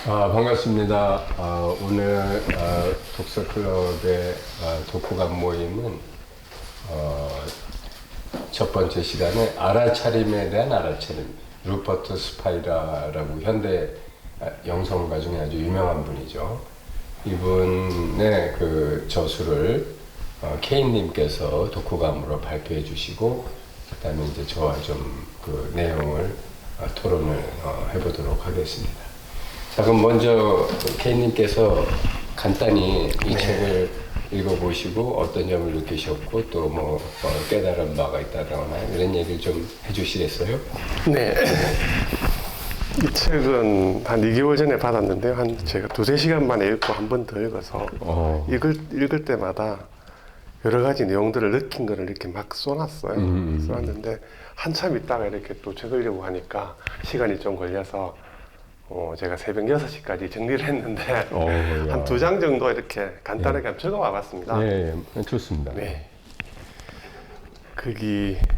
반갑습니다. 오늘 독서클럽의 독후감 모임은 첫 번째 시간에 알아차림에 대한 알아차림, 루퍼트 스파이라라고 현대 영성가 중에 아주 유명한 분이죠. 이분의 그 저수를 케인님께서 독후감으로 발표해 주시고, 그다음에 이제 저와 좀 그 내용을 토론을 해보도록 하겠습니다. 자, 그럼 먼저 케이님께서 간단히 이 책을 읽어보시고 어떤 점을 느끼셨고 또 뭐 깨달은 바가 있다거나 이런 얘기를 좀 해주시겠어요? 네. 이 책은 한 2개월 전에 받았는데요. 제가 2~3시간 만에 읽고 한 번 더 읽어서 읽을 때마다 여러 가지 내용들을 느낀 거를 이렇게 막 써놨어요. 써놨는데 한참 있다가 이렇게 또 적으려고 하니까 시간이 좀 걸려서 제가 새벽 6시까지 정리를 했는데 한 2장 정도 이렇게 간단하게 적어와 봤습니다. 네, 좋습니다. 네.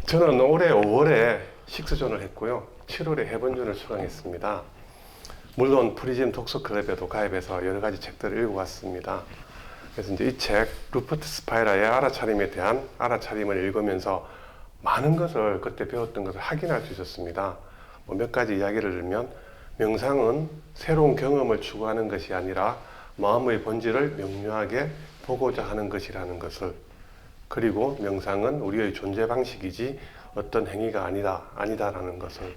저는 올해 5월에 식스존을 했고요. 7월에 해본존을 수강했습니다. 물론 프리즘 독서클럽에도 가입해서 여러 가지 책들을 읽어왔습니다. 그래서 이제 이 책, 루퍼트 스파이라의 알아차림에 대한 알아차림을 읽으면서 많은 것을 그때 배웠던 것을 확인할 수 있었습니다. 몇 가지 이야기를 들면, 명상은 새로운 경험을 추구하는 것이 아니라 마음의 본질을 명료하게 보고자 하는 것이라는 것을, 그리고 명상은 우리의 존재 방식이지 어떤 행위가 아니다라는 것을,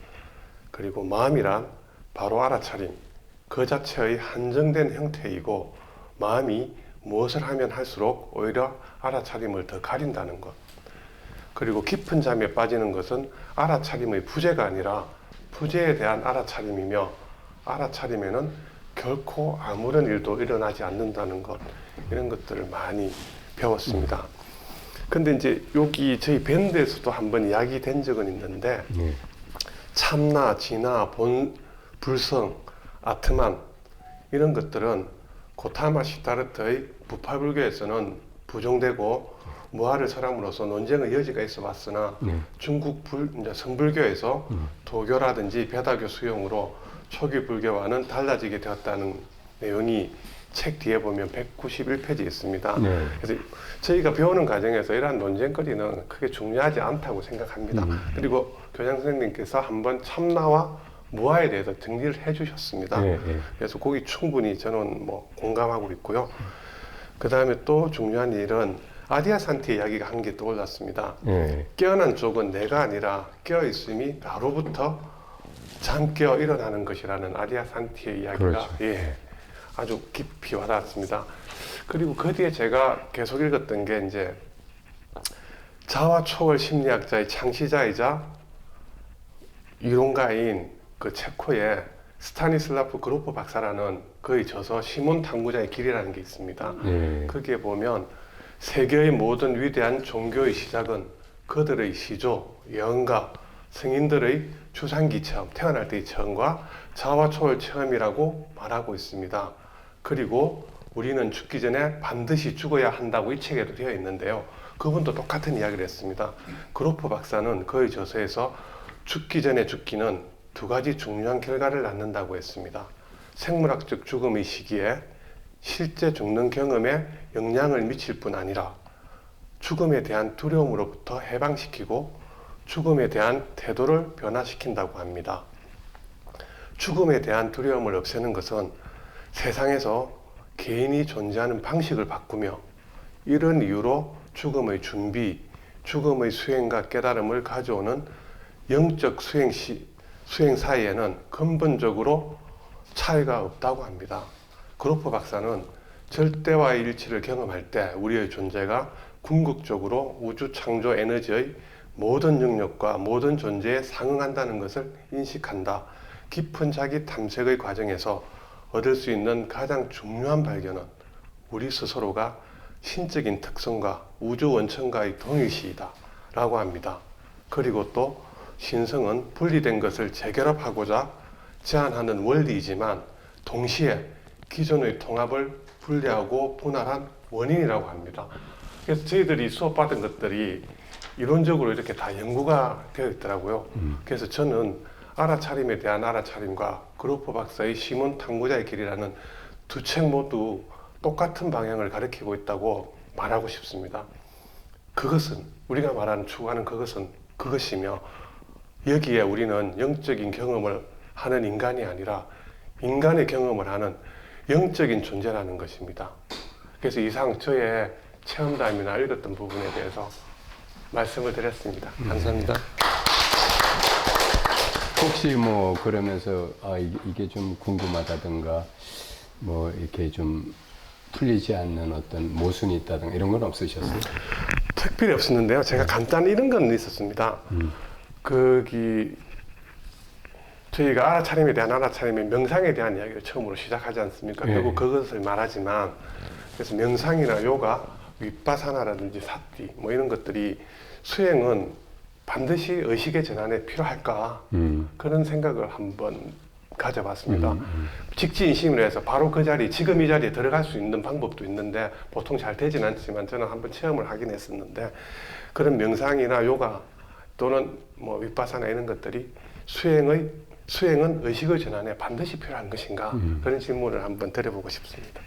그리고 마음이란 바로 알아차림, 그 자체의 한정된 형태이고 마음이 무엇을 하면 할수록 오히려 알아차림을 더 가린다는 것, 그리고 깊은 잠에 빠지는 것은 알아차림의 부재가 아니라 부재에 대한 알아차림이며, 알아차림에는 결코 아무런 일도 일어나지 않는다는 것, 이런 것들을 많이 배웠습니다. 근데 이제 여기 저희 밴드에서도 한번 이야기된 적은 있는데, 참나, 진화, 불성, 아트만, 이런 것들은 고타마 시타르트의 부파불교에서는 부정되고 무아를 설함으로써 논쟁의 여지가 있어 왔으나 중국 성불교에서 도교라든지 배다교 수용으로 초기 불교와는 달라지게 되었다는 내용이 책 뒤에 보면 191페이지에 있습니다. 그래서 저희가 배우는 과정에서 이러한 논쟁거리는 크게 중요하지 않다고 생각합니다. 그리고 교장 선생님께서 한번 참나와 무아에 대해서 정리를 해주셨습니다. 그래서 거기 충분히 저는 공감하고 있고요. 그 다음에 또 중요한 일은 아디아산티의 이야기가 한 개 떠올랐습니다. 깨어난 쪽은 내가 아니라 깨어있음이 나로부터 잠깨어 일어나는 것이라는 아디아산티의 이야기가 그렇죠. 아주 깊이 와닿았습니다. 그리고 그 뒤에 제가 계속 읽었던 게 이제 자와 초월 심리학자의 창시자이자 이론가인 그 체코의 스타니슬라프 그로프 박사라는 그의 저서 시몬 탐구자의 길이라는 게 있습니다. 거기에 보면 세계의 모든 위대한 종교의 시작은 그들의 시조, 예언가, 성인들의 추상기 체험, 태어날 때의 체험과 자와 초월 체험이라고 말하고 있습니다. 그리고 우리는 죽기 전에 반드시 죽어야 한다고 이 책에도 되어 있는데요. 그분도 똑같은 이야기를 했습니다. 그로프 박사는 그의 저서에서 죽기 전에 죽기는 2가지 중요한 결과를 낳는다고 했습니다. 생물학적 죽음의 시기에 실제 죽는 경험에 영향을 미칠 뿐 아니라 죽음에 대한 두려움으로부터 해방시키고 죽음에 대한 태도를 변화시킨다고 합니다. 죽음에 대한 두려움을 없애는 것은 세상에서 개인이 존재하는 방식을 바꾸며 이런 이유로 죽음의 준비, 죽음의 수행과 깨달음을 가져오는 영적 수행 사이에는 근본적으로 차이가 없다고 합니다. 그로프 박사는 절대와의 일치를 경험할 때 우리의 존재가 궁극적으로 우주 창조 에너지의 모든 영역과 모든 존재에 상응한다는 것을 인식한다. 깊은 자기 탐색의 과정에서 얻을 수 있는 가장 중요한 발견은 우리 스스로가 신적인 특성과 우주 원천과의 동일시이다 라고 합니다. 그리고 또 신성은 분리된 것을 재결합하고자 제안하는 원리이지만 동시에 기존의 통합을 분리하고 분할한 원인이라고 합니다. 그래서 저희들이 수업받은 것들이 이론적으로 이렇게 다 연구가 되어 있더라고요. 그래서 저는 알아차림에 대한 알아차림과 그루프 박사의 시몬 탐구자의 길이라는 두 책 모두 똑같은 방향을 가리키고 있다고 말하고 싶습니다. 그것은 우리가 말하는 추구하는 그것은 그것이며 여기에 우리는 영적인 경험을 하는 인간이 아니라 인간의 경험을 하는 영적인 존재라는 것입니다. 그래서 이상 저의 체험담이나 읽었던 부분에 대해서 말씀을 드렸습니다. 감사합니다. 혹시 뭐 그러면서 이게 좀 궁금하다든가 뭐 이렇게 좀 풀리지 않는 어떤 모순이 있다든가 이런 건 없으셨어요? 특별히 없었는데요. 제가 간단히 이런 건 있었습니다. 거기 저희가 알아차림에 대한 알아차림의 명상에 대한 이야기를 처음으로 시작하지 않습니까? 네. 결국 그것을 말하지만 그래서 명상이나 요가, 윗바사나라든지 사티 뭐 이런 것들이 수행은 반드시 의식의 전환에 필요할까 그런 생각을 한번 가져봤습니다. 직지인심으로 해서 바로 그 자리, 지금 이 자리에 들어갈 수 있는 방법도 있는데 보통 잘 되진 않지만 저는 한번 체험을 하긴 했었는데 그런 명상이나 요가 또는 뭐 윗바사나 이런 것들이 수행은 의식의 전환에 반드시 필요한 것인가 그런 질문을 한번 드려보고 싶습니다.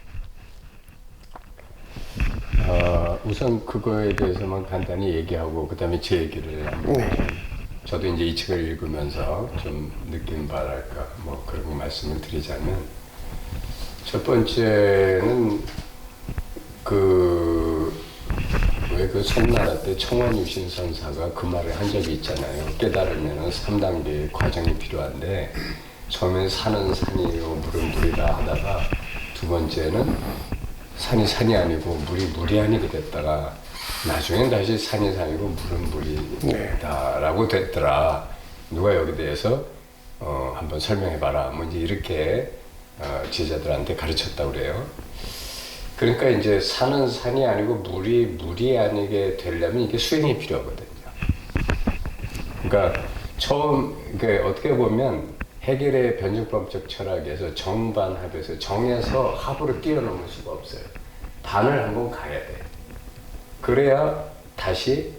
우선 그거에 대해서만 간단히 얘기하고 그다음에 제 얘기를 한번 저도 이제 이 책을 읽으면서 좀 느낀 바랄까 뭐 그런 거 말씀을 드리자면 첫 번째는 왜 그 섬나라 때 청원유신 선사가 그 말을 한 적이 있잖아요. 깨달으면 3단계의 과정이 필요한데 처음엔 산은 산이요 물은 물이다 하다가 두 번째는 산이 산이 아니고 물이 물이 아니게 됐다가 나중엔 다시 산이 산이고 물은 물이다라고 됐더라. 누가 여기 대해서 한번 설명해봐라. 뭐 이제 이렇게 제자들한테 가르쳤다고 그래요. 그러니까 이제 산은 산이 아니고 물이 물이 아니게 되려면 이게 수행이 필요하거든요. 그러니까 그러니까 어떻게 보면 해결의 변증법적 철학에서 정반합에서 정에서 합으로 뛰어넘을 수가 없어요. 반을 한번 가야 돼. 그래야 다시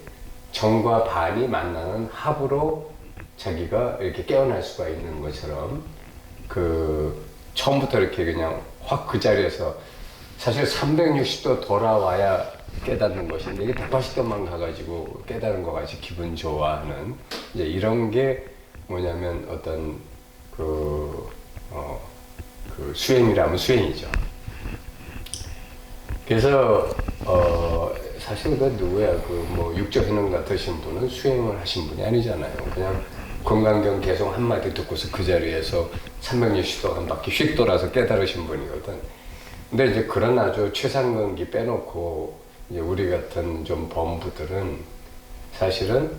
정과 반이 만나는 합으로 자기가 이렇게 깨어날 수가 있는 것처럼 처음부터 이렇게 그냥 확 그 자리에서 사실 360도 돌아와야 깨닫는 것인데 이게 180도만 가가지고 깨달은 것 같이 기분 좋아하는 이제 이런 게 뭐냐면 어떤 그 수행이라면 수행이죠. 그래서 사실 그 누구야 뭐 육조해능 같으신 분은 수행을 하신 분이 아니잖아요. 그냥 건강경 계속 한마디 듣고서 그 자리에서 360도 한 바퀴 휙 돌아서 깨달으신 분이거든. 근데 이제 그런 아주 최상근기 빼놓고 이제 우리 같은 좀 범부들은 사실은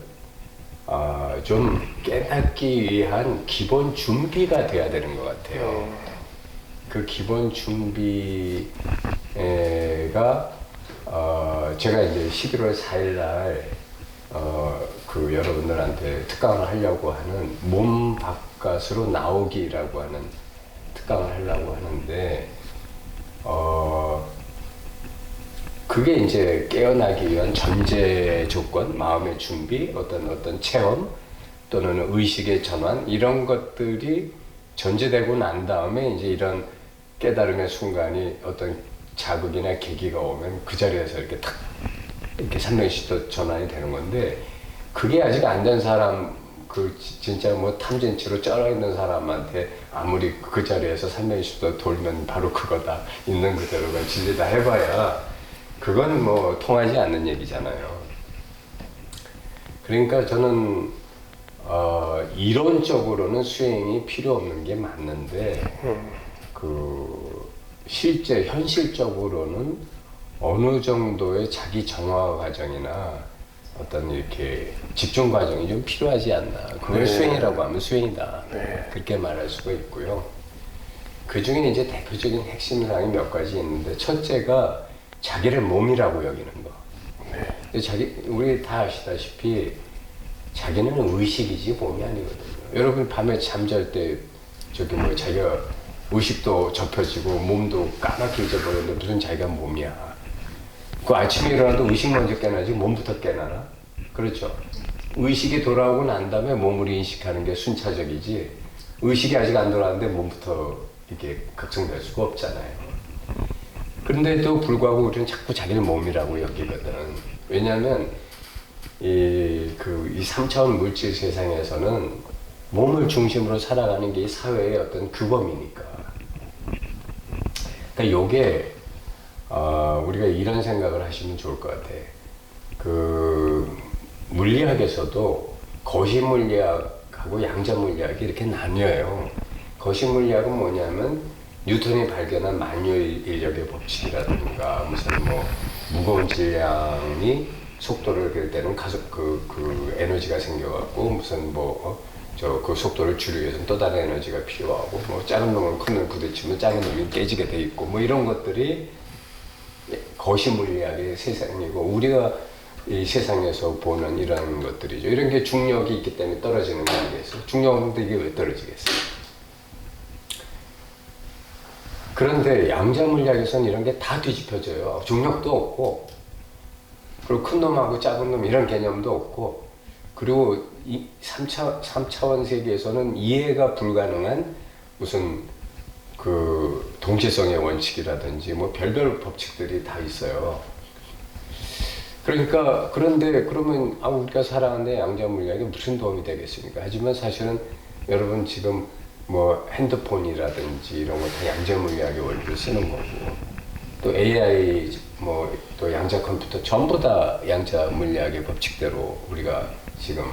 좀 깨닫기 위한 기본 준비가 돼야 되는 것 같아요. 그 기본 준비가 제가 이제 11월 4일 날 여러분들한테 특강을 하려고 하는 몸 바깥으로 나오기라고 하는 특강을 하려고 하는데 그게 이제 깨어나기 위한 전제 조건, 마음의 준비, 어떤 체험 또는 의식의 전환 이런 것들이 전제되고 난 다음에 이제 이런 깨달음의 순간이 어떤 자극이나 계기가 오면 그 자리에서 이렇게 탁 이렇게 360도 전환이 되는 건데 그게 아직 안 된 사람 진짜 뭐 탐진치로 쩔어 있는 사람한테 아무리 그 자리에서 360도 돌면 바로 그거다 있는 그대로가 진짜 다 해봐야 그건 뭐 통하지 않는 얘기잖아요. 그러니까 저는 이론적으로는 수행이 필요 없는 게 맞는데 실제 현실적으로는 어느 정도의 자기 정화 과정이나 어떤 이렇게 집중 과정이 좀 필요하지 않나. 그걸 수행이라고 하면 수행이다. 그렇게 말할 수가 있고요. 그 중에 이제 대표적인 핵심 사항이 몇 가지 있는데 첫째가 자기를 몸이라고 여기는 거. 우리 다 아시다시피 자기는 의식이지 몸이 아니거든요. 여러분 밤에 잠잘 때 자기가 의식도 접혀지고 몸도 까맣게 잊어버렸는데 무슨 자기가 몸이야. 그 아침에 일어나도 의식 먼저 깨나지 몸부터 깨나나? 그렇죠. 의식이 돌아오고 난 다음에 몸을 인식하는 게 순차적이지 의식이 아직 안 돌아왔는데 몸부터 이게 각성될 수가 없잖아요. 그런데도 불구하고 우리는 자꾸 자기를 몸이라고 여기거든. 왜냐하면 이 3차원 물질 세상에서는 몸을 중심으로 살아가는 게 이 사회의 어떤 규범이니까. 그러니까 요게 우리가 이런 생각을 하시면 좋을 것 같아. 물리학에서도 거시 물리학하고 양자 물리학이 이렇게 나뉘어요. 거시 물리학은 뭐냐면 뉴턴이 발견한 만유인력의 법칙이라든가 무슨 뭐 무거운 질량이 속도를 그릴 때는 가속 에너지가 생겨갖고 무슨 그 속도를 줄이기 위해서는 또 다른 에너지가 필요하고 뭐 작은 놈은 큰 놈 부딪히면 작은 놈이 깨지게 돼 있고 뭐 이런 것들이 거시 물리학의 세상이고 우리가 이 세상에서 보는 이런 것들이죠. 이런 게 중력이 있기 때문에 떨어지는 거 아니겠어요? 중력 없는데 이게 왜 떨어지겠어요? 그런데 양자 물리학에서는 이런 게 다 뒤집혀져요. 중력도 없고 그리고 큰 놈하고 작은 놈 이런 개념도 없고 그리고 이 3차원 세계에서는 이해가 불가능한 무슨 동시성의 원칙이라든지 뭐 별별 법칙들이 다 있어요. 그러니까 그런데 그러면 우리가 살아가는데 양자 물리학이 무슨 도움이 되겠습니까? 하지만 사실은 여러분 지금 뭐 핸드폰이라든지 이런 거 다 양자 물리학의 원리를 쓰는 거고 또 AI 뭐 또 양자 컴퓨터 전부 다 양자 물리학의 법칙대로 우리가 지금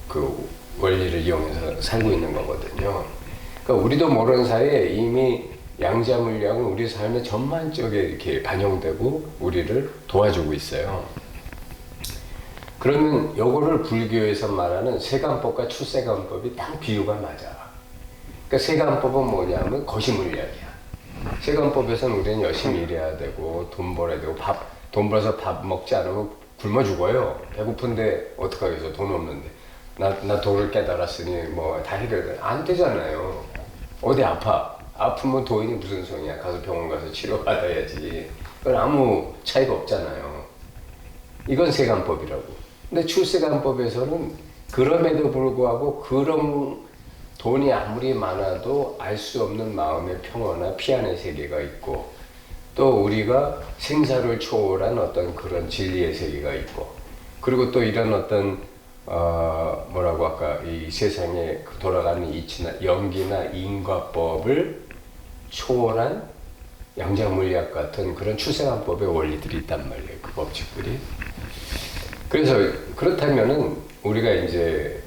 그 원리를 이용해서 살고 있는 거거든요. 그러니까 우리도 모르는 사이에 이미 양자 물리학은 우리 삶의 전반적에 이렇게 반영되고 우리를 도와주고 있어요. 그러면 요거를 불교에서 말하는 세간법과 출세간법이 딱 비유가 맞아. 그러니까 세간법은 뭐냐면 거시 물리학이야. 세간법에서는 우리는 열심히 일해야 되고 돈 벌어야 되고 돈 벌어서 밥 먹지 않으면 굶어 죽어요. 배고픈데 어떡하겠어, 돈 없는데. 나 돈을 깨달았으니 뭐 다 해결돼. 안 되잖아요. 어디 아프면 돈이 무슨 소용이야. 가서 병원 가서 치료받아야지. 그건 아무 차이가 없잖아요. 이건 세간법이라고. 근데 출세간법에서는 그럼에도 불구하고 그런 돈이 아무리 많아도 알 수 없는 마음의 평화나 피안의 세계가 있고 또 우리가 생사를 초월한 어떤 그런 진리의 세계가 있고 그리고 또 이런 어떤 뭐라고 아까 이 세상에 돌아가는 이치나 연기나 인과법을 초월한 양자물리학 같은 그런 출생안법의 원리들이 있단 말이에요. 그 법칙들이. 그래서 그렇다면은 우리가 이제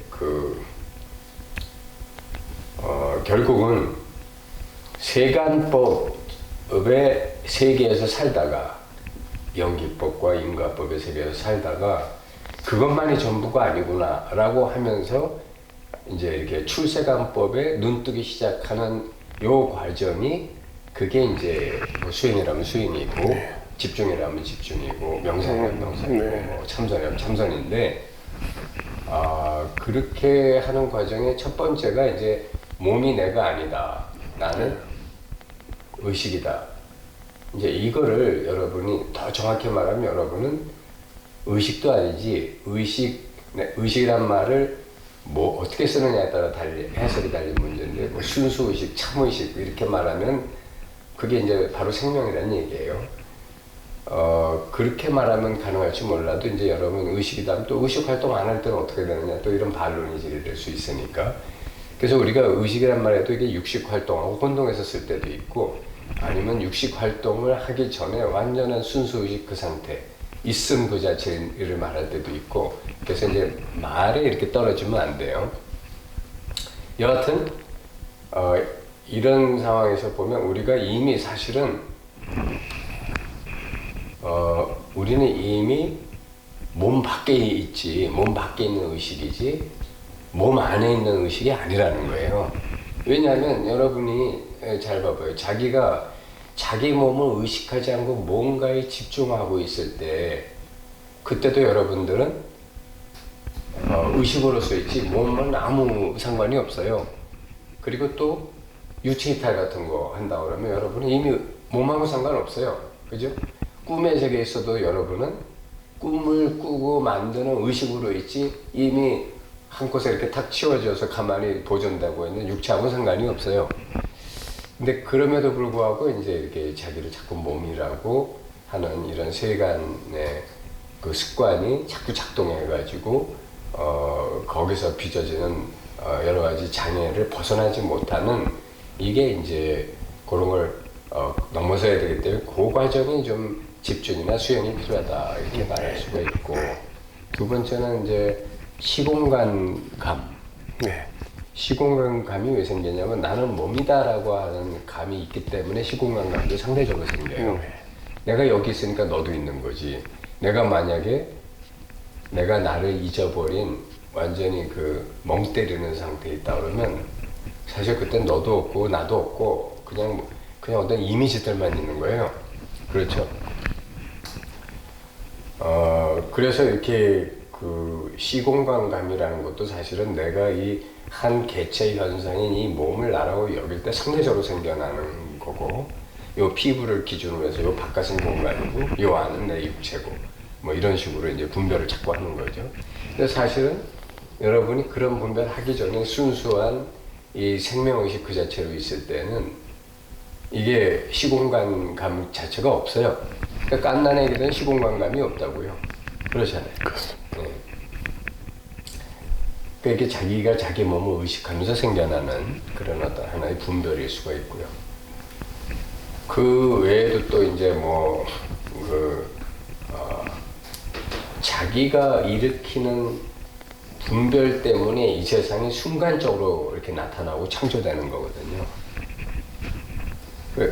결국은 세간법의 세계에서 살다가 연기법과 인과법의 세계에서 살다가 그것만이 전부가 아니구나 라고 하면서 이제 이렇게 출세간법에 눈뜨기 시작하는 요 과정이 그게 이제 뭐 수행이라면 수행이고 집중이라면 집중이고 명상이라면 명상이고 뭐 참선이라면 참선인데 그렇게 하는 과정의 첫 번째가 이제 몸이 내가 아니다. 나는 의식이다. 이제 이거를 여러분이 더 정확히 말하면 여러분은 의식도 아니지 의식이란 말을 뭐 어떻게 쓰느냐에 따라 해석이 달린 문제인데 뭐 순수의식, 참의식 이렇게 말하면 그게 이제 바로 생명이라는 얘기예요. 그렇게 말하면 가능할지 몰라도 이제 여러분 의식이다 또 의식 활동 안 할 때는 어떻게 되느냐 또 이런 반론이 제기될 수 있으니까 그래서 우리가 의식이란 말에도 이게 육식 활동하고 혼동해서 쓸 때도 있고 아니면 육식 활동을 하기 전에 완전한 순수의식 그 상태 있음 그 자체를 말할 때도 있고 그래서 이제 말에 이렇게 떨어지면 안 돼요. 여하튼 이런 상황에서 보면 우리가 이미 사실은 우리는 이미 몸 밖에 있지 몸 밖에 있는 의식이지 몸 안에 있는 의식이 아니라는 거예요. 왜냐하면 여러분이 잘 봐봐요. 자기가 자기 몸을 의식하지 않고 뭔가에 집중하고 있을 때 그때도 여러분들은 의식으로서 있지 몸은 아무 상관이 없어요. 그리고 또 유체이탈 같은 거 한다 그러면 여러분은 이미 몸하고 상관없어요. 그죠? 꿈의 세계에 있어도 여러분은 꿈을 꾸고 만드는 의식으로 있지 이미 한 곳에 이렇게 탁 치워져서 가만히 보존되고 있는 육체하고 상관이 없어요. 근데 그럼에도 불구하고 이제 이렇게 자기를 자꾸 몸이라고 하는 이런 세간의 그 습관이 자꾸 작동해가지고 거기서 빚어지는 여러 가지 장애를 벗어나지 못하는 이게 이제 그런 걸 넘어서야 되기 때문에 그 과정이 좀 집중이나 수행이 필요하다 이렇게 말할 수가 있고 두 번째는 이제 시공간감. 네. 시공간감이 왜 생기냐면 나는 몸이다라고 하는 감이 있기 때문에 시공간감도 상대적으로 생겨요. 내가 여기 있으니까 너도 있는 거지. 내가 만약에 내가 나를 잊어버린 완전히 그 멍 때리는 상태에 있다 그러면 사실 그땐 너도 없고 나도 없고 그냥 어떤 이미지들만 있는 거예요. 그렇죠. 그래서 이렇게 그 시공간감이라는 것도 사실은 내가 이 한 개체 현상인 이 몸을 나라고 여길 때 상대적으로 생겨나는 거고 요 피부를 기준으로 해서 요 바깥은 공간이고 요 안은 내 육체고 뭐 이런 식으로 이제 분별을 자꾸 하는 거죠. 근데 사실은 여러분이 그런 분별하기 전에 순수한 이 생명의식 그 자체로 있을 때는 이게 시공간감 자체가 없어요. 그러니까 깐난에게 대한 시공간감이 없다고요. 그러잖아요. 그렇습니다. 네. 그러니까 이게 자기가 자기 몸을 의식하면서 생겨나는 그런 어떤 하나의 분별일 수가 있고요. 그 외에도 또 이제 뭐 자기가 일으키는 분별 때문에 이 세상이 순간적으로 이렇게 나타나고 창조되는 거거든요.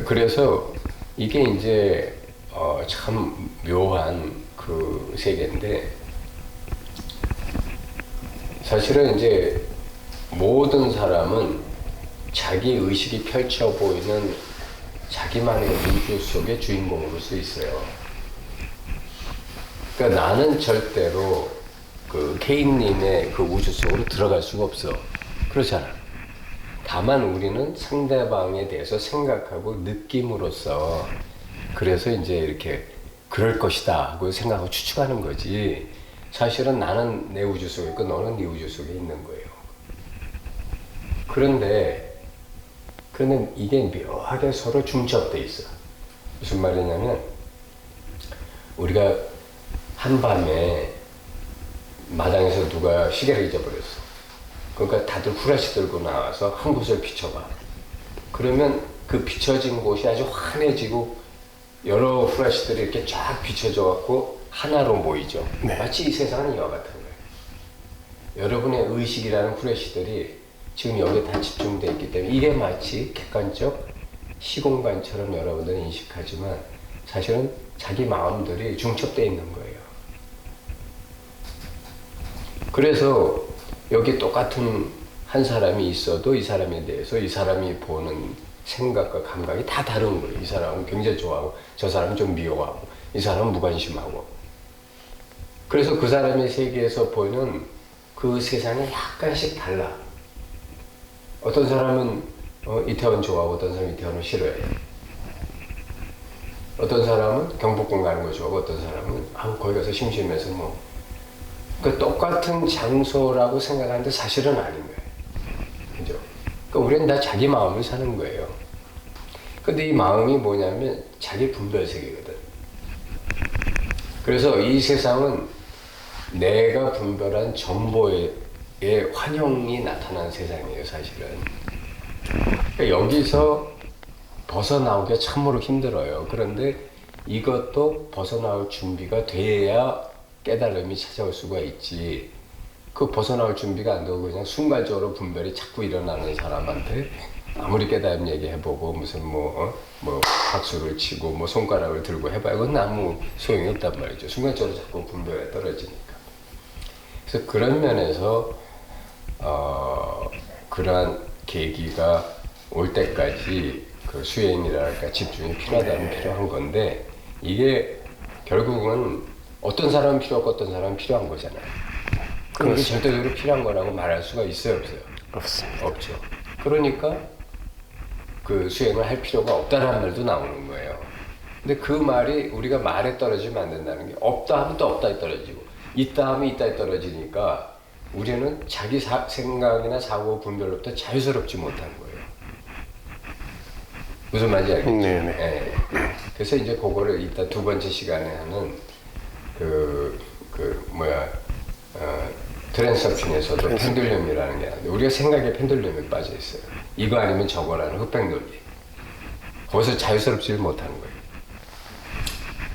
그래서 이게 이제 참 묘한 그 세계인데 사실은 이제 모든 사람은 자기 의식이 펼쳐 보이는 자기만의 우주 속의 주인공으로서 있어요. 그러니까 나는 절대로 그 케인님의 그 우주 속으로 들어갈 수가 없어. 그렇잖아. 다만 우리는 상대방에 대해서 생각하고 느낌으로써 그래서 이제 이렇게 그럴 것이다 하고 생각하고 추측하는 거지. 사실은 나는 내 우주 속에 있고 너는 네 우주 속에 있는 거예요. 그런데 이게 묘하게 서로 중첩돼 있어. 무슨 말이냐면 우리가 한밤에 마당에서 누가 시계를 잊어버렸어. 그러니까 다들 후라시 들고 나와서 한 곳을 비춰봐. 그러면 그 비춰진 곳이 아주 환해지고 여러 후라시들이 이렇게 쫙 비춰져 갖고 하나로 모이죠. 네. 마치 이 세상은 이와 같은 거예요. 여러분의 의식이라는 후레쉬들이 지금 여기에 다 집중되어 있기 때문에 이게 마치 객관적 시공간처럼 여러분들은 인식하지만 사실은 자기 마음들이 중첩되어 있는 거예요. 그래서 여기 똑같은 한 사람이 있어도 이 사람에 대해서 이 사람이 보는 생각과 감각이 다 다른 거예요. 이 사람은 굉장히 좋아하고 저 사람은 좀 미워하고 이 사람은 무관심하고 그래서 그 사람의 세계에서 보이는 그 세상이 약간씩 달라. 어떤 사람은 이태원 좋아하고 어떤 사람은 이태원을 싫어해요. 어떤 사람은 경복궁 가는 거 좋아하고 어떤 사람은 거기 가서 심심해서 뭐 그러니까 똑같은 장소라고 생각하는데 사실은 아닌 거예요. 그죠? 그러니까 우리는 다 자기 마음을 사는 거예요. 근데 이 마음이 뭐냐면 자기 분별 세계거든. 그래서 이 세상은 내가 분별한 정보의 환영이 나타난 세상이에요, 사실은. 그러니까 여기서 벗어나오기가 참으로 힘들어요. 그런데 이것도 벗어나올 준비가 돼야 깨달음이 찾아올 수가 있지. 그 벗어나올 준비가 안 되고 그냥 순간적으로 분별이 자꾸 일어나는 사람한테 아무리 깨달음 얘기해보고 무슨 뭐 박수를 치고 뭐 손가락을 들고 해봐야 그건 아무 소용이 없단 말이죠. 순간적으로 자꾸 분별이 떨어지니까. 그래서 그런 면에서 그러한 계기가 올 때까지 그 수행이랄까 집중이 필요하다면 필요한 건데 이게 결국은 어떤 사람은 필요 없고 어떤 사람은 필요한 거잖아요. 그럼 이게 절대적으로 필요한 거라고 말할 수가 있어요, 없어요? 없습니다. 없죠. 그러니까 그 수행을 할 필요가 없다는 말도 나오는 거예요. 근데 그 말이 우리가 말에 떨어지면 안 된다는 게 없다 하면 또 없다에 떨어지고 있다 하면 있다에 떨어지니까 우리는 자기 생각이나 사고 분별로부터 자유스럽지 못한 거예요. 무슨 말인지 알겠죠? 네네. 예. 그래서 이제 그거를 이따 두 번째 시간에 하는 트랜스옵션에서도 펜듈럼이라는 게 있는데 우리가 생각에 펜듈럼에 빠져 있어요. 이거 아니면 저거라는 흑백 논리. 거기서 자유스럽지 못하는 거예요.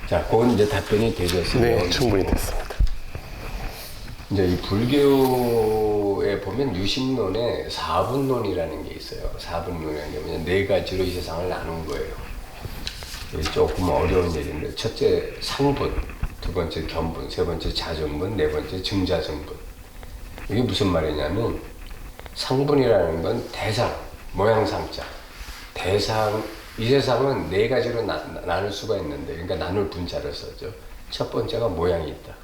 자, 그건 이제 답변이 되셨으면. 네, 충분히 됐습니다. 이제 이 불교에 보면 유심론에 사분론이라는 게 있어요. 사분론이라는 게 뭐냐, 네 가지로 이 세상을 나눈 거예요. 이게 조금 어려운 얘기인데, 첫째 상분, 두 번째 견분, 세 번째 자전분, 네 번째 증자증분. 이게 무슨 말이냐면 상분이라는 건 대상, 모양상자, 대상. 이 세상은 네 가지로 나눌 수가 있는데, 그러니까 나눌 분자를 썼죠. 첫 번째가 모양이 있다.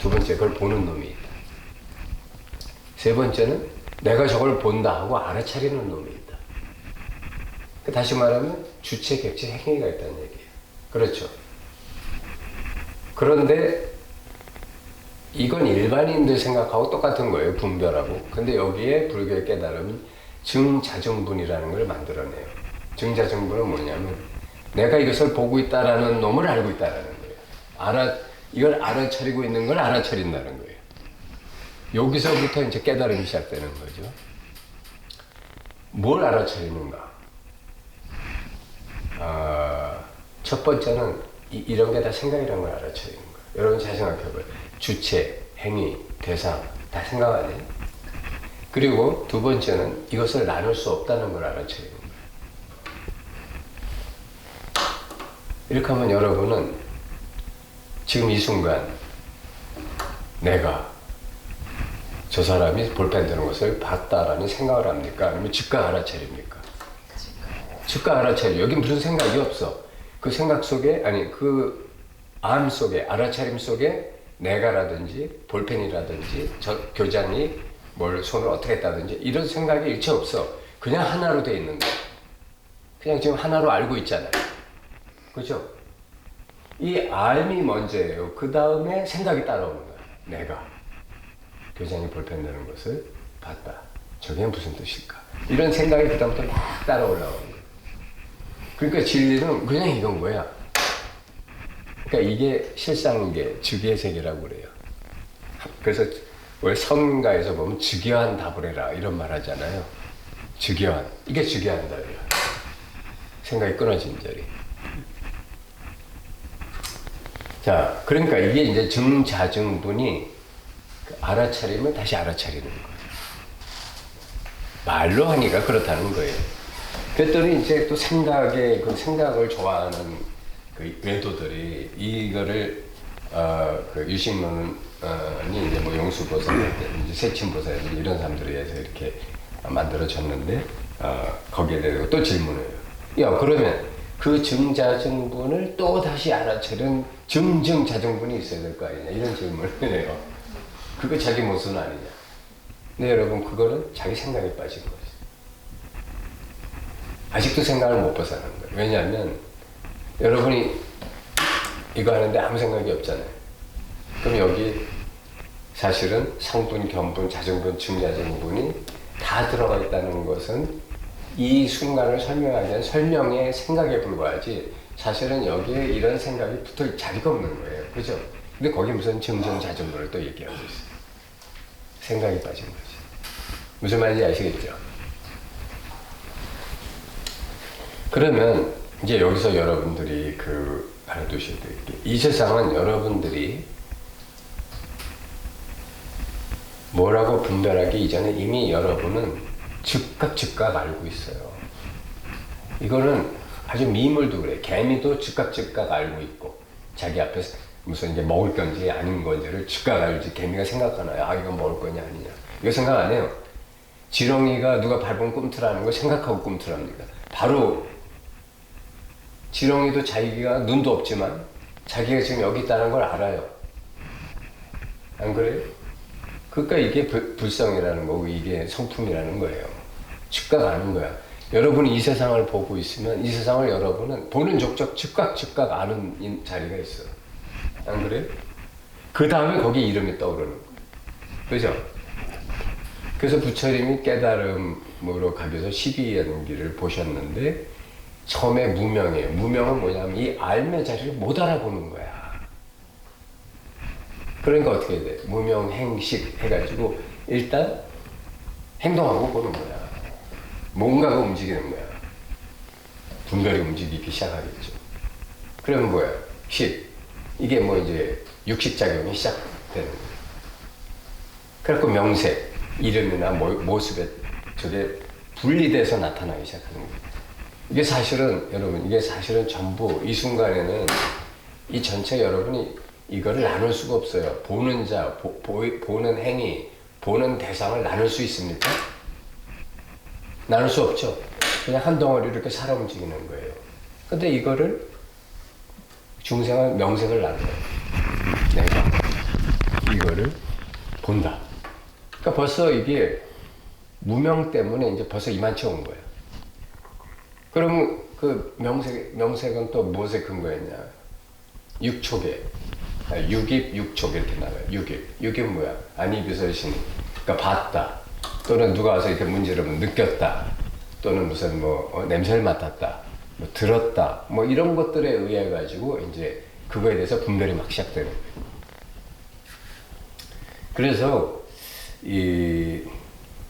두 번째 그걸 보는 놈이 있다. 세 번째는 내가 저걸 본다 하고 알아차리는 놈이 있다. 다시 말하면 주체, 객체, 행위가 있다는 얘기예요. 그렇죠. 그런데 이건 일반인들 생각하고 똑같은 거예요. 분별하고. 근데 여기에 불교의 깨달음은 증자증분이라는 걸 만들어내요. 증자증분은 뭐냐면 내가 이것을 보고 있다라는 놈을 알고 있다라는 거예요. 이걸 알아차리고 있는 걸 알아차린다는 거예요. 여기서부터 이제 깨달음이 시작되는 거죠. 뭘 알아차리는가? 첫 번째는 이런 게 다 생각이라는 걸 알아차리는 거예요. 여러분 잘 생각해봐요. 주체, 행위, 대상 다 생각 아니에요? 그리고 두 번째는 이것을 나눌 수 없다는 걸 알아차리는 거예요. 이렇게 하면 여러분은 지금 이 순간 내가 저 사람이 볼펜 드는 것을 봤다라는 생각을 합니까? 아니면 즉각 알아차립니까? 즉각 알아차려. 여기 무슨 생각이 없어. 그 생각 속에, 아니 그 암 속에, 알아차림 속에 내가라든지 볼펜이라든지 저 교장이 뭘 손을 어떻게 했다든지 이런 생각이 일체 없어. 그냥 하나로 돼 있는 거야. 그냥 지금 하나로 알고 있잖아요. 그죠? 이 알미 먼저예요. 그 다음에 생각이 따라오는 거야. 내가 교장이 볼펜 내는 것을 봤다. 저게 무슨 뜻일까? 이런 생각이 그 다음부터 막 따라 올라오는 거야. 그러니까 진리는 그냥 이건 거야. 그러니까 이게 실상계, 즉의 세계라고 그래요. 그래서 왜 성가에서 보면 즉여한 답을 해라 이런 말 하잖아요. 즉여한. 이게 즉여한 답이야. 생각이 끊어진 자리. 자, 그러니까 이게 이제 증자증분이 알아차리면 다시 알아차리는 거예요. 말로 하니까 그렇다는 거예요. 그랬더니 이제 또 그 생각을 좋아하는 그 외도들이 이거를 그 유식론이 이제 뭐 용수보살, 이제 세친보살 이런 사람들에 의해서 이렇게 만들어졌는데 거기에 대해서 또 질문해요. 야, 그러면 그 증자증분을 또 다시 알아차린 증자증분이 있어야 될 거 아니냐 이런 질문을 해요. 그거 자기 모순 아니냐. 근데 여러분 그거는 자기 생각에 빠진 거죠. 아직도 생각을 못 벗어나는 거예요. 왜냐하면 여러분이 이거 하는데 아무 생각이 없잖아요. 그럼 여기 사실은 상분, 견분, 자증분, 증자증분이 다 들어가 있다는 것은 이 순간을 설명하기 위한 설명의 생각에 불과하지 사실은 여기에 이런 생각이 붙을 자리가 없는 거예요. 그죠? 근데 거기 무슨 증자증분을 또 얘기하고 있어요. 생각이 빠진 거지. 무슨 말인지 아시겠죠? 그러면 이제 여기서 여러분들이 알아두셔야 될 게 이 세상은 여러분들이 뭐라고 분별하기 이전에 이미 여러분은 즉각 알고 있어요. 이거는 아주 미물도 그래. 개미도 즉각 알고 있고 자기 앞에서 무슨 이제 먹을 건지 아닌 건지를 즉각 알지. 개미가 생각하나요? 아, 이건 먹을 거냐 아니냐. 이거 생각 안 해요. 지렁이가 누가 밟은 꿈틀하는 걸 생각하고 꿈틀합니다. 바로 지렁이도 자기가 눈도 없지만 자기가 지금 여기 있다는 걸 알아요. 안 그래요? 그러니까 이게 불성이라는 거고 이게 성품이라는 거예요. 즉각 아는 거야. 여러분이 이 세상을 보고 있으면 이 세상을 여러분은 보는 족적 즉각 아는 자리가 있어. 안 그래요? 그 다음에 거기 이름이 떠오르는 거예요. 그죠? 그래서 부처님이 깨달음으로 가기 위해서 12의 길을 보셨는데 처음에 무명이에요. 무명은 뭐냐면 이 알의 자리를 못 알아보는 거야. 그러니까 어떻게 해야 돼? 무명, 행식 해가지고 일단 행동하고 보는 거야. 뭔가가 움직이는 거야. 분별이 움직이기 시작하겠죠. 그러면 뭐야? 식. 이게 뭐 이제 육식작용이 시작되는 거예요. 그래갖고 명색, 이름이나 모습에 저게 분리돼서 나타나기 시작하는 거예요. 이게 사실은 여러분, 이게 사실은 전부 이 순간에는 이 전체 여러분이 이거를 나눌 수가 없어요. 보는 자, 보는 행위, 보는 대상을 나눌 수 있습니까? 나눌 수 없죠. 그냥 한 덩어리로 이렇게 살아 움직이는 거예요. 근데 이거를 중생은 명색을 나눠요. 내가 이거를 본다. 그러니까 벌써 이게 무명 때문에 이제 벌써 이만치 온 거예요. 그러면 그 명색은 또 무엇에 근거했냐? 육촉에. 육입, 육촉 이렇게 나와요. 육입 뭐야? 안이비설신. 그러니까 봤다. 또는 누가 와서 이렇게 문지르면 느꼈다. 또는 무슨 냄새를 맡았다. 뭐 들었다. 뭐 이런 것들에 의해 가지고 이제 그거에 대해서 분별이 막 시작되는 거예요. 그래서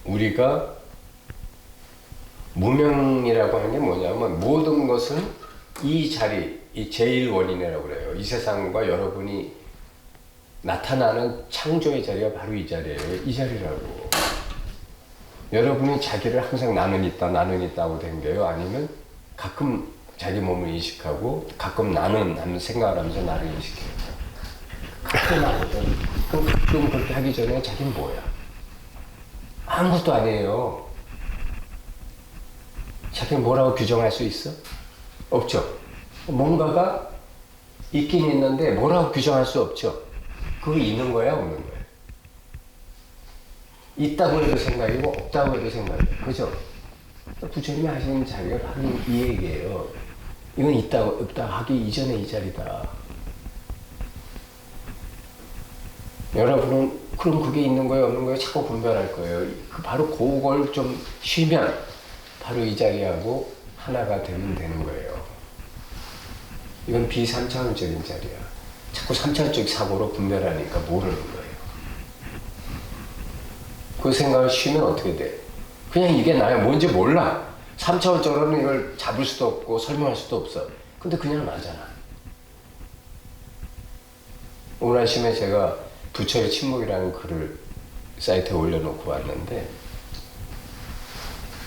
우리가 무명이라고 하는 게 뭐냐면 모든 것은 이 자리, 이 제일 원인이라고 그래요. 이 세상과 여러분이 나타나는 창조의 자리가 바로 이 자리예요. 이 자리라고. 여러분이 자기를 항상 나는 있다고 댕겨요? 아니면 가끔 자기 몸을 인식하고 가끔 나는 하는 생각을 하면서 나를 인식해요? 가끔 하거든. 그럼 가끔 그렇게 하기 전에 자기는 뭐야? 아무것도 아니에요. 자기는 뭐라고 규정할 수 있어? 없죠. 뭔가가 있긴 있는데 뭐라고 규정할 수 없죠. 그거 있는 거야, 없는 거야? 있다고 해도 생각이고 없다고 해도 생각이에요. 그죠? 부처님이 하시는 자리가 바로 이 얘기예요. 이건 있다 없다 하기 이전에 이 자리다. 여러분은 그럼 그게 있는 거예요, 없는 거예요? 자꾸 분별할 거예요. 바로 그걸 좀 쉬면 바로 이 자리하고 하나가 되면 되는 거예요. 이건 비삼차원적인 자리야. 자꾸 삼차원적 사고로 분별하니까 모르는 거예요. 그 생각을 쉬면 어떻게 돼? 그냥 이게 나야 뭔지 몰라. 3차원적으로는 이걸 잡을 수도 없고 설명할 수도 없어. 근데 그냥 나잖아. 오늘 아침에 제가 부처의 침묵이라는 글을 사이트에 올려놓고 왔는데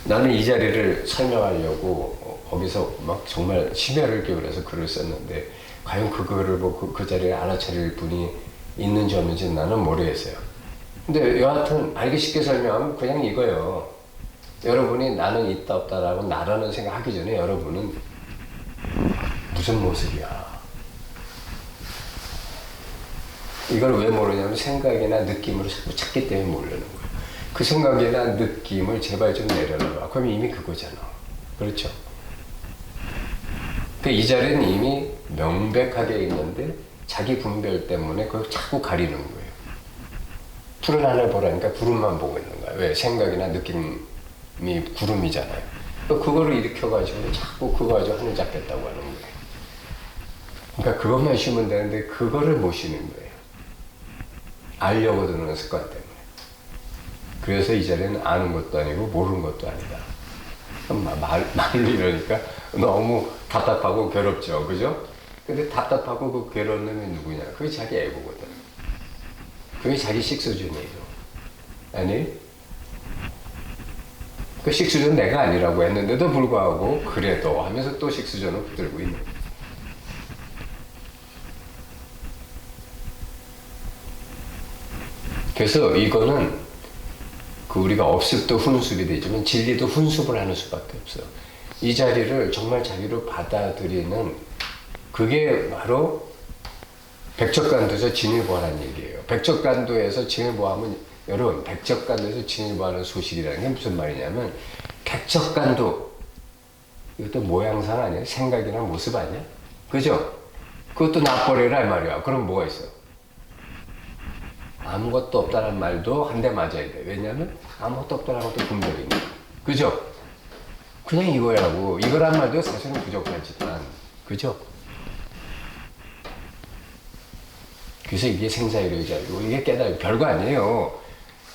나는 이 자리를 설명하려고 거기서 막 정말 심혈을 기울여서 글을 썼는데 과연 그거를 보고 그 자리를 알아차릴 분이 있는지 없는지 나는 모르겠어요. 근데 여하튼 알기 쉽게 설명하면 그냥 이거예요. 여러분이 나는 있다 없다라고 나라는 생각하기 전에 여러분은 무슨 모습이야. 이걸 왜 모르냐면 생각이나 느낌으로 자꾸 찾기 때문에 모르는 거예요. 그 생각이나 느낌을 제발 좀 내려놔봐. 그럼 이미 그거잖아. 그렇죠? 이 자리는 이미 명백하게 있는데 자기 분별 때문에 그걸 자꾸 가리는 거예요. 푸른 하늘 보라니까 구름만 보고 있는 거야. 왜? 생각이나 느낌이 구름이잖아요. 그거를 일으켜가지고 자꾸 그거 가지고 하늘 잡겠다고 하는 거예요. 그러니까 그것만 쉬면 되는데 그거를 못 쉬는 거예요. 알려고 드는 습관 때문에. 그래서 이 자리는 아는 것도 아니고 모르는 것도 아니다. 말로 이러니까 너무 답답하고 괴롭죠. 그죠? 근데 답답하고 그 괴로운 놈이 누구냐? 그게 자기 애고거든. 그게 자기 식수준이에요. 아니? 그 식수준 내가 아니라고 했는데도 불구하고 그래도 하면서 또 식수준을 붙들고 있는 거예요. 그래서 이거는 그 우리가 업습도 훈습이 되지만 진리도 훈습을 하는 수밖에 없어요. 이 자리를 정말 자기로 받아들이는 그게 바로 백척간도에서 진일보하는 얘기예요. 백척간도에서 진일보하면 여러분 백척간도에서 진일보하는 소식이라는 게 무슨 말이냐면 백척간도 이것도 모양상 아니야? 생각이나 모습 아니야? 그죠? 그것도 놔버리라 이 말이야. 그럼 뭐가 있어? 아무것도 없다는 말도 한 대 맞아야 돼. 왜냐면 아무것도 없다는 것도 분별이니까. 그죠? 그냥 이거라고. 이거란 말도 사실은 부족하지만, 그죠? 그래서 이게 생사이로이자고 이게 깨달음 별거 아니에요.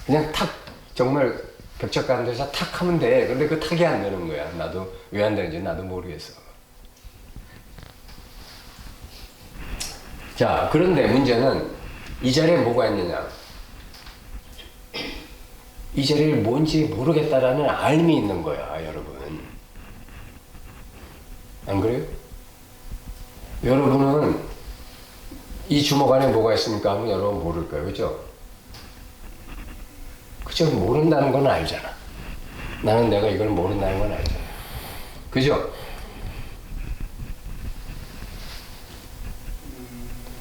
그냥 탁 정말 벽적 가는 데서 탁 하면 돼. 근데 그 탁이 안 되는 거야. 나도 왜 안 되는지 나도 모르겠어. 자, 그런데 문제는 이 자리에 뭐가 있느냐? 이 자리에 뭔지 모르겠다라는 알미 있는 거야, 여러분. 안 그래요? 여러분은 이 주먹 안에 뭐가 있습니까? 하면 여러분 모를 거예요. 그죠? 그죠? 모른다는 건 알잖아. 나는 내가 이걸 모른다는 건 알잖아. 그죠?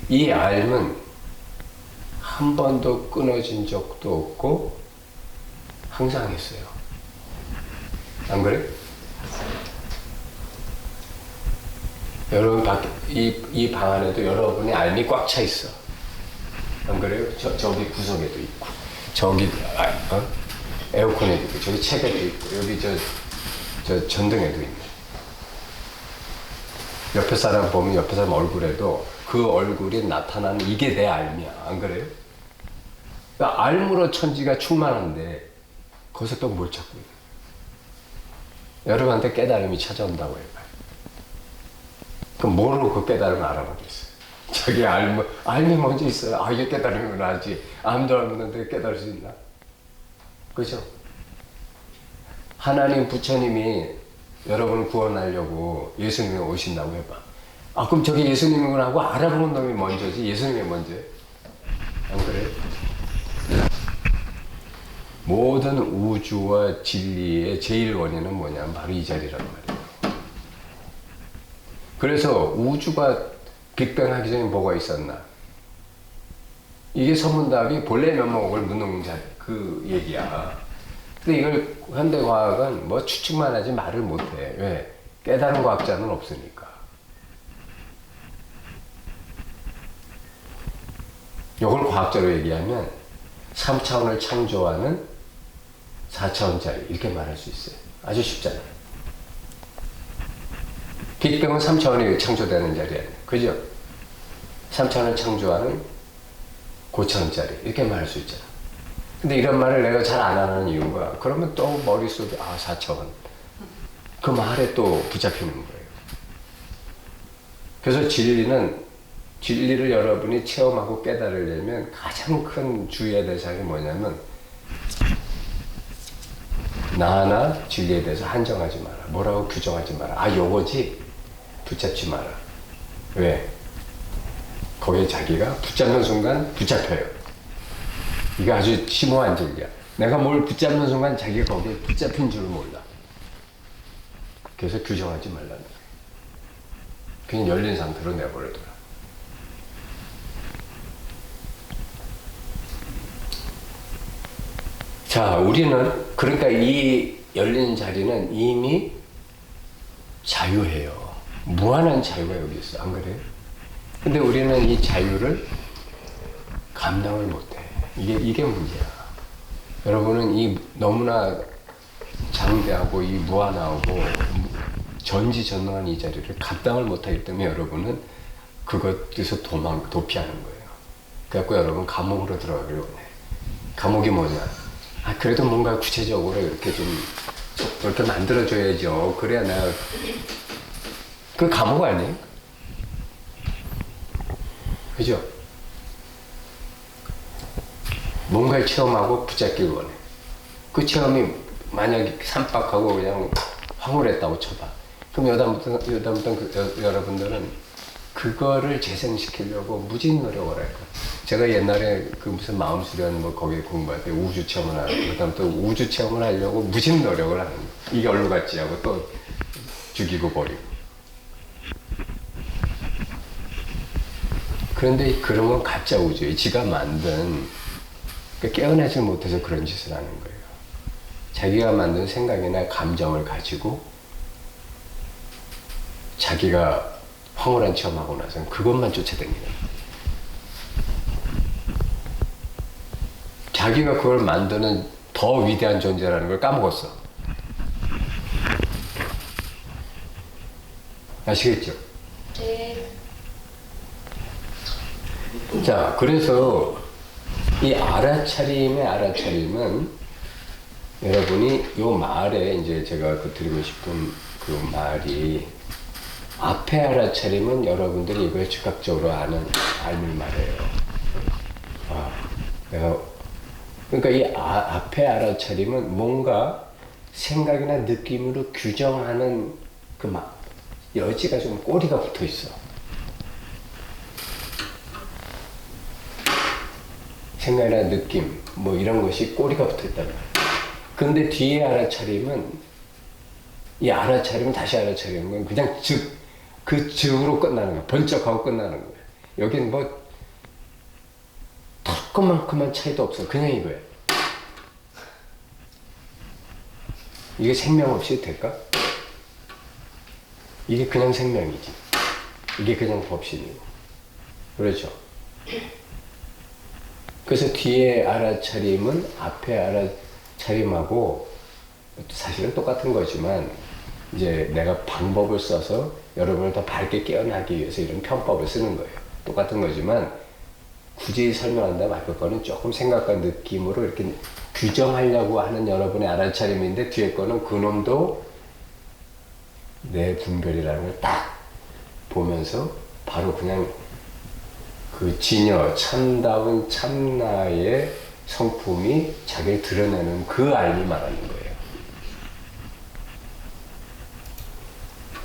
이 알은 한 번도 끊어진 적도 없고 항상 있어요. 안 그래? 여러분 이 방 안에도 여러분의 알미 꽉 차 있어. 안 그래요? 저기 구석에도 있고 저기 에어컨에도 있고 저기 책에도 있고 여기 저 전등에도 있네. 옆에 사람 보면 옆에 사람 얼굴에도 그 얼굴이 나타나는 이게 내 알미야. 안 그래요? 그러니까 알무로 천지가 충만한데 거기서 또 뭘 찾고 있는 거야. 여러분한테 깨달음이 찾아온다고 해요. 그럼 뭐로 그 깨달음을 알아보겠어요? 자기 알미 먼저 있어요. 아, 이게 깨달음이구나 하지. 아무도 없는데 깨달을 수 있나? 그죠? 하나님 부처님이 여러분을 구원하려고 예수님이 오신다고 해봐. 아, 그럼 저게 예수님이구나 하고 알아보는 놈이 먼저지 예수님이 먼저예요? 안 그래요? 모든 우주와 진리의 제일 원인은 뭐냐면 바로 이 자리란 말이에요. 그래서 우주가 빅뱅하기 전에 뭐가 있었나? 이게 서문답이 본래 면목을 묻는 그 얘기야. 근데 이걸 현대과학은 뭐 추측만 하지 말을 못해. 왜? 깨달은 과학자는 없으니까. 이걸 과학자로 얘기하면 3차원을 창조하는 4차원짜리 이렇게 말할 수 있어요. 아주 쉽잖아요. 빅뱅은 3차원이 창조되는 자리 아니에요. 그죠? 3차원을 창조하는 고차원짜리 이렇게 말할 수 있잖아. 근데 이런 말을 내가 잘 안 하는 이유가 그러면 또 머릿속에 4차원 그 말에 또 붙잡히는 거예요. 그래서 진리를 여러분이 체험하고 깨달으려면 가장 큰 주의해야 될 사항이 뭐냐면 나나 진리에 대해서 한정하지 마라. 뭐라고 규정하지 마라. 아, 요거지? 붙잡지 마라. 왜? 거기에 자기가 붙잡는 순간 붙잡혀요. 이게 아주 심오한 진리야. 내가 뭘 붙잡는 순간 자기가 거기에 붙잡힌 줄 몰라. 그래서 규정하지 말라는 거예요. 그냥 열린 상태로 내버려둬라. 자, 우리는 그러니까 이 열린 자리는 이미 자유해요. 무한한 자유가 여기 있어. 안 그래요? 근데 우리는 이 자유를 감당을 못해. 이게 문제야. 여러분은 이 너무나 장대하고 이 무한하고 전지전능한 이 자리를 감당을 못하기 때문에 여러분은 그것에서 도피하는 거예요. 그래갖고 여러분 감옥으로 들어가길 원해. 감옥이 뭐냐? 아, 그래도 뭔가 구체적으로 이렇게 좀 이렇게 만들어줘야죠. 그래야 내가 그 감옥 아니에요? 그죠? 뭔가를 체험하고 붙잡길 원해. 그 체험이 만약에 삼박하고 그냥 황홀했다고 쳐봐. 그럼 여러분부터 여러분들은 그거를 재생시키려고 무진 노력을 할 거야. 제가 옛날에 그 무슨 마음 수련 뭐 거기에 공부할 때 우주 체험을 하고 그다음 또 우주 체험을 하려고 무진 노력을 하는 거야. 이게 얼로 같지 하고 또 죽이고 버리고. 그런데 그런 건 가짜 우주예요. 지가 만든 그러니까 깨어나지 못해서 그런 짓을 하는 거예요. 자기가 만든 생각이나 감정을 가지고 자기가 황홀한 체험하고 나서는 그것만 쫓아다니는 거예요. 자기가 그걸 만드는 더 위대한 존재라는 걸 까먹었어. 아시겠죠? 네. 자, 그래서 이 알아차림의 알아차림은 여러분이 요 말에 이제 제가 그 드리고 싶은 그 말이 앞에 알아차림은 여러분들이 이걸 즉각적으로 알는 말이에요. 그러니까 이 앞에 알아차림은 뭔가 생각이나 느낌으로 규정하는 그 여지가 좀 꼬리가 붙어 있어. 생각이나 느낌, 뭐 이런 것이 꼬리가 붙어 있단 말이야. 근데 뒤에 알아차림은, 이 알아차림, 다시 알아차리는 건 그냥 그 즉으로 끝나는 거야. 번쩍하고 끝나는 거야. 여기는 뭐, 턱만큼만 차이도 없어. 그냥 이거야. 이게 생명 없이 될까? 이게 그냥 생명이지. 이게 그냥 법신이고. 그렇죠? 그래서 뒤에 알아차림은 앞에 알아차림하고 사실은 똑같은 거지만 이제 내가 방법을 써서 여러분을 더 밝게 깨어나기 위해서 이런 편법을 쓰는 거예요. 똑같은 거지만 굳이 설명한다면 앞에 거는 조금 생각과 느낌으로 이렇게 규정하려고 하는 여러분의 알아차림인데 뒤에 거는 그놈도 내 분별이라는 걸 딱 보면서 바로 그냥 그 진여, 참다운 참나의 성품이 자기를 드러내는 그 알미 말하는 거예요.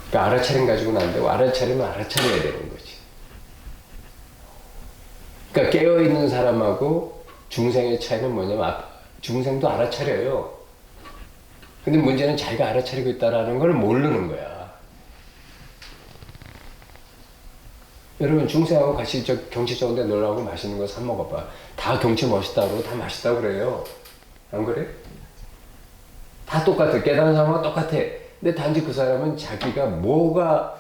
그러니까 알아차림 가지고 난 다고 알아차리면 알아차려야 되는 거지. 그러니까 깨어있는 사람하고 중생의 차이는 뭐냐면 중생도 알아차려요. 근데 문제는 자기가 알아차리고 있다는 걸 모르는 거야. 여러분 중생하고 같이 경치 좋은 데 놀라고 맛있는 거 사 먹어봐. 다 경치 멋있다고 다 맛있다고 그래요. 안 그래? 다 똑같아. 깨달은 사람은 똑같아. 근데 단지 그 사람은 자기가 뭐가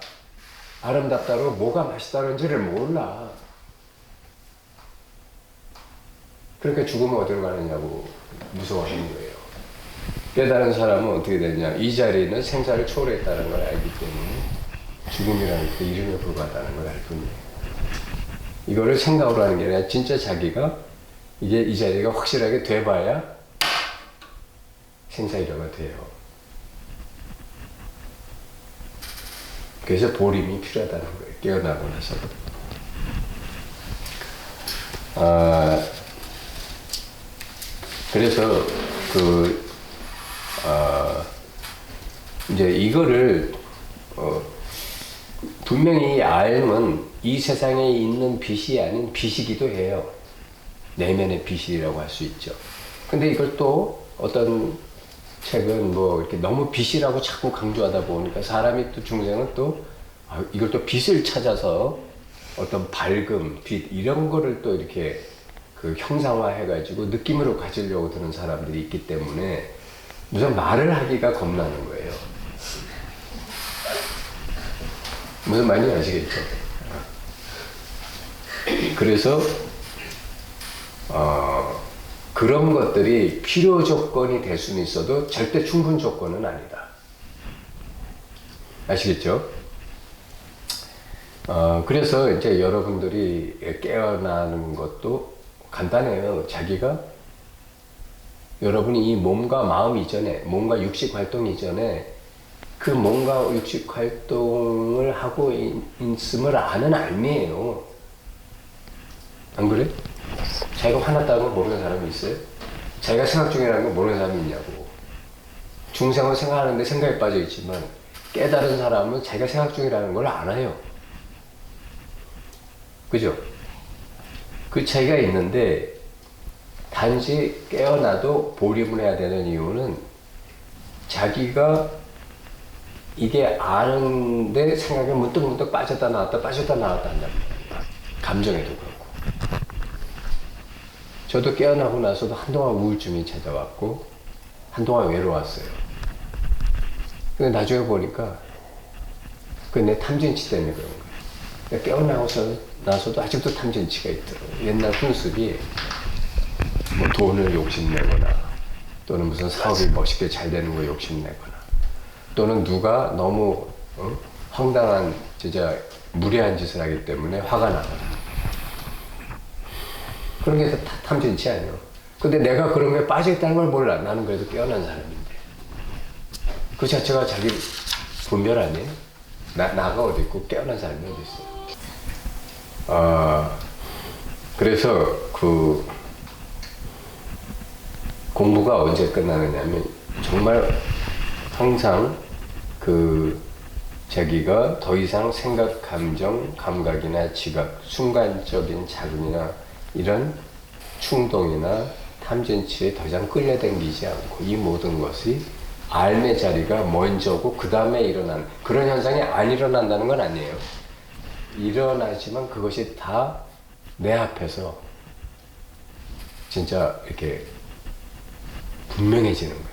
아름답다고 뭐가 맛있다는지를 몰라. 그러니까 죽으면 어디로 가느냐고 무서워하는 거예요. 깨달은 사람은 어떻게 되냐. 이 자리는 생사를 초월했다는 걸 알기 때문에 죽음이라는 게 이름에 불과하다는 걸 알 뿐이에요. 이거를 생각으로 하는 게 아니라 진짜 자기가 이게 이 자리가 확실하게 돼봐야 생사이려가 돼요. 그래서 보림이 필요하다는 거예요. 깨어나고 나서. 그래서 이제 이거를 분명히 이 알은 이 세상에 있는 빛이 아닌 빛이기도 해요. 내면의 빛이라고 할 수 있죠. 근데 이걸 또 어떤 책은 뭐 이렇게 너무 빛이라고 자꾸 강조하다 보니까 사람이 또 중생은 또 이걸 또 빛을 찾아서 어떤 밝음, 빛 이런 거를 또 이렇게 그 형상화해가지고 느낌으로 가지려고 드는 사람들이 있기 때문에 무슨 말을 하기가 겁나는 거예요. 무슨 말인지 아시겠죠? 그래서 그런 것들이 필요 조건이 될 수는 있어도 절대 충분 조건은 아니다. 아시겠죠? 그래서 이제 여러분들이 깨어나는 것도 간단해요. 자기가 여러분이 이 몸과 마음 이전에, 몸과 육식 활동 이전에 그 몸과 육식 활동을 하고 있음을 아는 알미예요. 안 그래? 자기가 화났다는 걸 모르는 사람이 있어요? 자기가 생각 중이라는 걸 모르는 사람이 있냐고. 중생은 생각하는데 생각에 빠져 있지만 깨달은 사람은 자기가 생각 중이라는 걸 알아요. 그죠? 그 차이가 있는데 단지 깨어나도 보림을 해야 되는 이유는 자기가 이게 아는데 생각에 문득문득 빠졌다 나왔다 한단 말이야. 감정에도 그렇고. 저도 깨어나고 나서도 한동안 우울증이 찾아왔고 한동안 외로웠어요. 근데 나중에 보니까 내 탐진치 때문에 그런 거야. 깨어나서도 아직도 탐진치가 있더라고. 옛날 훈습이 뭐 돈을 욕심내거나 또는 무슨 사업이 멋있게 잘 되는 거 욕심내거나 또는 누가 너무 황당한 진짜 무례한 짓을 하기 때문에 화가 나거나 그런 게 다 탐진치 아니에요. 근데 내가 그런 게 빠져있다는 걸 몰라. 나는 그래도 깨어난 사람인데 그 자체가 자기 분별 아니에요? 나가 어디 있고 깨어난 사람이 어디 있어. 그래서 그 공부가 언제 끝나느냐면 정말 항상 그 자기가 더 이상 생각, 감정, 감각이나 지각, 순간적인 자극이나 이런 충동이나 탐진치에 더 이상 끌려당기지 않고 이 모든 것이 알의 자리가 먼저고 그 다음에 일어난 그런 현상이 안 일어난다는 건 아니에요. 일어나지만 그것이 다 내 앞에서 진짜 이렇게 분명해지는 거예요.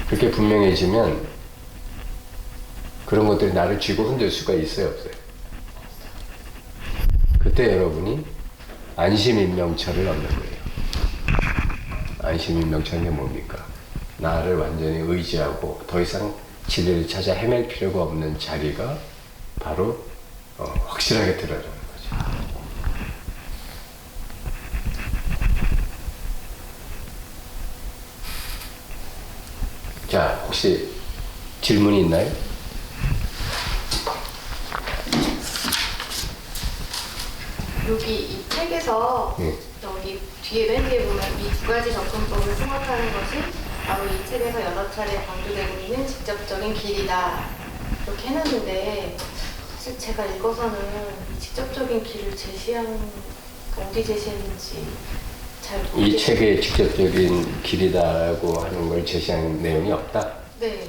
그렇게 분명해지면 그런 것들이 나를 쥐고 흔들 수가 있어요, 없어요? 그때 여러분이 안심인명처를 얻는 거예요. 안심인명처는 게 뭡니까? 나를 완전히 의지하고 더 이상 진리를 찾아 헤맬 필요가 없는 자리가 바로 확실하게 드러나는 거죠. 자, 혹시 질문이 있나요? 여기 이 책에서 여기 뒤에 맨 뒤에 보면 이 두 가지 접근법을 생각하는 것이 바로 이 책에서 여러 차례 강조되고 있는 직접적인 길이다 이렇게 해놨는데 사실 제가 읽어서는 이 직접적인 길을 어디 제시했는지 잘 모르겠어요. 이 책에 직접적인 길이다라고 하는 걸 제시하는 내용이 없다? 네.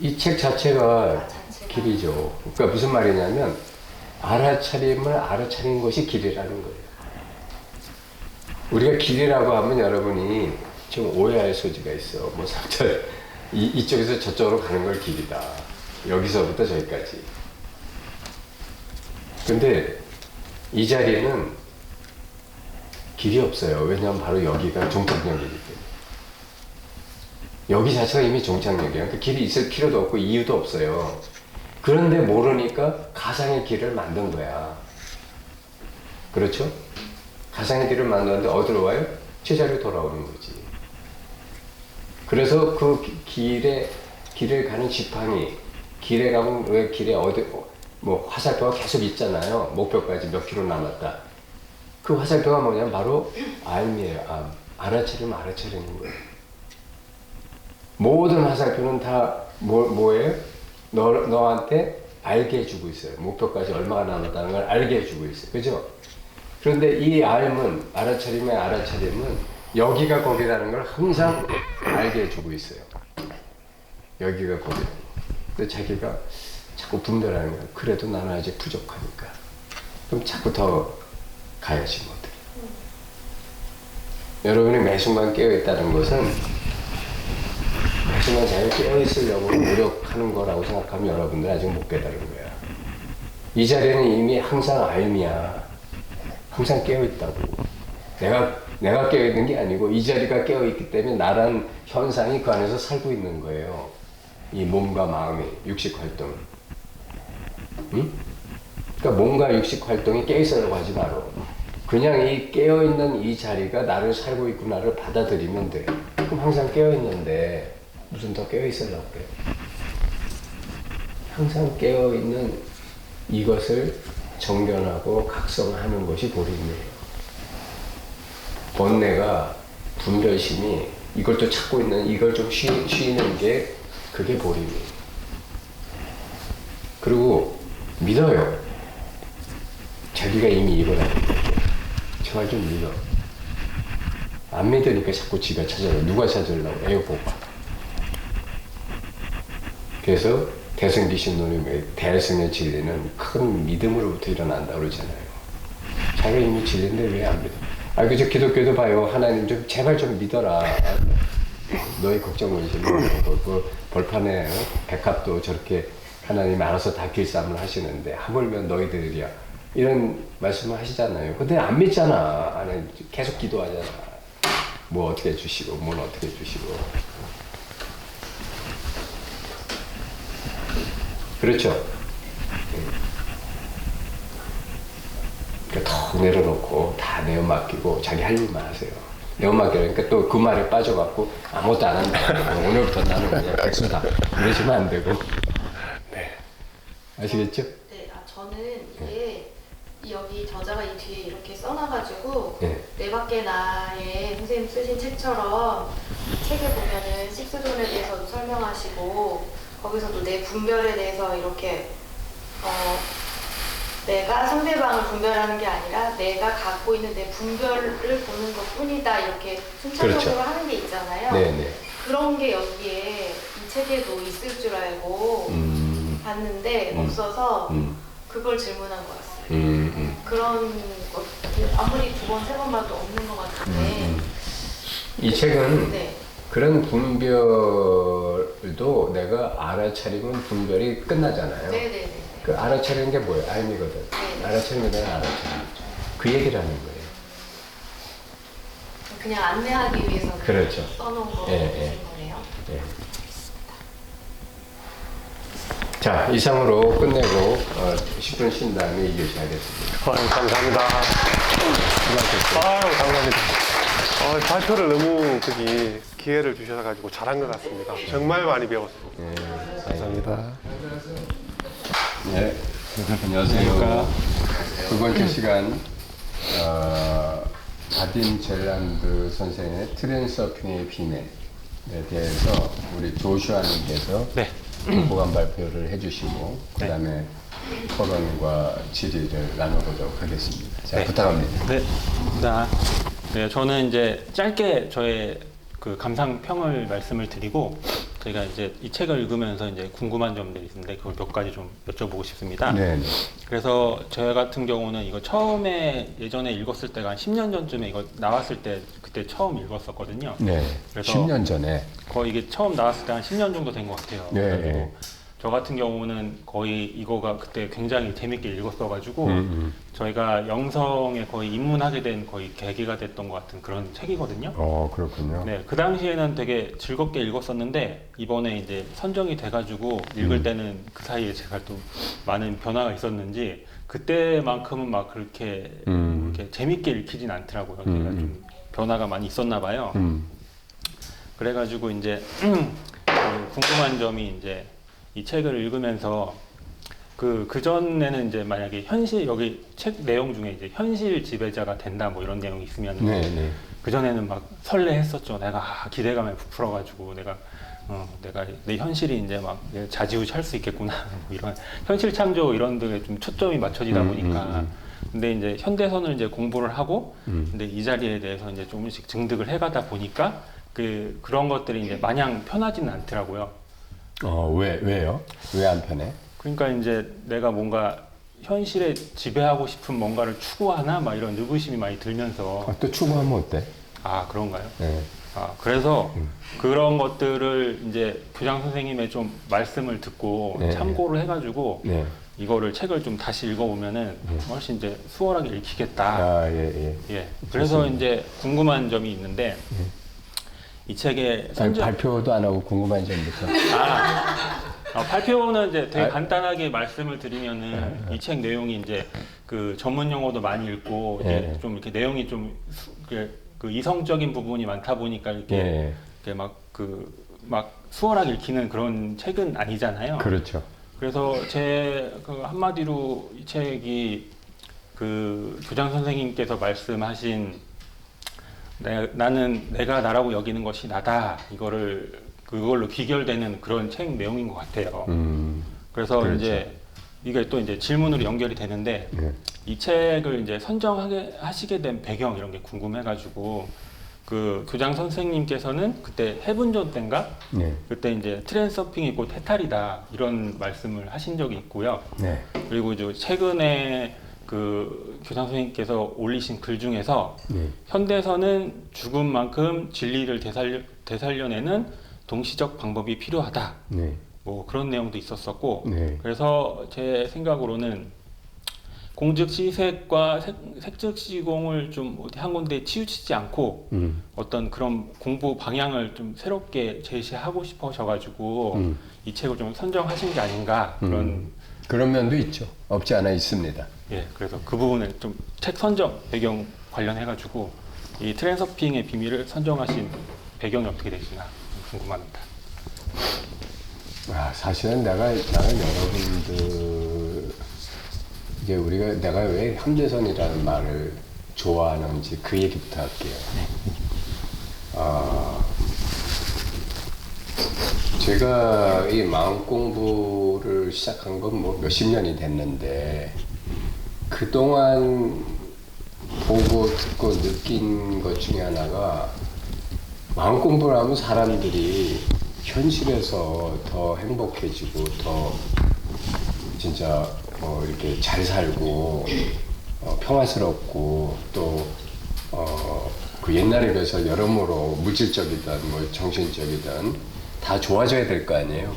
이 책 자체가 길이죠. 그러니까 무슨 말이냐면 알아차림을 알아차린 것이 길이라는 거예요. 우리가 길이라고 하면 여러분이 좀 오해할 소지가 있어. 뭐 이쪽에서 저쪽으로 가는 걸 길이다. 여기서부터 저기까지. 근데 이 자리에는 길이 없어요. 왜냐하면 바로 여기가 종착역이기 때문에. 여기 자체가 이미 종착역이에요. 그러니까 길이 있을 필요도 없고 이유도 없어요. 그런데 모르니까 가상의 길을 만든 거야. 그렇죠? 가상의 길을 만드는데 어디로 와요? 제자리로 돌아오는 거지. 그래서 그 길을 가는 지팡이, 길에 가면 왜 길에 뭐 화살표가 계속 있잖아요. 목표까지 몇 킬로 남았다. 그 화살표가 뭐냐면 바로 알미예요. 알아차리면 알아차리는 거예요. 모든 화살표는 다 뭐예요? 너한테 알게 해주고 있어요. 목표까지 얼마가 남았다는 걸 알게 해주고 있어요. 그죠? 그런데 이 알아차림은 여기가 거기라는 걸 항상 알게 해주고 있어요. 여기가 거기. 근데 자기가 자꾸 분별하는 거예요. 그래도 나는 아직 부족하니까. 그럼 자꾸 더 가야지 뭐 어떻게. 여러분이 매 순간 깨어있다는 것은 매 순간 자기가 깨어있으려고 노력하는 거라고 생각하면 여러분들 아직 못 깨달은 거야. 이 자리는 이미 항상 알미야. 항상 깨어있다고. 내가 깨어있는 게 아니고 이 자리가 깨어있기 때문에 나란 현상이 그 안에서 살고 있는 거예요. 이 몸과 마음이, 육식활동. 응? 그러니까 몸과 육식활동이 깨어있으려고 하지 마라. 그냥 이 깨어있는 이 자리가 나를 살고 있구나를 받아들이면 돼. 그럼 항상 깨어있는데 무슨 더 깨어있으려고 그래. 항상 깨어있는 이것을 정견하고 각성하는 것이 보림이에요. 번뇌가 분별심이 이걸 또 찾고 있는 이걸 좀 쉬는 게 그게 보림이에요. 그리고 믿어요. 자기가 이미 이걸 알고 있고 제발 좀 믿어. 안 믿으니까 자꾸 지가 찾아요. 누가 찾으려고 애요 보고. 그래서 대승기신론의 대승의 진리는 큰 믿음으로부터 일어난다고 그러잖아요. 자기가 이미 진리인데 왜 안 믿어? 그저 기독교도 봐요. 하나님 좀 제발 좀 믿어라. 너희 걱정 문신은 그 벌판에 백합도 저렇게 하나님 알아서 다 길쌈을 하시는데 하물며 너희들이야 이런 말씀을 하시잖아요. 근데 안 믿잖아. 나는 계속 기도하잖아. 뭐 어떻게 주시고 뭘 어떻게 주시고. 그렇죠. 그러니까 턱 내려놓고 다 내어 맡기고 자기 할 일만 하세요. 내어 맡기니까 또 그 말에 빠져갖고 아무것도 안 한다. 오늘부터 나는 그냥 백수다. 이러시면 안 되고. 네. 아시겠죠? 네, 저는 이게 여기 저자가 이 뒤에 이렇게 써놔가지고 네. 내 밖에 나의 선생님 쓰신 책처럼 책에 보면은 식스존에 대해서도 설명하시고 거기서도 내 분별에 대해서 이렇게 내가 상대방을 분별하는 게 아니라 내가 갖고 있는 내 분별을 보는 것뿐이다 이렇게 순차적으로 그렇죠. 하는 게 있잖아요. 네네. 그런 게 여기에 이 책에도 있을 줄 알고 봤는데 없어서 그걸 질문한 것 같습니다. 그런 것들 아무리 두 번, 세 번 봐도 없는 것 같은데 이 책은 네. 그런 분별도 내가 알아차리면 분별이 끝나잖아요. 네네네. 그 알아차리는 게 뭐예요? 알미거든. 네. 알아차리는 게 내가 알아차리는 거죠. 그 얘기를 하는 거예요. 그냥 안내하기 위해서 그렇죠. 써놓은 거신 예, 거네요. 예. 자, 이상으로 끝내고 10분 쉰 다음에 이어서 하겠습니다. 아유, 감사합니다. 아유, 감사합니다. 발표를 너무 기회를 주셔가지고 잘한 것 같습니다. 정말 많이 배웠습니다. 예, 감사합니다. 네, 안녕하세요. 두 번째 시간 바딘 젤란드 선생의 트랜서핑의 비밀에 대해서 우리 조슈아님께서 네. 보관 발표를 해주시고 그 다음에 토론과 질의를 나눠보도록 하겠습니다. 자, 네. 부탁합니다. 네. 네, 저는 이제 짧게 저의 그 감상평을 말씀을 드리고 저희가 이제 이 책을 읽으면서 이제 궁금한 점들이 있는데 그걸 몇 가지 좀 여쭤보고 싶습니다. 네. 그래서 저 같은 경우는 이거 처음에 예전에 읽었을 때가 한 10년 전쯤에 이거 나왔을 때 그때 처음 읽었었거든요. 네. 그래서 10년 전에. 거의 이게 처음 나왔을 때 한 10년 정도 된 것 같아요. 네. 그래가지고 저 같은 경우는 거의 이거가 그때 굉장히 재밌게 읽었어가지고 저희가 영성에 거의 입문하게 된 거의 계기가 됐던 것 같은 그런 책이거든요. 그렇군요. 네, 그 당시에는 되게 즐겁게 읽었었는데 이번에 이제 선정이 돼가지고 읽을 때는 그 사이에 제가 또 많은 변화가 있었는지 그때만큼은 막 그렇게 이렇게 재밌게 읽히진 않더라고요. 제가 좀 변화가 많이 있었나 봐요. 그래가지고 이제 궁금한 점이 이제 이 책을 읽으면서 그 전에는 이제 만약에 여기 책 내용 중에 이제 현실 지배자가 된다 뭐 이런 내용이 있으면 네. 그 전에는 막 설레했었죠. 내가 기대감에 부풀어가지고 내가 내 현실이 이제 막 자지우지할 수 있겠구나 뭐 이런 현실 창조 이런 데에 좀 초점이 맞춰지다 보니까 근데 이제 현대선을 이제 공부를 하고 근데 이 자리에 대해서 이제 조금씩 증득을 해가다 보니까 그런 것들이 이제 마냥 편하지는 않더라고요. 왜요? 왜 안 편해? 그러니까 이제 내가 뭔가 현실에 지배하고 싶은 뭔가를 추구하나 막 이런 의구심이 많이 들면서 또 추구하면 어때? 아 그런가요? 네. 그래서 그런 것들을 이제 교장 선생님의 좀 말씀을 듣고 네. 참고를 해가지고 네. 이거를 책을 좀 다시 읽어보면은 훨씬 이제 수월하게 읽히겠다. 예. 그래서 이제 궁금한 점이 있는데 이 책의 발표도 안 하고 궁금한 점부터. 발표는 이제 되게 간단하게 말씀을 드리면은 이 책 내용이 이제 그 전문 용어도 많이 읽고 이제 좀 이렇게 내용이 좀 그 이성적인 부분이 많다 보니까 이렇게 막 수월하게 읽히는 그런 책은 아니잖아요. 그렇죠. 그래서 그 한마디로 이 책이 그 교장 선생님께서 말씀하신 나는 내가 나라고 여기는 것이 나다 그걸로 귀결되는 그런 책 내용인 것 같아요. 그래서 그렇죠. 이제 이게 또 이제 질문으로 연결이 되는데 이 책을 이제 하시게 된 배경 이런 게 궁금해가지고 그 교장 선생님께서는 그때 해븐존 때인가 그때 이제 트랜서핑이 곧 해탈이다 이런 말씀을 하신 적이 있고요. 그리고 이제 최근에 그 교장 선생님께서 올리신 글 중에서 현대에서는 죽은 만큼 진리를 되살려내는 동시적 방법이 필요하다. 네. 뭐 그런 내용도 있었었고, 네. 그래서 제 생각으로는 공즉시색과 색즉시공을 좀 어디 한 군데 치우치지 않고 어떤 그런 공부 방향을 좀 새롭게 제시하고 싶으셔가지고 이 책을 좀 선정하신 게 아닌가 그런 면도 있죠. 없지 않아 있습니다. 예, 그래서 그 부분을 좀 책 선정 배경 관련해가지고 이 트랜서핑의 비밀을 선정하신 배경이 어떻게 되시나 궁금합니다. 사실은 나는 여러분들 이제 내가 왜 현대선이라는 말을 좋아하는지 그 얘기부터 할게요. 제가 이 마음 공부를 시작한 건 뭐 몇십 년이 됐는데 그동안 보고 듣고 느낀 것 중에 하나가 마음 공부를 하면 사람들이 현실에서 더 행복해지고 더 진짜 이렇게 잘 살고 평화스럽고 또 그 옛날에 비해서 여러모로 물질적이든 뭐 정신적이든 다 좋아져야 될 거 아니에요.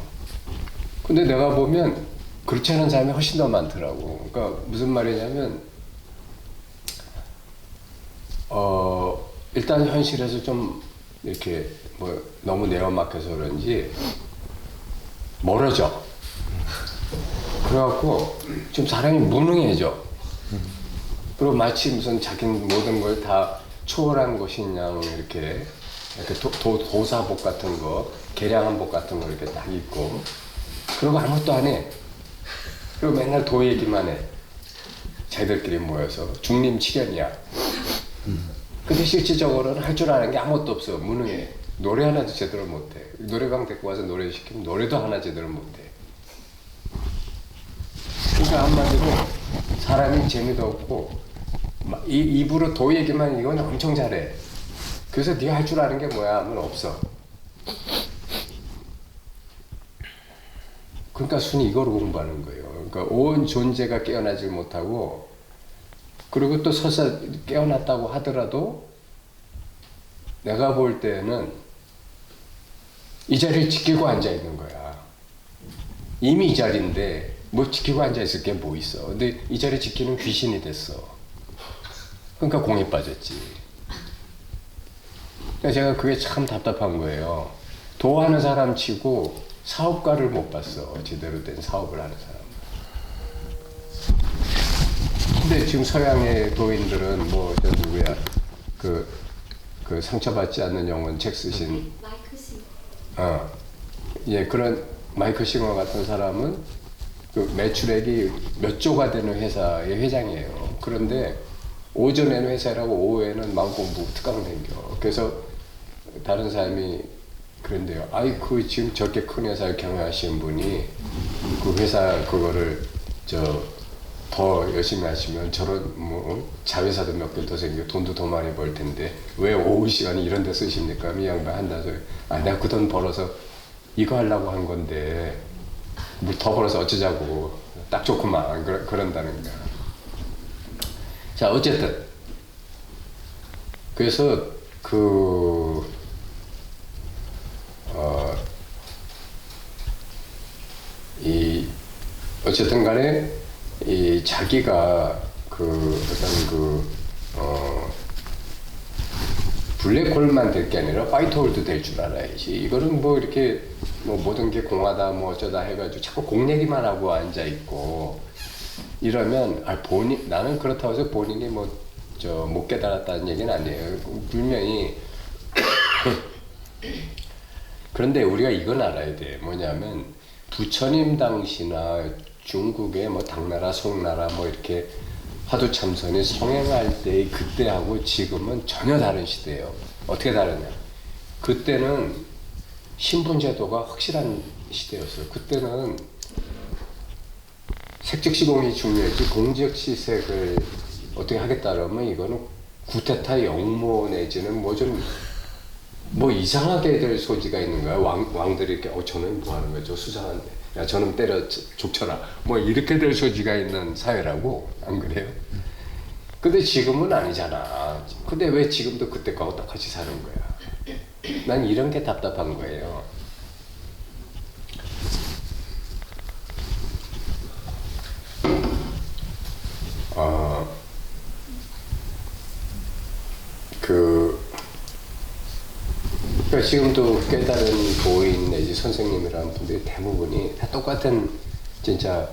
근데 내가 보면 그렇지 않은 사람이 훨씬 더 많더라고. 그러니까 무슨 말이냐면 일단 현실에서 좀 이렇게 뭐 너무 내어막혀서 그런지 멀어져. 그래갖고 좀 사람이 무능해져. 그리고 마치 무슨 자기 모든 걸 다 초월한 것인 양 이렇게 도사복 같은 거, 계량한복 같은 거 이렇게 딱 입고, 그리고 아무것도 안 해. 그리고 맨날 도 얘기만 해. 자기들끼리 모여서 중림치련이야. 근데 실질적으로는 할 줄 아는 게 아무것도 없어. 무능해. 노래 하나도 제대로 못해. 노래방 데리고 와서 노래 시키면 노래도 하나 제대로 못해. 그러니까 한마디로 사람이 재미도 없고 입으로 도 얘기만 이건 엄청 잘해. 그래서 네가 할 줄 아는 게 뭐야 하면 없어. 그러니까 순위 이거로 공부하는 거예요. 그러니까 온 존재가 깨어나질 못하고, 그리고 또 설사 깨어났다고 하더라도 내가 볼 때는 이 자리를 지키고 앉아 있는 거야. 이미 이 자리인데 뭐 지키고 앉아 있을 게 뭐 있어. 근데 이 자리 지키는 귀신이 됐어. 그러니까 공에 빠졌지. 그러니까 제가 그게 참 답답한 거예요. 도하는 사람 치고 사업가를 못 봤어. 제대로 된 사업을 하는 사람. 근데 지금 서양의 도인들은 뭐 저 누구야 그 상처받지 않는 영혼 책 쓰신 마이클 씨. 예, 그런 마이클 싱어 같은 사람은 그 매출액이 몇 조가 되는 회사의 회장이에요. 그런데 오전에는 회사라고 오후에는 마음공부 특강 생겨. 그래서 다른 사람이 그런데요. 아이 그 지금 저렇게 큰 회사를 경영하시는 분이 그 회사 그거를 더 열심히 하시면 저런 뭐 자회사도 몇 개 더 생겨 돈도 더 많이 벌 텐데 왜 오후 시간에 이런 데 쓰십니까? 이 양반 한다 소리. 내가 그 돈 벌어서 이거 하려고 한 건데 뭐 더 벌어서 어쩌자고. 딱 좋구만. 그런다는 거야. 자, 어쨌든 그래서 어쨌든 간에 이 자기가 블랙홀만 될 게 아니라 화이트홀도 될 줄 알아야지. 이거는 뭐 이렇게 뭐 모든 게 공하다 뭐 어쩌다 해가지고 자꾸 공 얘기만 하고 앉아 있고 이러면 나는 그렇다고 해서 본인이 못 깨달았다는 얘기는 아니에요. 분명히 그런데 우리가 이건 알아야 돼. 뭐냐면 부처님 당시나 중국의 뭐 당나라, 송나라 뭐 이렇게 화두참선이 성행할 때의 그때하고 지금은 전혀 다른 시대예요. 어떻게 다르냐? 그때는 신분제도가 확실한 시대였어요. 그때는 색즉시공이 중요했지 공즉시색을 어떻게 하겠다 그러면 이거는 구테타 영모 내지는 뭐 좀 뭐 이상하게 될 소지가 있는 거야. 왕들이 이렇게 저는 뭐 하는 거죠? 수상한데. 야 저는 때려 족쳐라. 뭐 이렇게 될 소지가 있는 사회라고 안 그래요? 근데 지금은 아니잖아. 근데 왜 지금도 그때 거하고 똑같이 사는 거야? 난 이런 게 답답한 거예요. 그러니까 지금도 깨달은 도인 내지 선생님이라는 분들이 대부분이 다 똑같은 진짜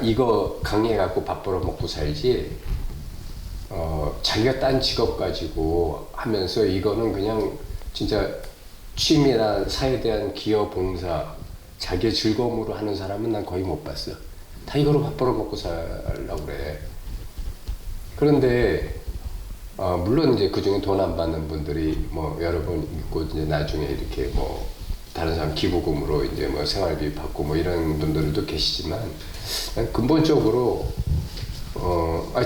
이거 강의해갖고 밥 벌어 먹고 살지 자기가 딴 직업 가지고 하면서 이거는 그냥 진짜 취미나 사회에 대한 기여 봉사 자기의 즐거움으로 하는 사람은 난 거의 못 봤어. 다 이거로 밥 벌어 먹고 살려고 그래. 그런데 물론 이제 그 중에 돈 안 받는 분들이 뭐 여러 번 있고 이제 나중에 이렇게 뭐 다른 사람 기부금으로 이제 뭐 생활비 받고 뭐 이런 분들도 계시지만 난 근본적으로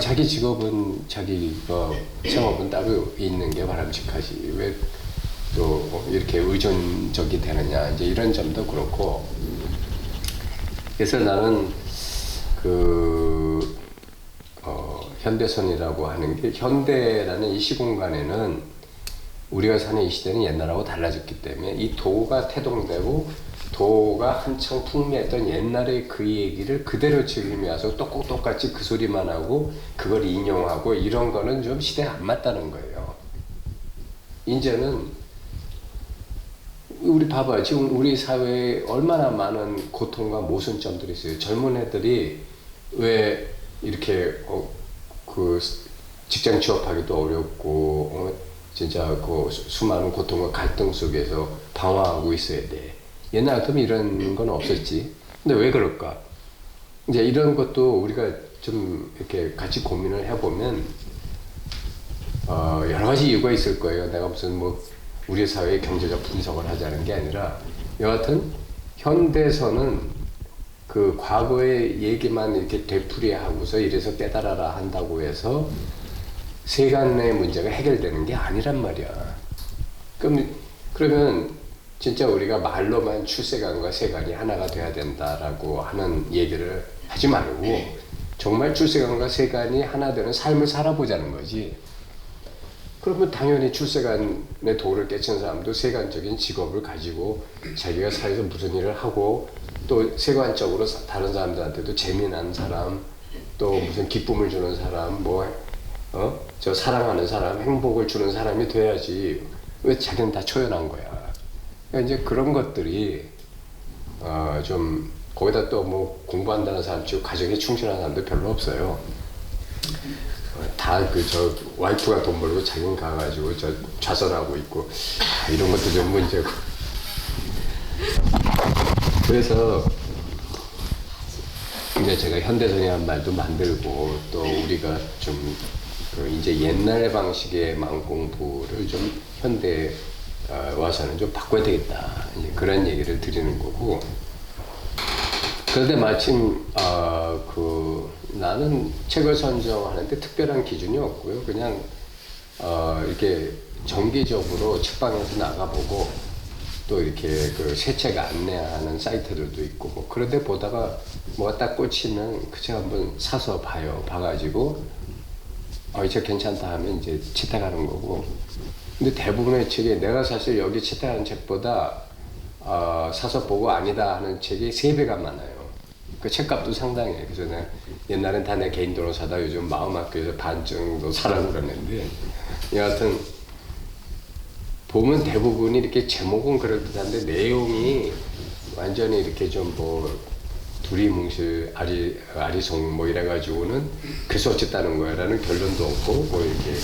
자기 직업은 자기가 생업은 따로 있는 게 바람직하지 왜 또 이렇게 의존적이 되느냐 이제 이런 점도 그렇고 그래서 나는 현대선이라고 하는 게 현대라는 이 시공간에는 우리가 사는 이 시대는 옛날하고 달라졌기 때문에 이 도가 태동되고 도가 한창 풍미했던 옛날의 그 얘기를 그대로 지금에 와서 똑같이 그 소리만 하고 그걸 인용하고 이런 거는 좀 시대에 안 맞다는 거예요. 이제는 우리 봐봐요. 지금 우리 사회에 얼마나 많은 고통과 모순점들이 있어요. 젊은 애들이 왜 이렇게 그 직장 취업하기도 어렵고 진짜 그 수많은 고통과 갈등 속에서 방황하고 있어야 돼. 옛날 같으면 이런 건 없었지. 근데 왜 그럴까? 이제 이런 것도 우리가 좀 이렇게 같이 고민을 해보면 여러 가지 이유가 있을 거예요. 내가 무슨 뭐 우리 사회의 경제적 분석을 하자는 게 아니라 여하튼 현대에서는 그 과거의 얘기만 이렇게 되풀이하고서 이래서 깨달아라 한다고 해서 세간의 문제가 해결되는 게 아니란 말이야. 그러면 진짜 우리가 말로만 출세관과 세간이 하나가 돼야 된다라고 하는 얘기를 하지 말고 정말 출세관과 세간이 하나 되는 삶을 살아보자는 거지. 그러면 당연히 출세관의 도를 깨친 사람도 세간적인 직업을 가지고 자기가 사회에서 무슨 일을 하고 또 세관적으로 다른 사람들한테도 재미난 사람 또 무슨 기쁨을 주는 사람 저 사랑하는 사람 행복을 주는 사람이 돼야지 왜 자기는 다 초연한 거야. 그러니까 이제 그런 것들이 좀 거기다 또 뭐 공부한다는 사람 치고 가정에 충실한 사람도 별로 없어요. 다 저 와이프가 돈 벌고 자기는 가가지고 저 좌선하고 있고 이런 것도 좀 문제고. 그래서 이제 제가 현대선이라는 말도 만들고 또 우리가 좀 이제 옛날 방식의 마음 공부를 좀 현대 와서는 좀 바꿔야 되겠다. 이제 그런 얘기를 드리는 거고. 그런데 마침 나는 책을 선정하는데 특별한 기준이 없고요. 그냥 이렇게 정기적으로 책방에서 나가보고 또 이렇게 그 새 책 안내하는 사이트들도 있고 뭐 그런데 보다가 뭐가 딱 꽂히면 그 책 한번 사서 봐요. 봐가지고 이 책 괜찮다 하면 이제 채택하는 거고. 근데 대부분의 책이 내가 사실 여기 채택하는 책보다 사서 보고 아니다 하는 책이 3배가 많아요. 그 책값도 상당해. 그래서 내가 옛날엔 다 내 개인 돈으로 사다 요즘 마음학교에서 반 정도 사라고 그러는데 여하튼 보면 대부분이 이렇게 제목은 그럴듯한데 내용이 완전히 이렇게 좀 뭐 두리뭉실 아리송 뭐 이래가지고는 그래서 어쨌다는 거야라는 결론도 없고 뭐 이렇게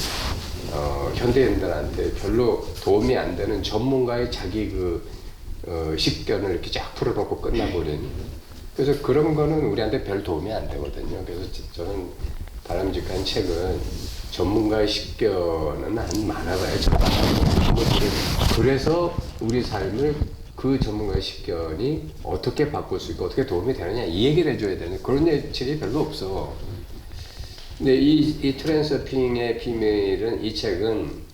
현대인들한테 별로 도움이 안 되는 전문가의 자기 식견을 이렇게 쫙 풀어놓고 끝나버린. 그래서 그런 거는 우리한테 별 도움이 안 되거든요. 그래서 저는 바람직한 책은 전문가의 식견은 한 많아봐야 적당하고 그래서 우리 삶을 그 전문가의 식견이 어떻게 바꿀 수 있고 어떻게 도움이 되느냐 이 얘기를 해줘야 되는 그런 책이 별로 없어. 근데 이 트랜서핑의 비밀은 이 책은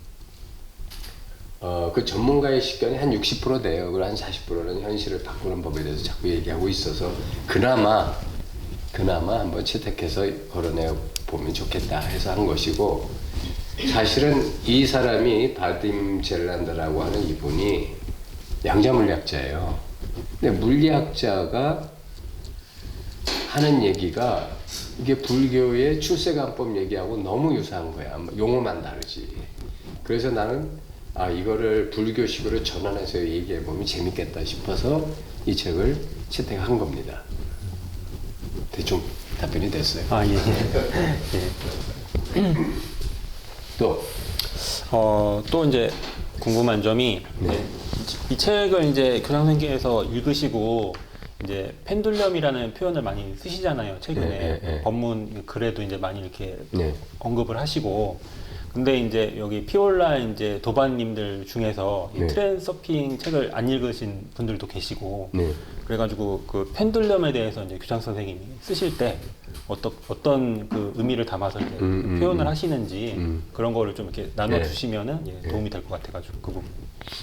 그 전문가의 식견이 한 60% 돼요. 그리고 한 40%는 현실을 바꾸는 법에 대해서 자꾸 얘기하고 있어서 그나마 한번 채택해서 거론해 보면 좋겠다 해서 한 것이고, 사실은 이 사람이 바딤 젤란드라고 하는 이분이 양자물리학자예요. 근데 물리학자가 하는 얘기가 이게 불교의 출세관법 얘기하고 너무 유사한 거야. 용어만 다르지. 그래서 나는 이거를 불교식으로 전환해서 얘기해 보면 재밌겠다 싶어서 이 책을 채택한 겁니다. 대충 답변이 됐어요. 예. 또 이제 궁금한 점이 이 책을 이제 교장선생님께서 읽으시고 이제 펜듈럼이라는 표현을 많이 쓰시잖아요. 최근에 법문 글에도 이제 많이 이렇게 언급을 하시고, 근데 이제 여기 피올라 이제 도반님들 중에서 이 트랜서핑 책을 안 읽으신 분들도 계시고, 그래가지고 그 펜듈럼에 대해서 이제 교장 선생님이 쓰실 때 어떤 그 의미를 담아서 이제 표현을 하시는지 그런 거를 좀 이렇게 나눠주시면은 도움이 될 것 같아가지고 그 부분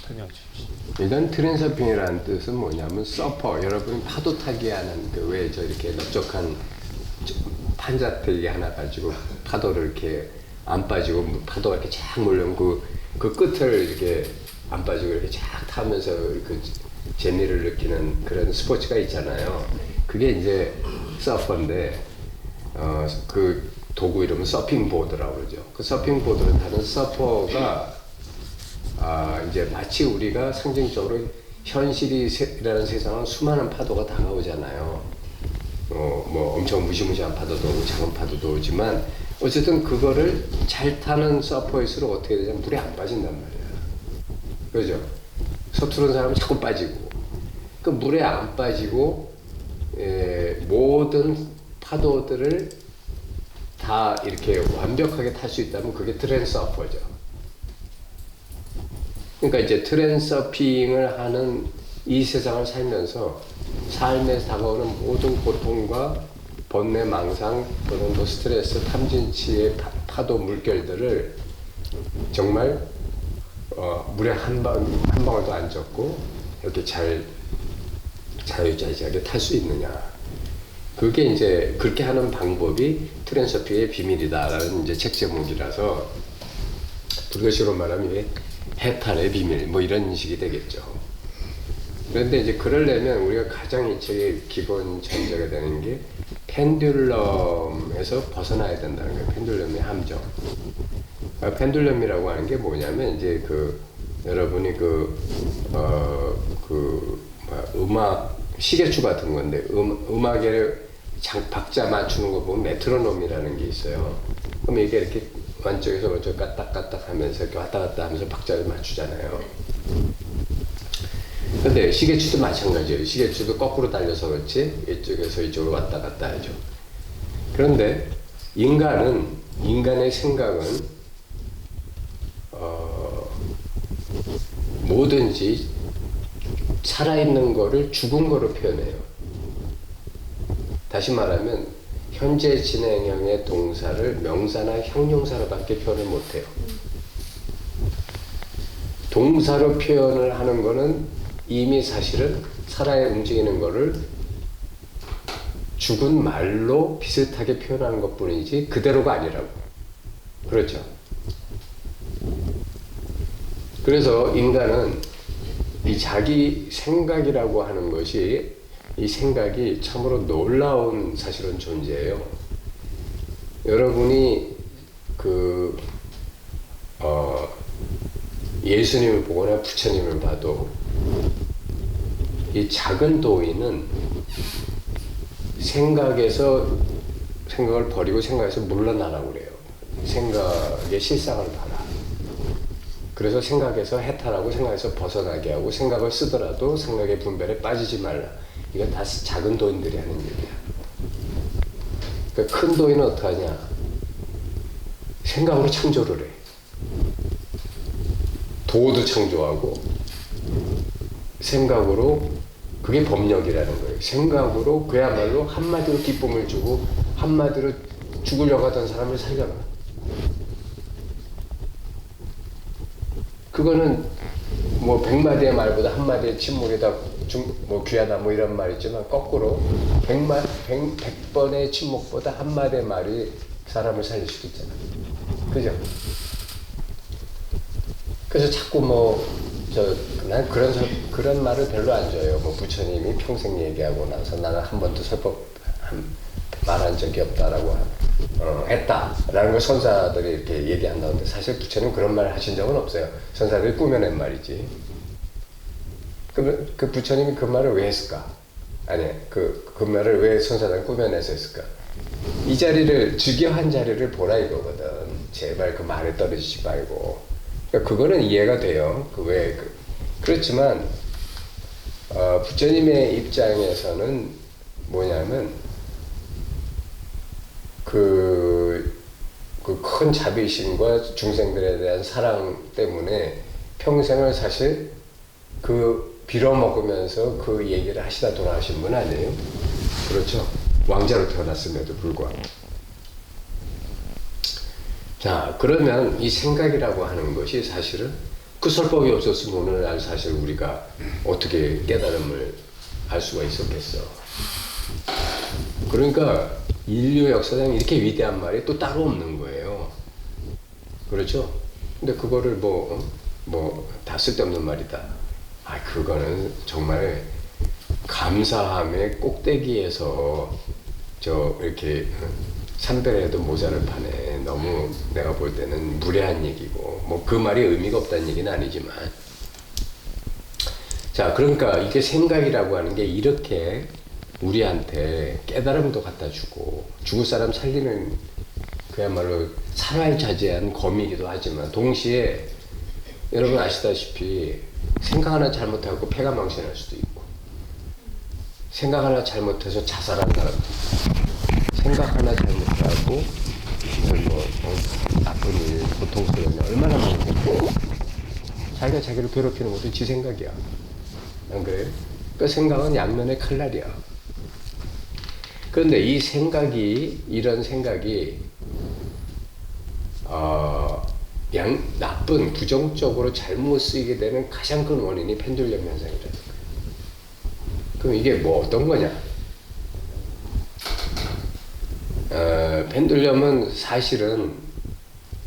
설명해 주십시오. 일단 트랜서핑이라는 뜻은 뭐냐면 서퍼, 여러분이 파도 타기 하는 그 왜 저 이렇게 넓적한 판자대기 하나 가지고 파도를 이렇게 안 빠지고 파도가 이렇게 쫙 몰려오면 그 끝을 이렇게 안 빠지고 이렇게 쫙 타면서 그 재미를 느끼는 그런 스포츠가 있잖아요. 그게 이제 서퍼인데 그 도구 이름은 서핑 보드라고 그러죠. 그 서핑 보드를 타는 서퍼가 이제 마치 우리가 상징적으로 현실이라는 세상은 수많은 파도가 다가오잖아요. 뭐 엄청 무시무시한 파도도 오고 작은 파도도 오지만 어쨌든 그거를 잘 타는 서퍼일수록 어떻게 되냐면 물에 안 빠진단 말이야. 그죠? 서투른 사람은 자꾸 빠지고, 그 물에 안 빠지고 모든 파도들을 다 이렇게 완벽하게 탈 수 있다면 그게 트랜서퍼죠. 그러니까 이제 트랜서핑을 하는 이 세상을 살면서 삶에서 다가오는 모든 고통과 번뇌, 망상 또는 뭐 스트레스, 탐진치의 파도 물결들을 정말 물에 한 방울도 안 젖고 이렇게 잘 자유자재하게 탈 수 있느냐. 그게 이제 그렇게 하는 방법이 트랜서핑의 비밀이다라는 이제 책 제목이라서 불교식으로 말하면 이게 해탈의 비밀 뭐 이런 식이 되겠죠. 그런데 이제 그러려면 우리가 가장 이 책의 기본 전제가 되는 게 펜듈럼에서 벗어나야 된다는 거예요. 펜듈럼의 함정. 펜듈럼이라고 하는 게 뭐냐면 이제 여러분이 음악 시계추 같은 건데 음악에 박자 맞추는 거 보면 메트로놈이라는 게 있어요. 그럼 이게 이렇게 완쪽에서 완쪽 까딱까딱 하면서 이렇게 왔다 갔다 하면서 박자를 맞추잖아요. 근데 시계추도 마찬가지예요. 시계추도 거꾸로 달려서 그렇지 이쪽에서 이쪽으로 왔다 갔다 하죠. 그런데 인간의 생각은 뭐든지 살아있는 거를 죽은 거로 표현해요. 다시 말하면 현재 진행형의 동사를 명사나 형용사로밖에 표현을 못해요. 동사로 표현을 하는 거는 이미 사실은 살아 움직이는 거를 죽은 말로 비슷하게 표현하는 것 뿐이지 그대로가 아니라고. 그렇죠? 그래서 인간은 이 자기 생각이라고 하는 것이 이 생각이 참으로 놀라운 사실은 존재예요. 여러분이 예수님을 보거나 부처님을 봐도 이 작은 도인은 생각을 버리고 생각에서 물러나라고 그래요. 생각의 실상을 봐라. 그래서 생각에서 해탈하고 생각에서 벗어나게 하고 생각을 쓰더라도 생각의 분별에 빠지지 말라. 이건 다 작은 도인들이 하는 얘기야. 그러니까 큰 도인은 어떡하냐? 생각으로 창조를 해. 도도 창조하고 생각으로 그게 법력이라는 거예요. 생각으로 그야말로 한마디로 기쁨을 주고 한마디로 죽으려고 하던 사람을 살려놔. 그거는 뭐 100마디의 말보다 한 마디의 침묵이 뭐 귀하다 뭐 이런 말 있지만 거꾸로 100번의 침묵보다 한 마디의 말이 사람을 살릴 수도 있잖아. 그죠? 그래서 자꾸 난 그런 말을 별로 안 줘요. 뭐 부처님이 평생 얘기하고 나서 나는 한 번도 말한 적이 없다라고 했다라는 걸 선사들이 이렇게 얘기한다는데 사실 부처님 그런 말 하신 적은 없어요. 선사들이 꾸며낸 말이지. 그러면 그 부처님이 그 말을 왜 했을까? 아니 그 말을 왜 선사들이 꾸며내서 했을까? 이 자리를 즉여한 자리를 보라 이거거든. 제발 그 말에 떨어지지 말고. 그러니까 그거는 이해가 돼요. 그렇지만 부처님의 입장에서는 뭐냐면 그 큰 자비심과 중생들에 대한 사랑 때문에 평생을 사실 빌어먹으면서 그 얘기를 하시다 돌아가신 분 아니에요? 그렇죠? 왕자로 태어났음에도 불구하고. 자, 그러면 이 생각이라고 하는 것이 사실은 그 설법이 없었으면 오늘날 사실 우리가 어떻게 깨달음을 알 수가 있었겠어. 그러니까 인류 역사상 이렇게 위대한 말이 또 따로 없는 거예요. 그렇죠? 근데 그거를 다 쓸데없는 말이다. 그거는 정말 감사함의 꼭대기에서 이렇게 삼배를 해도 모자를 파네. 너무 내가 볼 때는 무례한 얘기고, 뭐 그 말이 의미가 없다는 얘기는 아니지만. 자, 그러니까 이게 생각이라고 하는 게 이렇게 우리한테 깨달음도 갖다 주고, 죽을 사람 살리는 그야말로 살활자제한 검이기도 하지만, 동시에 여러분 아시다시피 생각 하나 잘못하고 폐가 망신할 수도 있고, 생각 하나 잘못해서 자살한 사람도 있고, 생각 하나 잘못하고 나쁜 일, 고통스러운 일 얼마나 많고, 자기가 자기를 괴롭히는 것도 지 생각이야. 안 그래요? 그 생각은 양면의 칼날이야. 그런데 이런 생각이 나쁜, 부정적으로 잘못 쓰이게 되는 가장 큰 원인이 펜듈럼 현상이라는 거예요. 그럼 이게 뭐 어떤 거냐? 펜듈럼은 사실은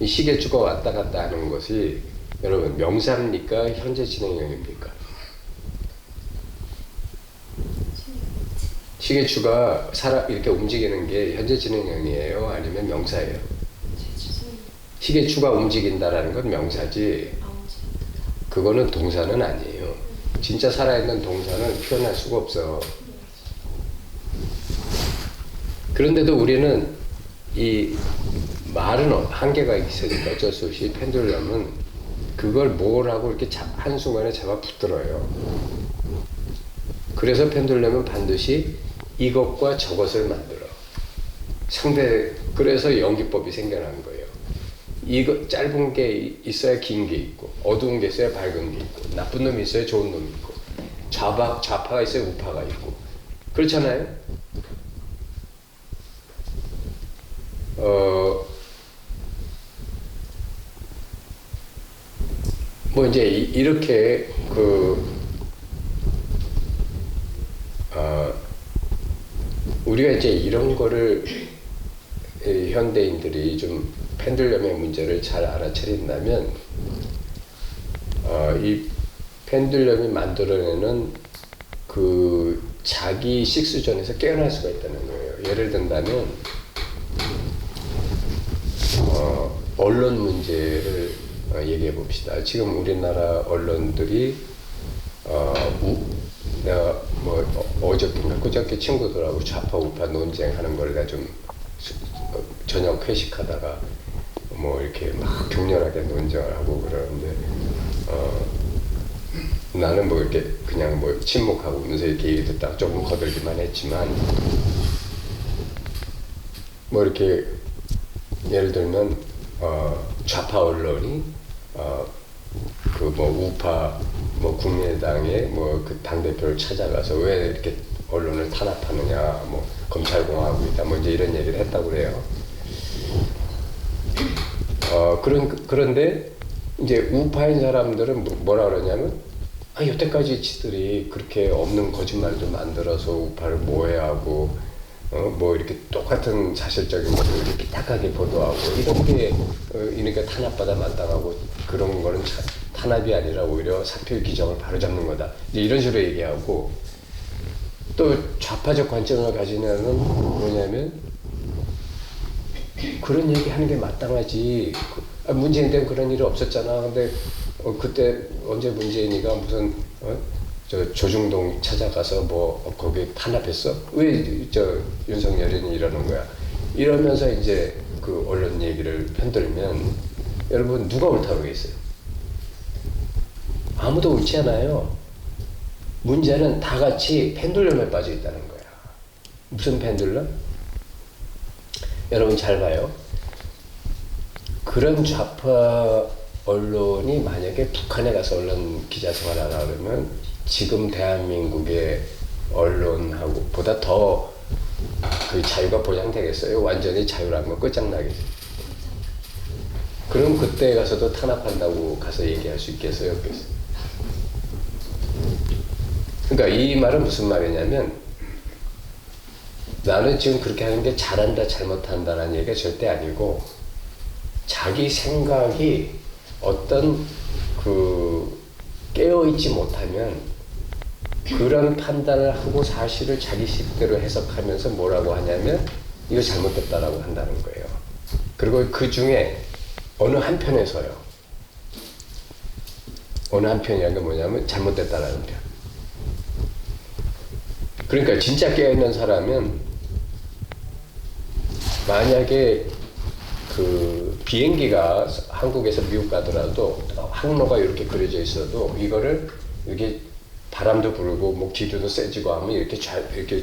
이 시계추가 왔다 갔다 하는 것이 여러분 명사입니까? 현재 진행형입니까? 시계추가 이렇게 움직이는 게 현재 진행형이에요? 아니면 명사예요? 시계추가 움직인다라는 건 명사지, 그거는 동사는 아니에요. 진짜 살아있는 동사는 표현할 수가 없어. 그런데도 우리는 이 말은 한계가 있으니까 어쩔 수 없이 펜듈럼은 그걸 뭐라고 이렇게 한순간에 잡아 붙들어요. 그래서 펜듈럼은 반드시 이것과 저것을 만들어. 그래서 연기법이 생겨난 거예요. 이거 짧은 게 있어야 긴 게 있고, 어두운 게 있어야 밝은 게 있고, 나쁜 놈이 있어야 좋은 놈이 있고, 좌파가 있어야 우파가 있고, 그렇잖아요? 뭐 이제 이렇게 우리가 이제 이런 거를 현대인들이 좀 펜듈럼의 문제를 잘 알아차린다면 이 펜듈럼이 만들어내는 그 자기 식수전에서 깨어날 수가 있다는 거예요. 예를 든다면 언론 문제를 얘기해 봅시다. 지금 우리나라 언론들이 내가 어저께인가 그저께 친구들하고 좌파 우파 논쟁하는 걸 내가 좀 저녁 회식하다가 이렇게 막 격렬하게 논쟁을 하고 그러는데 나는 이렇게 그냥 침묵하고 오면서 이렇게 얘기 듣다가 조금 거들기만 했지만 이렇게 예를 들면 좌파 언론이 우파 국민의당의 그 당대표를 찾아가서 왜 이렇게 언론을 탄압하느냐, 검찰공화국이다, 이제 이런 얘기를 했다고 그래요. 그런데 이제 우파인 사람들은 뭐라 그러냐면 여태까지 지들이 그렇게 없는 거짓말도 만들어서 우파를 모해하고 뭐 이렇게 똑같은 사실적인 것을 이렇게 삐딱하게 보도하고 이런 게 이러니까 탄압받아 마땅하고 그런 거는 탄압이 아니라 오히려 사표 규정을 바로잡는 거다. 이제 이런 식으로 얘기하고 또 좌파적 관점을 가지는 애는 뭐냐면 그런 얘기 하는 게 마땅하지. 문재인 때는 그런 일이 없었잖아. 근데 그때 언제 문재인이가 무슨 저 조중동 찾아가서 뭐 거기 탄압했어? 왜 저 윤석열이는 이러는 거야? 이러면서 이제 그 언론 얘기를 편들면 여러분 누가 옳다고 그러겠어요? 아무도 옳지 않아요. 문제는 다 같이 펜듈럼에 빠져 있다는 거야. 무슨 펜듈럼? 여러분 잘 봐요. 그런 좌파 언론이 만약에 북한에 가서 언론 기자 생활하라 그러면 지금 대한민국의 언론하고 보다 더 그 자유가 보장되겠어요? 완전히 자유라면 끝장나겠어요. 그럼 그때 가서도 탄압한다고 가서 얘기할 수 있겠어요? 없겠어요? 그러니까 이 말은 무슨 말이냐면 나는 지금 그렇게 하는 게 잘한다 잘못한다는 얘기가 절대 아니고 자기 생각이 어떤 그 깨어있지 못하면 그런 판단을 하고 사실을 자기 식대로 해석하면서 뭐라고 하냐면 이거 잘못됐다라고 한다는 거예요. 그리고 그 중에 어느 한편에서요. 어느 한편이라는 게 뭐냐면 잘못됐다라는 편. 그러니까 진짜 깨어있는 사람은 만약에 그 비행기가 한국에서 미국 가더라도 항로가 이렇게 그려져 있어도 이거를 이렇게 바람도 불고 뭐 기류도 세지고 하면 이렇게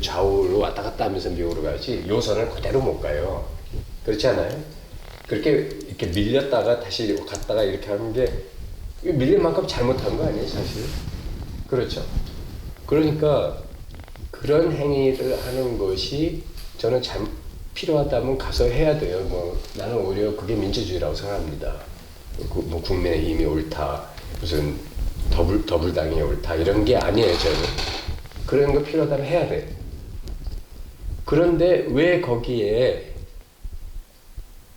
좌우로 왔다 갔다 하면서 미국으로 가지 요선을 그대로 못 가요. 그렇지 않아요? 그렇게 이렇게 밀렸다가 다시 갔다가 이렇게 하는 게 밀린 만큼 잘못한 거 아니에요, 사실? 그렇죠. 그러니까 그런 행위를 하는 것이 저는 필요하다면 가서 해야 돼요. 뭐 나는 오히려 그게 민주주의라고 생각합니다. 뭐 국민의힘이 옳다, 무슨 더불당이 옳다 이런 게 아니에요. 저는 그런 거 필요하다면 해야 돼. 그런데 왜 거기에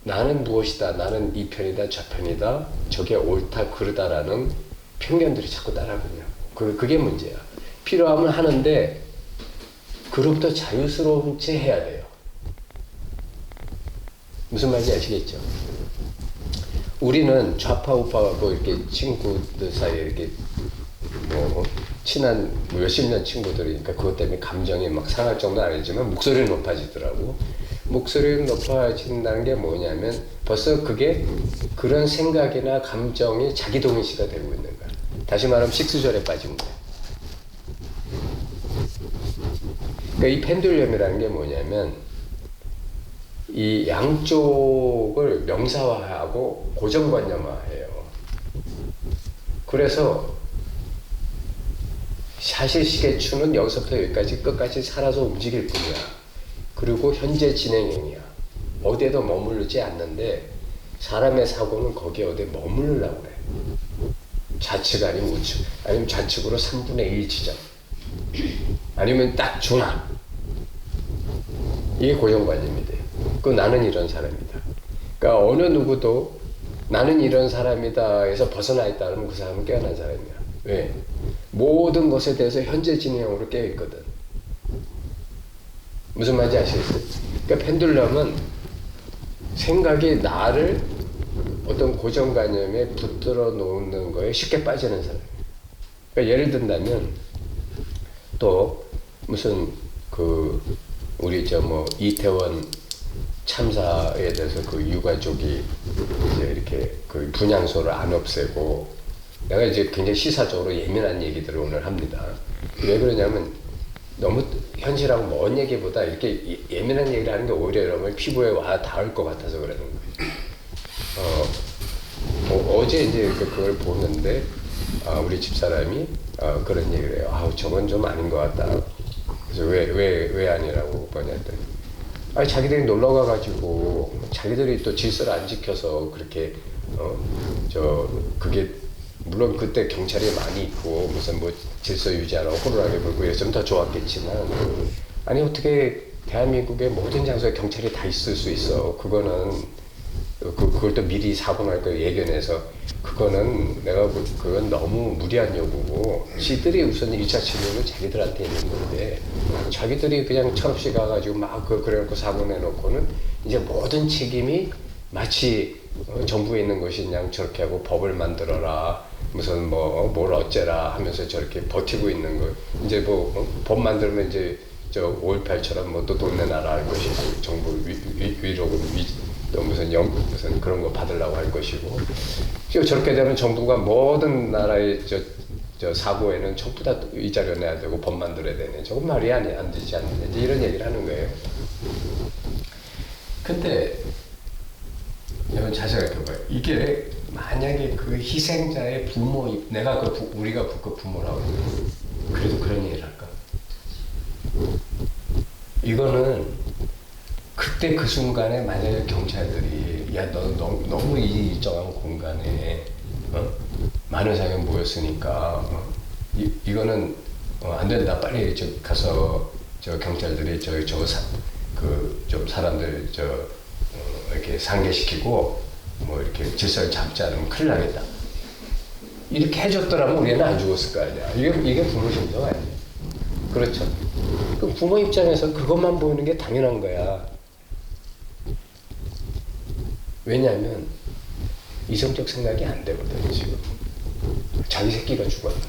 나는 무엇이다, 나는 이 편이다, 저 편이다, 저게 옳다, 그르다라는 편견들이 자꾸 따라오냐. 그게 문제야. 필요하면 하는데 그로부터 자유스러운 채 해야 돼요. 무슨 말인지 아시겠죠? 우리는 좌파 우파하고 이렇게 친구들 사이에 이렇게 뭐 친한 몇십 년 친구들이니까 그것 때문에 감정이 막 상할 정도는 아니지만 목소리는 높아지더라고. 목소리는 높아진다는 게 뭐냐면 벌써 그게 그런 생각이나 감정이 자기 동일시가 되고 있는 거야. 다시 말하면 식수절에 빠진 거야. 그러니까 이 펜듈럼이라는 게 뭐냐면 이 양쪽을 명사화하고 고정관념화해요. 그래서 사실 시계추는 여기서부터 여기까지 끝까지 살아서 움직일 뿐이야. 그리고 현재 진행형이야. 어디에도 머무르지 않는데 사람의 사고는 거기에 어디에 머무르려고 그래. 좌측 아니면 우측 아니면 좌측으로 3분의 1 지점 아니면 딱 중앙. 이게 고정관념이 돼요. 그 나는 이런 사람이다. 그러니까 어느 누구도 나는 이런 사람이다 해서 벗어나 있다 그러면 그 사람은 깨어난 사람이야. 왜? 모든 것에 대해서 현재 진행형으로 깨어있거든. 무슨 말인지 아시겠어요? 그러니까 펜듈럼은 생각이 나를 어떤 고정관념에 붙들어 놓는 거에 쉽게 빠지는 사람이에요. 그러니까 예를 든다면 또 무슨 그 우리 저 뭐 이태원 참사에 대해서 그 유가족이 이제 이렇게 그 분향소를 안 없애고 내가 이제 굉장히 시사적으로 예민한 얘기들을 오늘 합니다. 왜 그러냐면 너무 현실하고 먼 얘기보다 이렇게 예민한 얘기를 하는 게 오히려 여러분 피부에 와 닿을 것 같아서 그러는 거예요. 뭐 어제 이제 그걸 보는데 우리 집사람이 그런 얘기를 해요. 저건 좀 아닌 것 같다. 그래서 왜 아니라고 보냐 했더니 아니 자기들이 놀러 가가지고 자기들이 또 질서를 안 지켜서 그렇게 그게 물론 그때 경찰이 많이 있고 무슨 뭐 질서 유지하라고 호루라기 불고 이랬으면 더 좋았겠지만 아니 어떻게 대한민국의 모든 장소에 경찰이 다 있을 수 있어. 그거는 그걸 또 미리 사고 날 걸 예견해서 그거는 그건 너무 무리한 요구고 지들이 우선 1차 치료는 자기들한테 있는 건데 자기들이 그냥 철없이 가가지고 막 그래놓고 사고 내놓고는 이제 모든 책임이 마치 정부에 있는 것이 그냥 저렇게 하고 법을 만들어라 무슨 뭘 어째라 하면서 저렇게 버티고 있는 거 이제 법 만들면 이제 저 5.18처럼 뭐 또 돈 내놔라 할 것이고 정부 위로금 또 무슨 그런 거 받으려고 할 것이고 저렇게 되면 정부가 모든 나라의 저 사고에는 전부 다 위자료 내야 되고 법 만들어야 되네. 저건 말이 안 되지 않느냐 이제 이런 얘기를 하는 거예요. 근데 여러분 잘 생각해봐요. 이게 만약에 그 희생자의 부모 내가 우리가 그 부모라고 그래도 그런 얘기를 할까? 이거는 그때 그 순간에 만약에 경찰들이 야 너 너무 이 일정한 공간에 많은 사람이 모였으니까 이거는 안 된다 빨리 가서 저 경찰들이 좀 사람들 이렇게 상계시키고 뭐 이렇게 질서를 잡지 않으면 큰일 나겠다 이렇게 해줬더라면 우리는 안 죽었을 거 아니야. 이게 부모 심정 아니야. 그렇죠. 그 부모 입장에서 그것만 보이는 게 당연한 거야. 왜냐하면 이성적 생각이 안 되거든 지금. 자기 새끼가 죽었는데.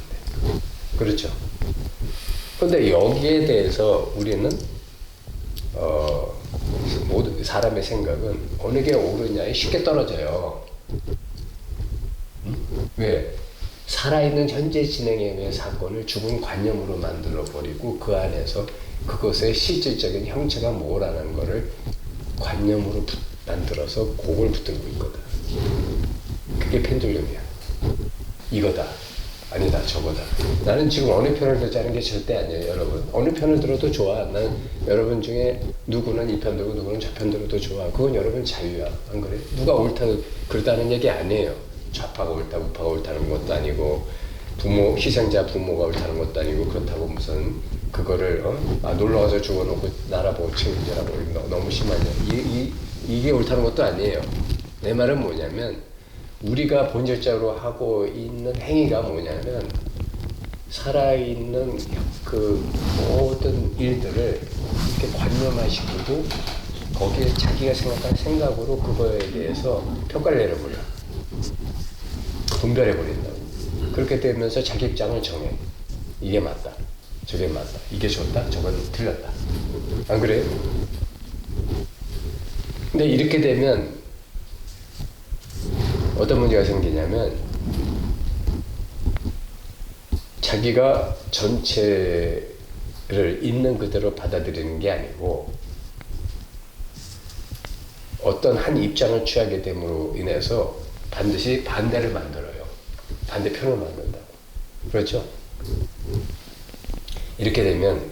그렇죠. 그런데 여기에 대해서 우리는 모든 사람의 생각은 어느 게 옳으냐에 쉽게 떨어져요. 왜? 살아있는 현재 진행에 의한 사건을 죽은 관념으로 만들어 버리고 그 안에서 그것의 실질적인 형체가 뭐라는 거를 관념으로 만들어서 그걸 붙들고 있거든. 그게 펜듈럼이야. 이거다. 아니다. 저거다. 나는 지금 어느 편을 들자는 게 절대 아니에요. 여러분. 어느 편을 들어도 좋아. 난 여러분 중에 누구는 이 편 들고 누구는 저 편 들어도 좋아. 그건 여러분 자유야. 안 그래? 누가 옳다 그러다는 얘기 아니에요. 좌파가 옳다 우파가 옳다는 것도 아니고 희생자 부모가 옳다는 것도 아니고 그렇다고 무슨 그거를 놀러가서 죽어놓고 나라 보고 책임져라고 너무 심하냐. 이게 옳다는 것도 아니에요. 내 말은 뭐냐면 우리가 본질적으로 하고 있는 행위가 뭐냐면 살아있는 그 모든 일들을 이렇게 관념화시키고 거기에 자기가 생각한 생각으로 그거에 대해서 평가를 내려버려. 분별해버린다고. 그렇게 되면서 자기 입장을 정해. 이게 맞다. 저게 맞다. 이게 좋다. 저건 틀렸다. 안 그래요? 근데 이렇게 되면 어떤 문제가 생기냐면 자기가 전체를 있는 그대로 받아들이는 게 아니고 어떤 한 입장을 취하게 됨으로 인해서 반드시 반대를 만들어요. 반대편을 만든다고. 그렇죠? 이렇게 되면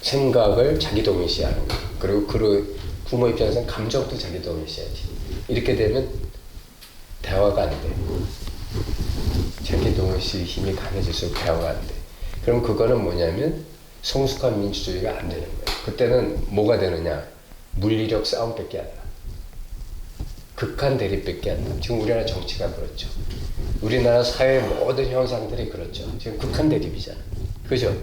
생각을 자기 동일시하는 거예요. 그리고 그 부모 입장에서는 감정도 자기 동일시하지. 이렇게 되면 대화가 안 돼. 자기 동일시 힘이 강해질수록 대화가 안 돼. 그럼 그거는 뭐냐면 성숙한 민주주의가 안 되는 거예요. 그때는 뭐가 되느냐? 물리력 싸움밖에 안 나. 극한 대립밖에 안 나. 지금 우리나라 정치가 그렇죠. 우리나라 사회 모든 현상들이 그렇죠. 지금 극한 대립이잖아. 그죠?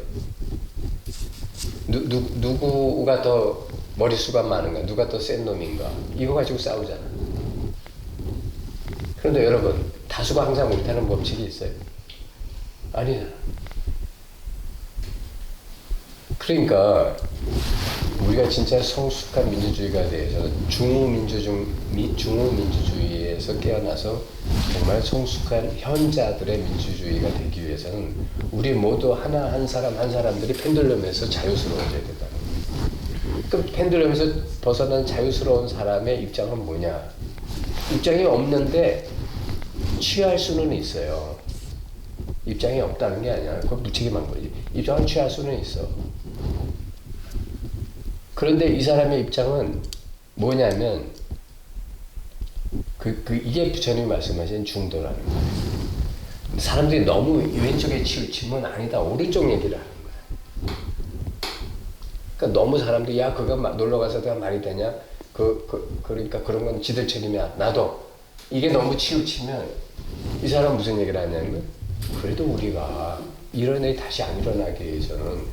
누구가 더 머리수가 많은가? 누가 더 센 놈인가? 이거 가지고 싸우잖아. 그런데 여러분, 다수가 항상 옳다는 법칙이 있어요? 아니잖아. 그러니까 우리가 진짜 성숙한 민주주의가 돼서 중후민주주의에서 깨어나서 정말 성숙한 현자들의 민주주의가 되기 위해서는 우리 모두 한 사람들이 펜듈럼에서 자유스러워져야 된다는 거예요. 그럼 펜듈럼에서 벗어난 자유스러운 사람의 입장은 뭐냐? 입장이 없는데 취할 수는 있어요. 입장이 없다는 게 아니야. 그건 무책임한 거지. 입장을 취할 수는 있어. 그런데 이 사람의 입장은 뭐냐면 이게 부처님이 말씀하신 중도라는 거예요. 사람들이 너무 왼쪽에 치우치면 아니다 오른쪽 얘기를 하는 거야. 그러니까 너무 사람들이 야 그거 놀러 가서 내가 말이 되냐? 그러니까 그런 건 지들 책임이야. 나도 이게 너무 치우치면 이 사람 무슨 얘기를 하냐면 그래도 우리가 이런 일이 다시 안 일어나기 위해서는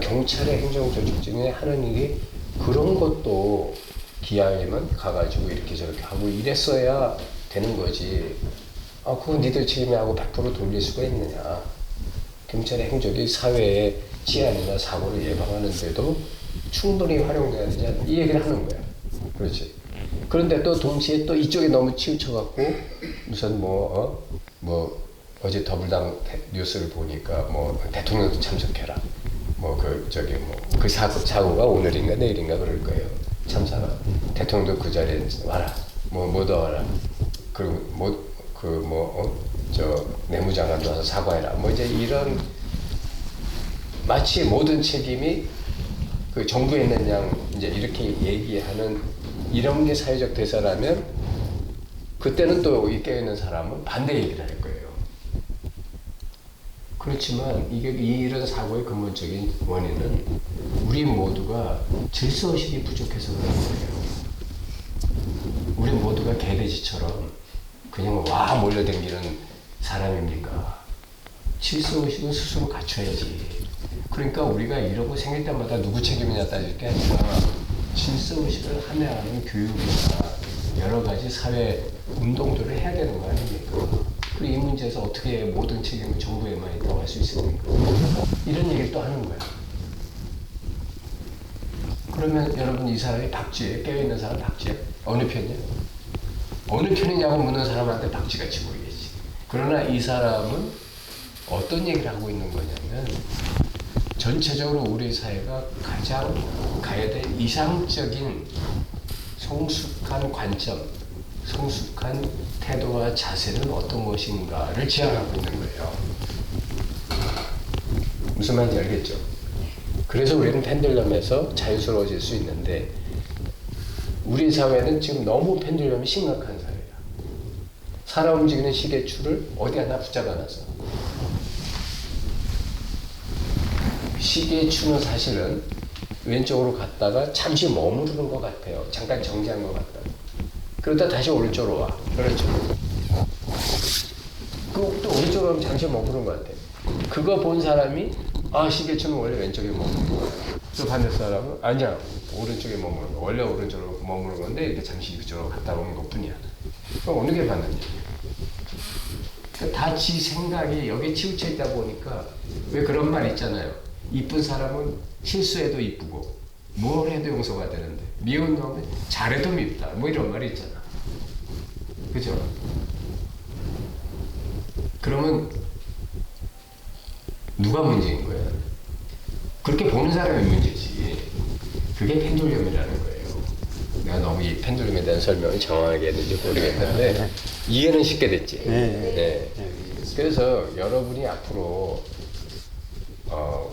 경찰의 행정 조직 중에 하는 일이 그런 것도 기왕이면 가가지고 이렇게 저렇게 하고 이랬어야 되는 거지. 그거 니들 책임이야 하고 100% 돌릴 수가 있느냐. 경찰의 행적이 사회의 치안이나 사고를 예방하는데도 충분히 활용돼야 되냐 이 얘기를 하는 거야. 그렇지. 그런데 또 동시에 또 이쪽에 너무 치우쳐갖고 무슨 어제 더불당 뉴스를 보니까 대통령도 참석해라. 그 사고가 오늘인가 내일인가 그럴 거예요. 참사가. 대통령도 그 자리에 와라. 못 와라. 그리고 내무장관도 와서 사과해라. 이제 이런 마치 모든 책임이 그 정부에 있는 양 이제 이렇게 얘기하는 이런 게 사회적 대사라면 그때는 또 이 깨어있는 사람은 반대 얘기를 할 거예요. 그렇지만 이런 사고의 근본적인 원인은 우리 모두가 질서의식이 부족해서 그런 거예요. 우리 모두가 개돼지처럼 그냥 몰려다니는 사람입니까? 질서의식은 스스로 갖춰야지. 그러니까 우리가 이러고 생길 때마다 누구 책임이냐 따질 게 아니라 질서의식을 함양하는 교육이나 여러 가지 사회 운동들을 해야 되는 거 아닙니까? 그리고 이 문제에서 어떻게 모든 책임을 정부에만 있다고 할 수 있습니까? 이런 얘기를 또 하는 거야. 그러면 여러분 이 사람이 박쥐에 깨어있는 사람 박쥐야? 어느 편이야? 어느 편이냐고 묻는 사람한테 박쥐같이 보이겠지. 그러나 이 사람은 어떤 얘기를 하고 있는 거냐면 전체적으로 우리 사회가 가장 가야 될 이상적인 성숙한 관점, 성숙한 태도와 자세는 어떤 것인가를 지향하고 있는 거예요. 무슨 말인지 알겠죠? 그래서 우리는 펜들럼에서 자유스러워질 수 있는데 우리 사회는 지금 너무 펜들럼이 심각한 사회야. 살아 움직이는 시계추를 어디 하나 붙잡아놔서 시계추는 사실은 왼쪽으로 갔다가 잠시 머무르는 것 같아요. 잠깐 정지한 것 같다. 그러다 다시 오른쪽으로 와. 그렇죠. 또 오른쪽으로 가면 잠시 머무르는 것 같아. 그거 본 사람이 시계추는 원래 왼쪽에 머무르는 거야. 또 반대 사람은 아니야. 오른쪽에 머무르는 거야. 원래 오른쪽으로 머무르는 건데 이렇게 잠시 이쪽으로 갔다 오는 것 뿐이야. 그럼 어느 게 맞는 얘기야? 그러니까 다 지 생각이 여기에 치우쳐 있다 보니까 왜 그런 말 있잖아요. 이쁜 사람은 실수해도 이쁘고 뭘 해도 용서가 되는데 미운 놈은 잘해도 밉다. 이런 말이 있잖아. 그죠? 그러면 누가 문제인 거야? 그렇게 보는 사람이 문제지. 그게 펜듈럼이라는 거예요. 내가 너무 이 펜듈럼에 대한 설명을 정확하게 했는지 모르겠는데 이해는 쉽게 됐지. 네. 그래서 여러분이 앞으로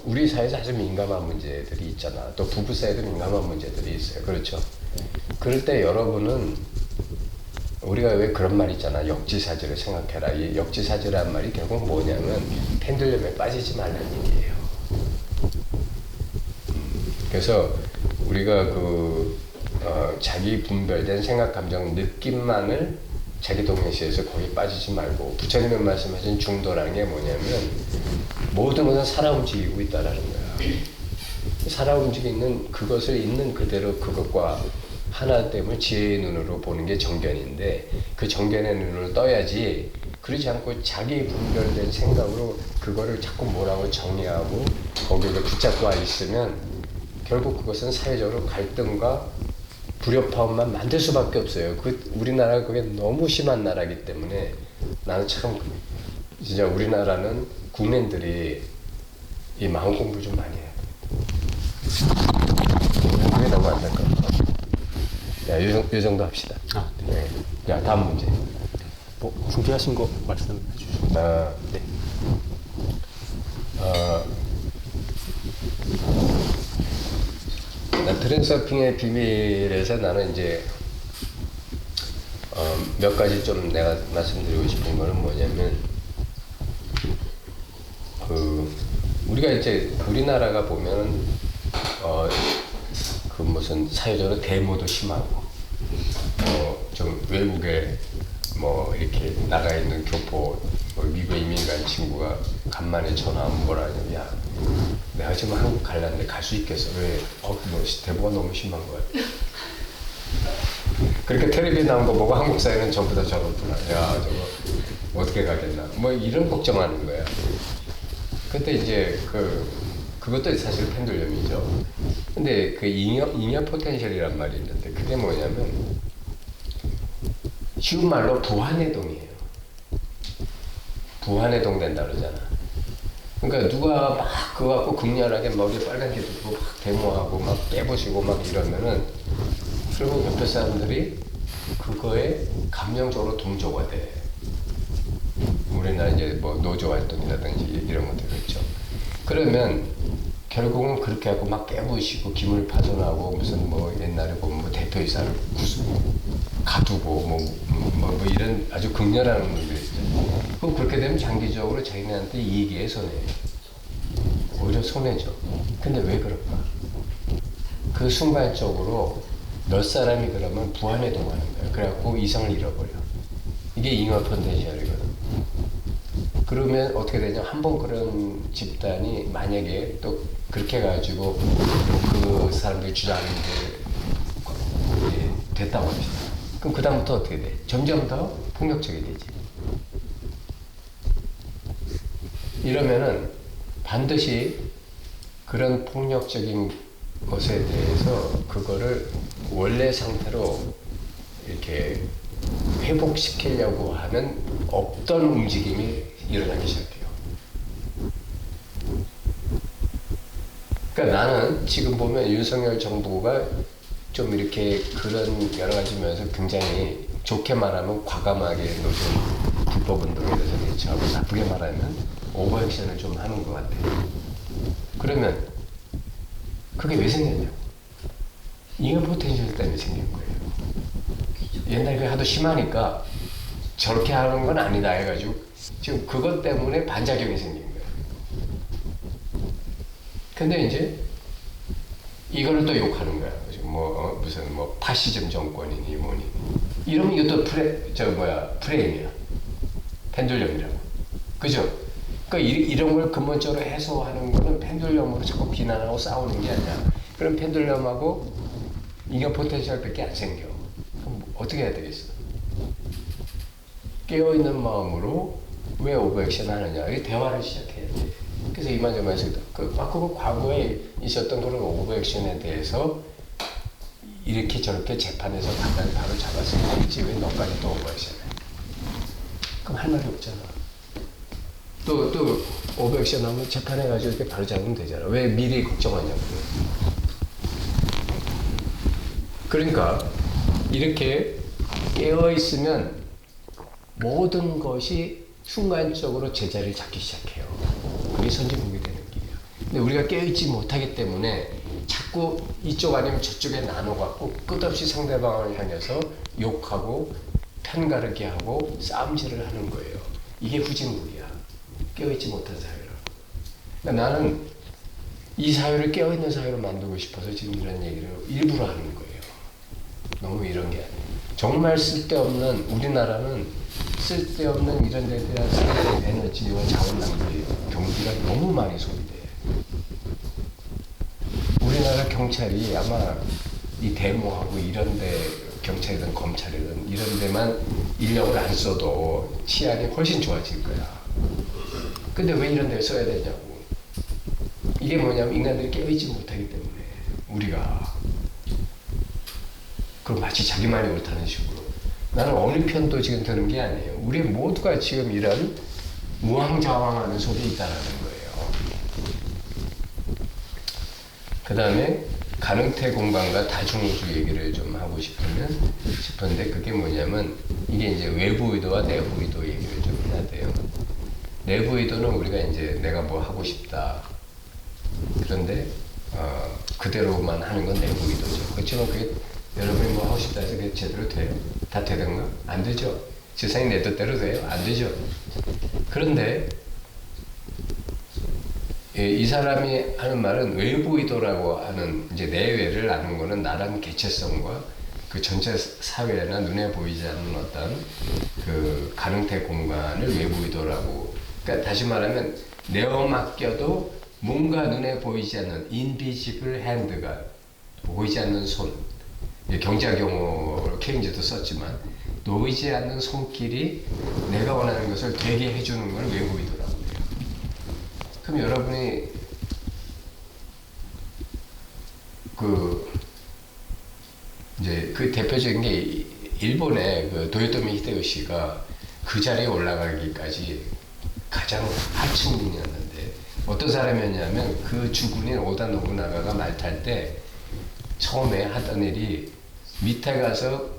우리 사회에서 아주 민감한 문제들이 있잖아. 또 부부 사이에도 민감한 문제들이 있어요. 그렇죠? 그럴 때 여러분은 우리가 왜 그런 말 있잖아. 역지사지를 생각해라. 이 역지사지라는 말이 결국 뭐냐면 펜들럼에 빠지지 말라는 얘기예요. 그래서 우리가 자기 분별된 생각, 감정, 느낌만을 자기 동행시에서 거기 빠지지 말고 부처님이 말씀하신 중도라는 게 뭐냐면 모든 것은 살아 움직이고 있다라는 거야. 살아 움직이는 그것을 있는 그대로 그것과 하나됨을 지혜의 눈으로 보는 게 정견인데 그 정견의 눈으로 떠야지 그러지 않고 자기 분별된 생각으로 그거를 자꾸 뭐라고 정의하고 거기에 붙잡고 있으면 결국 그것은 사회적으로 갈등과 불협화음만 만들 수밖에 없어요. 우리나라가 그게 너무 심한 나라이기 때문에 나는 참 진짜 우리나라는 국민들이 이 마음 공부 좀 많이 해야 돼. 그게 너무 안 될 것 같아. 야, 이 정도 합시다. 네. 야, 다음 문제. 준비하신 거 말씀해 주시죠. 네. 트랜서핑의 비밀에서 나는 이제 몇 가지 좀 내가 말씀드리고 싶은 거는 뭐냐면 우리가 이제 우리나라가 보면 그 무슨 사회적으로 데모도 심하고 좀 외국에 뭐 이렇게 나가 있는 교포 미국 이민 간 친구가 간만에 전화하면 뭐라 하냐면 야 내가 지금 한국 갈라는데 갈 수 있겠어? 왜? 뭐 데모가 너무 심한 거야. 그렇게 텔레비에 나온 거 보고 한국 사회는 전부 다 저렇구나. 야 저거 어떻게 가겠나. 뭐 이런 걱정하는 거야. 근데 이제 그것도 사실 펜듈럼이죠. 근데 그 잉여 포텐셜이란 말이 있는데 그게 뭐냐면 쉬운 말로 부한해동이에요. 부한해동 된다 그러잖아. 그러니까 누가 막 그거 갖고 극렬하게 머리에 빨간게 두고 막 데모하고 막 깨부시고 막 이러면은 결국 옆에 사람들이 그거에 감정적으로 동조가 돼. 우리나라 이제 뭐 노조 활동이라든지 이런 것들 있죠. 그러면 결국은 그렇게 하고 막 깨부시고 기물 파손하고 무슨 뭐 옛날에 보면 뭐 대표이사를 가두고 뭐 이런 아주 극렬한 분들이 있죠. 그럼 그렇게 되면 장기적으로 자기네한테 이익이에요, 손해예요? 오히려 손해죠. 근데 왜 그럴까? 그 순간적으로 몇 사람이 그러면 부한해동하는 거예요. 그래갖고 이성을 잃어버려. 이게 잉여 포텐셜이거든. 그러면 어떻게 되냐? 한번 그런 집단이 만약에 또 그렇게 해가지고 그 사람들이 주장하는 게 됐다고 합시다. 그럼 그 다음부터 어떻게 돼? 점점 더 폭력적이 되지. 이러면은 반드시 그런 폭력적인 것에 대해서 그거를 원래 상태로 이렇게 회복시키려고 하는 없던 움직임이 일어나기 시작해요. 그러니까 나는 지금 보면 윤석열 정부가 좀 이렇게 그런 여러 가지 면에서 굉장히 좋게 말하면 과감하게 노조 불법 운동에 대해서 대처하고 나쁘게 말하면 오버액션을 좀 하는 것 같아요. 그러면 그게 왜 생겼냐고. 잉여 포텐셜 때문에 생긴 거예요. 옛날에 그게 하도 심하니까 저렇게 하는 건 아니다 해가지고 지금 그것 때문에 반작용이 생긴 거예요. 근데 이제 이거를 또 욕하는 거야. 무슨 파시즘 정권이니 뭐니. 이러면 이것도 프레임이야. 펜듈럼이라고. 그죠? 그러니까 이런 걸 근본적으로 해소하는 거는 펜듈럼으로 자꾸 비난하고 싸우는 게 아니야. 그럼 펜듈럼하고 잉여 포텐셜밖에 안 생겨. 그럼 어떻게 해야 되겠어? 깨어있는 마음으로 왜 오버액션 하느냐. 이 대화를 시작해야 돼. 그래서 이만저만해서 그 과거에 있었던 그런 오버액션에 대해서 이렇게 저렇게 재판에서 판단을 바로 잡았으면 되지. 왜 너까지 또 오버액션해? 그럼 할 말이 없잖아. 또 오버액션 하면 재판해가지고 이렇게 바로 잡으면 되잖아. 왜 미리 걱정하냐고. 그러니까 이렇게 깨어있으면 모든 것이 순간적으로 제자리를 잡기 시작해요. 그게 선진국이 되는 길이야. 근데 우리가 깨어있지 못하기 때문에 자꾸 이쪽 아니면 저쪽에 나눠갖고 끝없이 상대방을 향해서 욕하고 편가르기 하고 싸움질을 하는 거예요. 이게 후진국이야. 깨어있지 못한 사회라. 그러니까 나는 이 사회를 깨어있는 사회로 만들고 싶어서 지금 이런 얘기를 일부러 하는 거예요. 너무 이런 게 아니에요. 정말 쓸데없는, 우리나라는 쓸데없는 이런 데 대한 사회의 에너지와 자원 낭비 경기가 너무 많이 소비돼. 우리나라 경찰이 아마 이 데모하고 이런데 경찰이든 검찰이든 이런 데만 인력을 안 써도 치안이 훨씬 좋아질 거야. 근데 왜 이런 데 써야 되냐고. 이게 뭐냐면 인간들이 깨어있지 못하기 때문에 우리가 그럼 마치 자기만이 옳다는 식으로. 나는 어느 편도 지금 드는 게 아니에요. 우리 모두가 지금 이런 무왕좌왕하는 속에 있다라는 거예요. 그 다음에 가능태 공간과 다중우주 얘기를 좀 하고 싶은데 그게 뭐냐면 이게 이제 외부 의도와 내부 의도 얘기를 좀 해야 돼요. 내부 의도는 우리가 이제 내가 뭐 하고 싶다. 그런데 그대로만 하는 건 내부 의도죠. 그렇지만 그게 여러분이 뭐 하고 싶다 해서 그게 제대로 돼요? 다 되던가? 안 되죠. 세상이 내 뜻대로 돼요? 안 되죠. 그런데 이 사람이 하는 말은 외부 의도라고 하는 이제 내외를 아는 거는 나란 개체성과 그 전체 사회나 눈에 보이지 않는 어떤 그 가능태 공간을 외부 의도라고. 그러니까 다시 말하면 내어 맡겨도 뭔가 눈에 보이지 않는 invisible hand가 보이지 않는 손. 경제학 용어로 케인즈도 썼지만 놓이지 않는 손길이 내가 원하는 것을 되게 해주는 걸 외부 의도라고 해요. 그럼 여러분이 이제 그 대표적인 게 일본의 그 도요토미 히데요시가 그 자리에 올라가기까지 가장 하층민이었는데 어떤 사람이었냐면 그 주군인 오다 노부나가가 말 탈 때 처음에 하던 일이 밑에 가서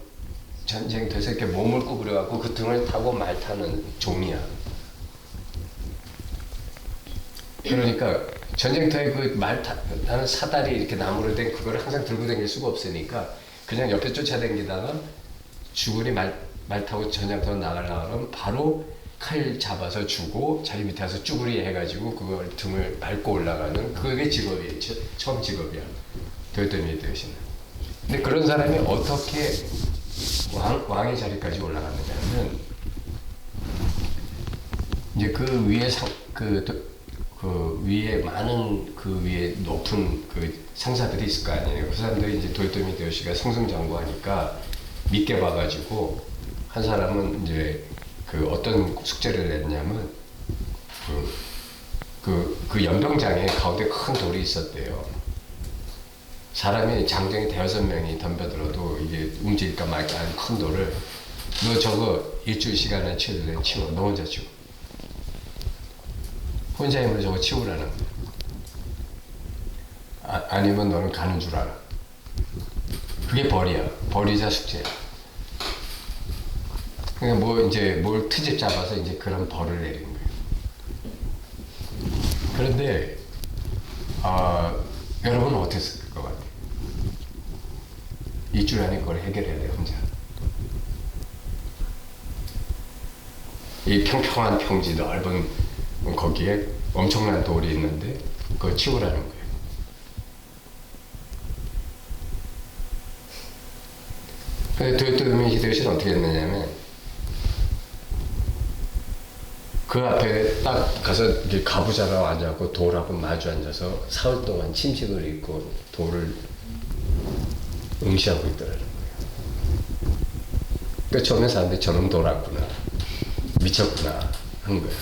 전쟁터에서 이렇게 몸을 구부려갖고 그 등을 타고 말 타는 종이야. 그러니까 전쟁터에 그 말 타는 사다리 이렇게 나무로 된 그걸 항상 들고 다닐 수가 없으니까 그냥 옆에 쫓아다니다가 주군이 말 타고 전쟁터로 나가려고 하면 바로 칼 잡아서 주고 자기 밑에 가서 쭈구리 해가지고 그걸 등을 밟고 올라가는 그게 직업이에요. 처음 직업이야. 도요토미 히데요시는. 근데 그런 사람이 어떻게 왕의 자리까지 올라갔느냐면 이제 그 위에 그 위에 많은 그 위에 높은 그 상사들이 있을 거 아니에요. 그 사람들이 이제 도요토미 히데요시가 승승장구하니까 믿게 봐가지고 한 사람은 이제 그 어떤 숙제를 냈냐면 그 연병장에 가운데 큰 돌이 있었대요. 사람이 장정이 대여섯 명이 덤벼들어도 이게 움직일까 말까 하는 큰 돌을 너 저거 일주일 시간에 치우래 치워. 너 혼자 치워. 혼자 힘으로 저거 치우라는 거야. 아니면 너는 가는 줄 알아. 그게 벌이야. 벌이자 숙제야. 그러니까 뭐 이제 뭘 트집 잡아서 이제 그런 벌을 내린 거예요. 그런데 여러분은 어떻게 쓸 것 같아요? 일주일 안에 그걸 해결해야 돼 혼자. 이 평평한 평지 넓은 거기에 엄청난 돌이 있는데 그걸 치우라는 거예요. 근데 도요토미 히데요시는 어떻게 했느냐면 그 앞에 딱 가서 이렇게 가부좌로 앉아갖고 돌하고 마주 앉아서 사흘 동안 침식을 입고 돌을 응시하고 있더라는 거예요. 그러니까 처음에 사람들이 저놈 돌았구나, 미쳤구나 한 거예요.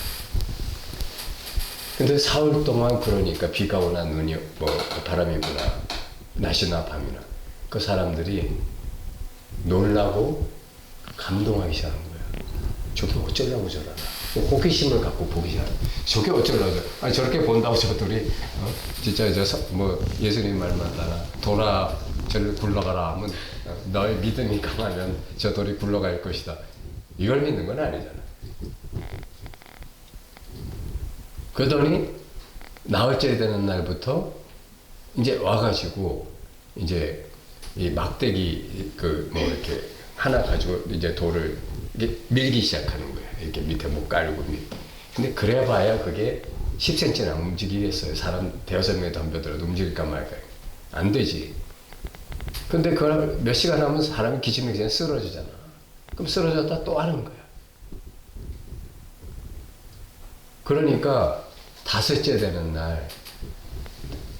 근데 사흘 동안 그러니까 비가 오나 눈이 뭐 바람이 부나 낮이나 밤이나 그 사람들이 놀라고 감동하기 시작한 거예요. 저게 어쩌려고 저러나. 호기심을 갖고 보기 시작. 저게 어쩌려고. 아니 저렇게 본다고 저들이 진짜 뭐 예수님 말 맞다나 돌아 저를 굴러가라 하면 너의 믿음이 강하면 저 돌이 굴러갈 것이다. 이걸 믿는 건 아니잖아. 그러더니 나흘째 되는 날부터 이제 와가지고 이제 이 막대기 그 뭐 이렇게 하나 가지고 이제 돌을 이렇게 밀기 시작하는 거예요. 이렇게 밑에 못 깔고 근데 그래봐야 그게 10cm는 안 움직이겠어요. 사람 대여섯 명이 덤벼들어도 움직일까 말까. 안 되지. 근데 그걸 몇 시간 하면 사람이 기침이 그냥 쓰러지잖아. 그럼 쓰러졌다 또 하는 거야. 그러니까 다섯째 되는 날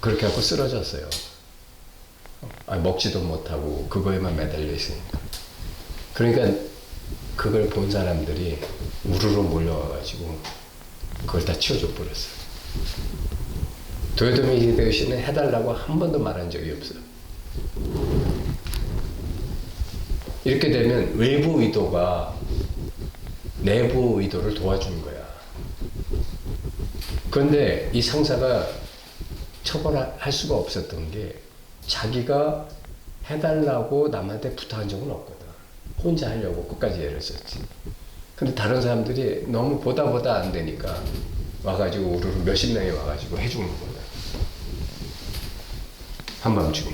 그렇게 하고 쓰러졌어요. 먹지도 못하고 그거에만 매달려 있으니까. 그러니까 그걸 본 사람들이 우르르 몰려와가지고 그걸 다 치워줘 버렸어요. 도요토미 히데요시는 해달라고 한 번도 말한 적이 없어요. 이렇게 되면 외부 의도가 내부 의도를 도와주는 거야. 그런데 이 상사가 처벌할 수가 없었던 게 자기가 해달라고 남한테 부탁한 적은 없거든. 혼자 하려고 끝까지 애를 썼지. 근데 다른 사람들이 너무 보다 안 되니까 와가지고 우르르 몇십 명이 와가지고 해주는 거다. 한밤중에.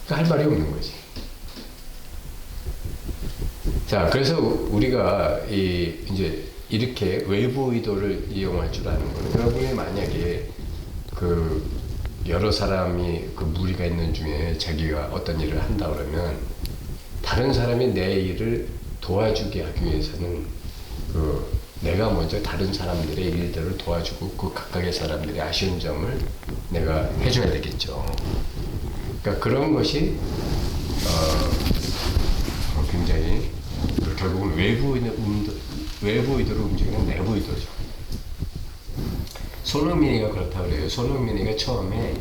그러니까 할 말이 없는 거지. 자, 그래서 우리가 이제 이렇게 외부 의도를 이용할 줄 아는 거예요. 여러분이 만약에 그 여러 사람이 그 무리가 있는 중에 자기가 어떤 일을 한다 그러면 다른 사람이 내 일을 도와주게 하기 위해서는 그 내가 먼저 다른 사람들의 일들을 도와주고 그 각각의 사람들의 아쉬운 점을 내가 해줘야 되겠죠. 그러니까 그런 것이 굉장히 결국은 외부 의도로 움직이는 내부 의도죠. 손흥민이가 그렇다고 그래요. 손흥민이가 처음에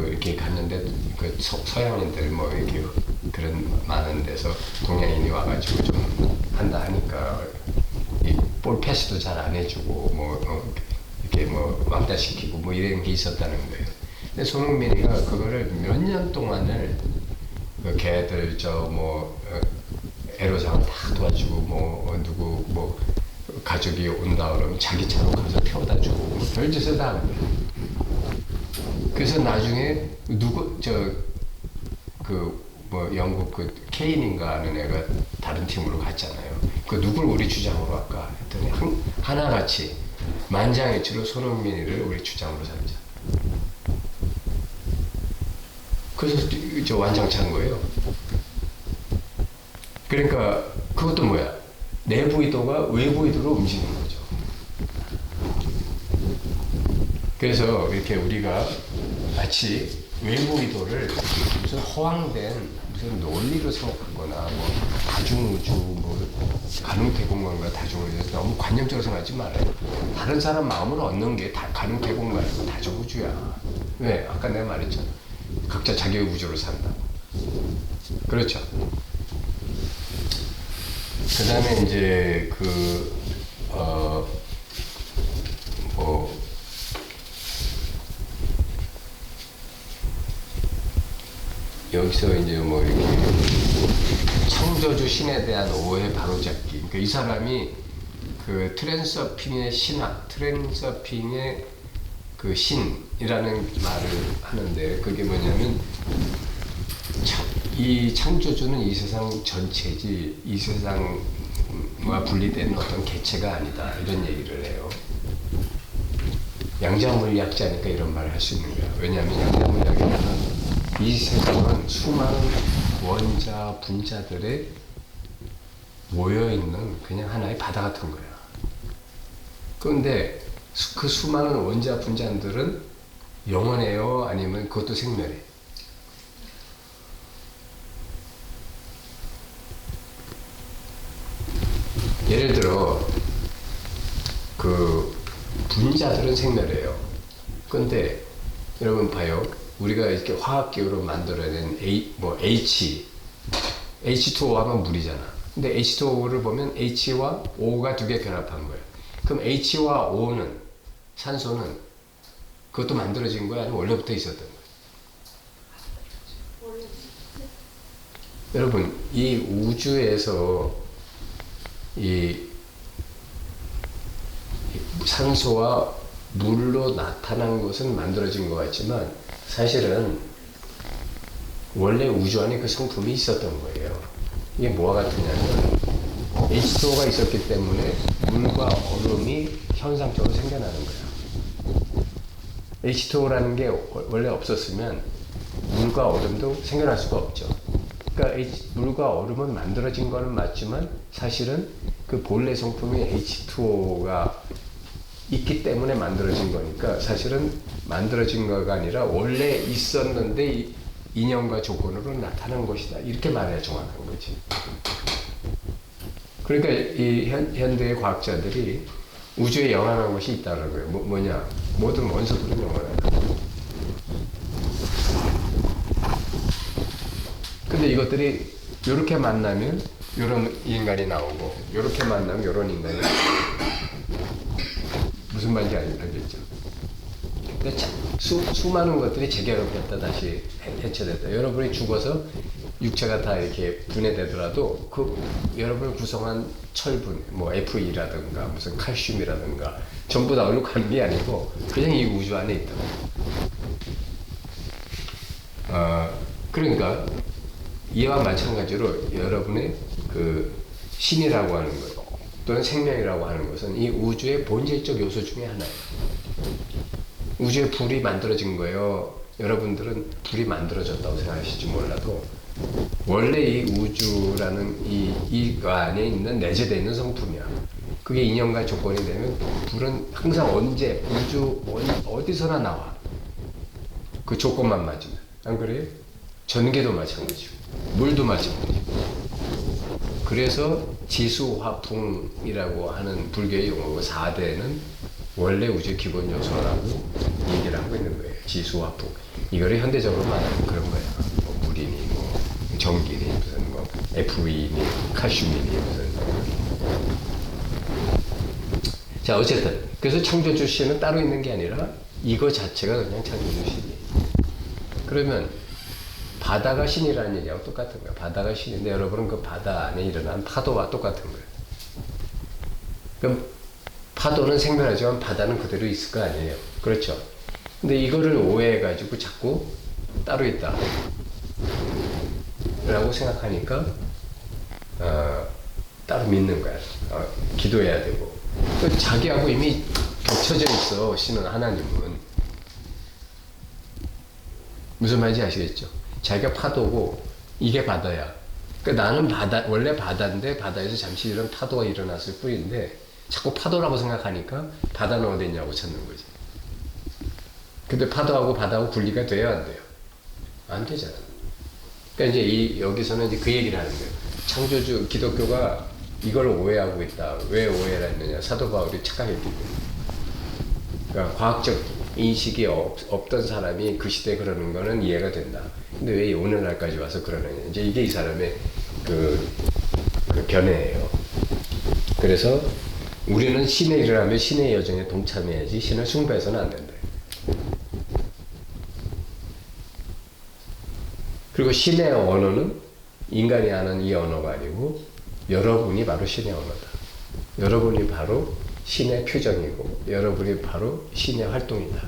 이렇게 갔는데 그 서양인들 뭐 이렇게 그런 많은 데서 동양인이 와가지고 좀 한다 하니까 이 볼 패스도 잘 안 해주고 뭐 이렇게 뭐 왕따시키고 뭐 이런 게 있었다는 거예요. 근데 손흥민이가 그거를 몇 년 동안을 그 걔들 애로사항 다 도와주고 누구 가족이 온다 그러면 자기 차로 가서 태워다 주고 뭐 별짓을 다 하는 거예요. 그래서 나중에 영국 그 케인인가 하는 애가 다른 팀으로 갔잖아요. 그 누굴 우리 주장으로 할까 했더니 하나같이 만장일치로 손흥민이를 우리 주장으로 삼자. 그래서 저 완장찬 거예요. 그러니까 그것도 뭐야? 내부 의도가 외부 의도로 움직이는 거죠. 그래서 이렇게 우리가 마치 외부 의도를 무슨 허황된 무슨 논리로 생각하거나 다중우주 가능태공간과 다중우주 너무 관념적으로 생각하지 말아요. 다른 사람 마음을 얻는 게 다 가능태공간이고 다중우주야. 왜? 아까 내가 말했잖아. 각자 자기의 우주로 산다고. 그렇죠. 그 다음에 이제 여기서 이제 이렇게 창조주 신에 대한 오해 바로잡기. 그러니까 이 사람이 그 트랜서핑의 신학, 트랜서핑의 그 신이라는 말을 하는데 그게 뭐냐면 이 창조주는 이 세상 전체지 이 세상과 분리된 어떤 개체가 아니다 이런 얘기를 해요. 양자물리학자니까 이런 말을 할 수 있는 거야. 왜냐하면 양자물리학에는 이 세상은 수많은 원자, 분자들의 모여있는 그냥 하나의 바다 같은 거야. 그런데 그 수많은 원자, 분자들은 영원해요? 아니면 그것도 생멸해? 예를 들어 그 분자들은 생멸해요. 근데 여러분 봐요. 우리가 이렇게 화학기호로 만들어낸 H2O 하면 물이잖아. 근데 H2O를 보면 H와 O가 두 개 결합한 거예요. 그럼 H와 O는 산소는 그것도 만들어진 거야? 아니면 원래부터 있었던 거야? 여러분 이 우주에서 이 산소와 물로 나타난 것은 만들어진 것 같지만 사실은 원래 우주 안에 그 성품이 있었던 거예요. 이게 뭐와 같으냐면 H2O가 있었기 때문에 물과 얼음이 현상적으로 생겨나는 거예요. H2O라는 게 원래 없었으면 물과 얼음도 생겨날 수가 없죠. 그러니까 물과 얼음은 만들어진 거는 맞지만 사실은 그 본래 성품이 H2O가 있기 때문에 만들어진 거니까 사실은 만들어진 거가 아니라 원래 있었는데 인연과 조건으로 나타난 것이다. 이렇게 말해야 정확한 거지. 그러니까 이 현대의 과학자들이 우주에 영원한 것이 있다는 거예요. 뭐냐? 모든 원소들은 영원하다. 근데 이것들이 이렇게 만나면 이런 인간이 나오고 이렇게 만나면 이런 인간이 나오고 무슨 말인지 알겠죠? 근데 수많은 것들이 재결합됐다 다시 해체됐다. 여러분이 죽어서 육체가 다 이렇게 분해되더라도 그 여러분을 구성한 철분, Fe라든가 무슨 칼슘이라든가 전부 다 얼룩 가는 게 아니고 그냥 이 우주 안에 있다. 그러니까 이와 마찬가지로 여러분의 그 신이라고 하는 것 또는 생명이라고 하는 것은 이 우주의 본질적 요소 중에 하나예요. 우주에 불이 만들어진 거예요. 여러분들은 불이 만들어졌다고 생각하실지 몰라도 원래 이 우주라는 이가 안에 있는 내재되어 있는 성품이야. 그게 인연과 조건이 되면 불은 항상 언제 우주 어디서나 나와. 그 조건만 맞으면. 안 그래요? 전기도 마찬가지고 물도 마찬가지고. 그래서 지수화풍이라고 하는 불교의 용어고 4대는 원래 우주의 기본 요소라고 얘기를 하고 있는 거예요. 지수화풍. 이거를 현대적으로 말하면 그런 거예요. 뭐 물이니 뭐 전기니 무슨 뭐 FE니 칼슘이니 무슨. 자 어쨌든 그래서 창조주 신은 따로 있는 게 아니라 이거 자체가 그냥 창조주 신이에요. 그러면 바다가 신이라는 얘기하고 똑같은 거예요. 바다가 신인데 여러분은 그 바다 안에 일어난 파도와 똑같은 거예요. 그럼 파도는 생멸하지만 바다는 그대로 있을 거 아니에요. 그렇죠? 근데 이거를 오해해가지고 자꾸 따로 있다 라고 생각하니까 따로 믿는 거야. 기도해야 되고. 자기하고 이미 겹쳐져 있어. 신은 하나님은. 무슨 말인지 아시겠죠? 자기가 파도고 이게 바다야. 그러니까 나는 바다, 원래 바다인데 바다에서 잠시 이런 파도가 일어났을 뿐인데 자꾸 파도라고 생각하니까 바다는 어디 있냐고 찾는 거지. 근데 파도하고 바다하고 분리가 돼야 안 돼요? 안 되잖아. 그러니까 이제 여기서는 이제 그 얘기를 하는 거예요. 창조주 기독교가 이걸 오해하고 있다. 왜 오해를 했느냐? 사도 바울이 착각했기 때문에. 그러니까 과학적 인식이 없던 사람이 그 시대에 그러는 거는 이해가 된다. 근데 왜 오늘날까지 와서 그러느냐. 이제 이게 이 사람의 그 견해예요. 그래서 우리는 신의 일을 하면 신의 여정에 동참해야지 신을 숭배해서는 안 된다. 그리고 신의 언어는 인간이 하는 이 언어가 아니고 여러분이 바로 신의 언어다. 여러분이 바로 신의 표정이고 여러분이 바로 신의 활동이다.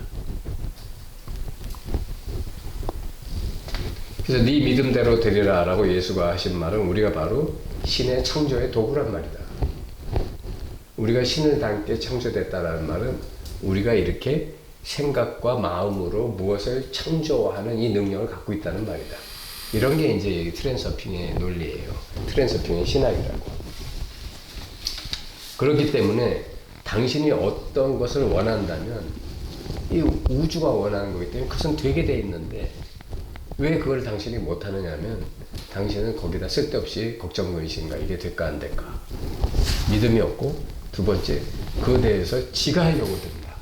그래서 네 믿음대로 되리라 라고 예수가 하신 말은 우리가 바로 신의 창조의 도구란 말이다. 우리가 신을 닮게 창조됐다라는 말은 우리가 이렇게 생각과 마음으로 무엇을 창조하는 이 능력을 갖고 있다는 말이다. 이런 게 이제 트랜서핑의 논리예요. 트랜서핑의 신학이라고. 그렇기 때문에 당신이 어떤 것을 원한다면 이 우주가 원하는 거기 때문에 그것은 되게 돼 있는데 왜 그걸 당신이 못하느냐면 당신은 거기다 쓸데없이 걱정거리신가 이게 될까 안 될까 믿음이 없고 두 번째 그에 대해서 지가 하려고 든다.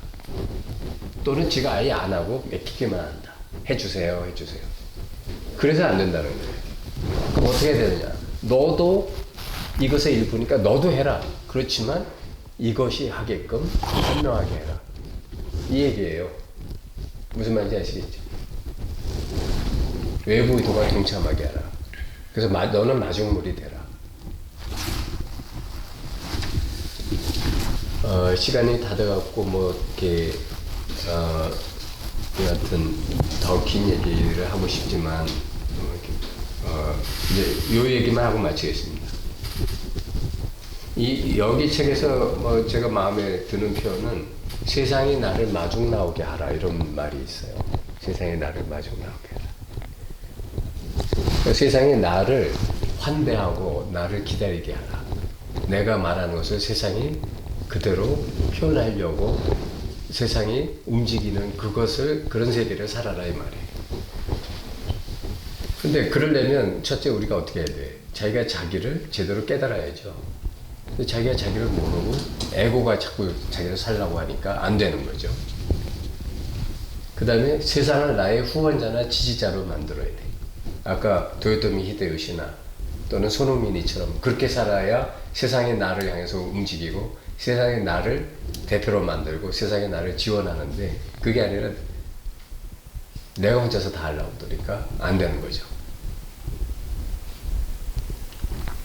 또는 지가 아예 안 하고 맡기기만 한다. 해주세요. 그래서 안 된다는 거예요. 그럼 어떻게 해야 되느냐? 너도 이것의 일부니까 너도 해라. 그렇지만 이것이 하게끔 현명하게 해라. 이 얘기예요. 무슨 말인지 아시겠죠? 외부 의도가 동참하게 하라. 그래서 너는 마중물이 되라. 시간이 다 돼갖고 뭐 이렇게 여하튼 더 긴 얘기를 하고 싶지만 이제 요 얘기만 하고 마치겠습니다. 여기 책에서 뭐 제가 마음에 드는 표현은 세상이 나를 마중 나오게 하라 이런 말이 있어요. 세상이 나를 마중 나오게 하라. 그러니까 세상이 나를 환대하고 나를 기다리게 하라. 내가 말하는 것을 세상이 그대로 표현하려고 세상이 움직이는 그런 세계를 살아라 이 말이에요. 근데 그러려면 첫째 우리가 어떻게 해야 돼? 자기가 자기를 제대로 깨달아야죠. 근데 자기가 자기를 모르고 에고가 자꾸 자기를 살라고 하니까 안 되는 거죠. 그 다음에 세상을 나의 후원자나 지지자로 만들어야 돼. 아까 도요토미 히데요시나 또는 손흥민이처럼 그렇게 살아야 세상이 나를 향해서 움직이고 세상에 나를 대표로 만들고 세상에 나를 지원하는데 그게 아니라 내가 혼자서 다 하려고 그러니까 안 되는 거죠.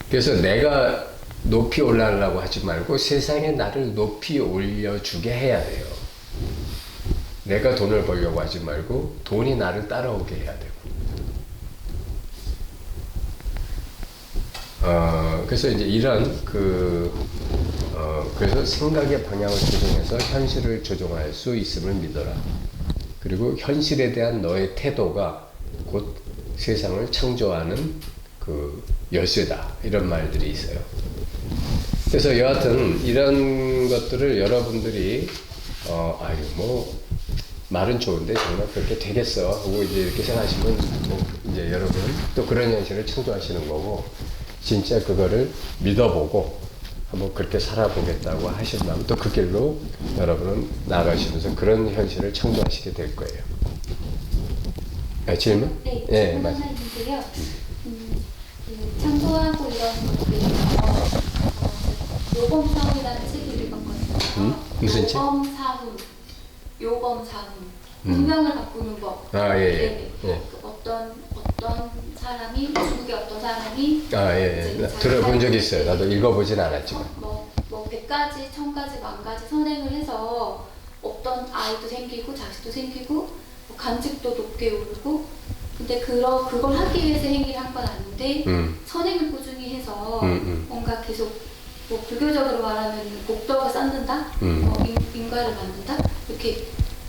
그래서 내가 높이 올라가려고 하지 말고 세상에 나를 높이 올려주게 해야 돼요. 내가 돈을 벌려고 하지 말고 돈이 나를 따라오게 해야 되고 그래서 이제 이런 그래서 생각의 방향을 조정해서 현실을 조종할 수 있음을 믿어라. 그리고 현실에 대한 너의 태도가 곧 세상을 창조하는 그 열쇠다. 이런 말들이 있어요. 그래서 여하튼 이런 것들을 여러분들이 아유 뭐 말은 좋은데 정말 그렇게 되겠어 하고 이제 이렇게 생각하시면 뭐 이제 여러분은 또 그런 현실을 창조하시는 거고, 진짜 그거를 믿어보고 한번 그렇게 살아보겠다고 하신다면 또 그 길로 여러분은 나아가시면서 그런 현실을 창조하시게 될 거예요. 질문? 네, 예, 질문 맞아요. 하나 있는데요. 그 창조하고 이런 것들에서 요범사훈이라는 책을 읽었거든요. 무슨 책? 요범사훈. 운명을 바꾸는 법. 아, 예, 예. 네, 네. 예. 그 어떤 사람이, 중국의 어떤 사람이 예. 이제 들어본 적이 있어요. 나도 읽어보진 않았지만. 뭐 100가지, 1000가지, 10,000가지 선행을 해서 어떤 아이도 생기고 자식도 생기고 뭐 간직도 높게 오르고, 근데 그걸 하기 위해서 행위를 한 건 아닌데 선행을 꾸준히 해서 뭔가 계속 뭐 불교적으로 말하면 복덕을 쌓는다, 인과를 만든다, 이렇게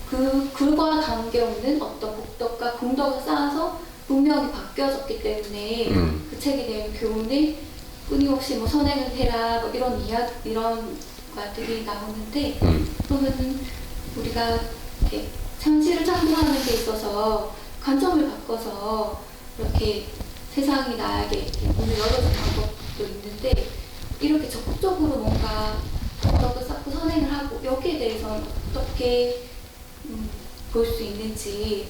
그와 관계없는 어떤 복덕과 공덕을 쌓아서 운명이 바뀌어졌기 때문에 그 책에 대한 교훈이 끊임없이 뭐 선행을 해라 뭐 이런 말들이 나오는데, 그러면은 우리가 이렇게 현실을 창조하는 데 있어서 관점을 바꿔서 이렇게 세상이 나에게 문을 열어주는 방법도 있는데, 이렇게 적극적으로 뭔가 복덕을 쌓고 선행을 하고 여기에 대해서는 어떻게 볼 수 있는지,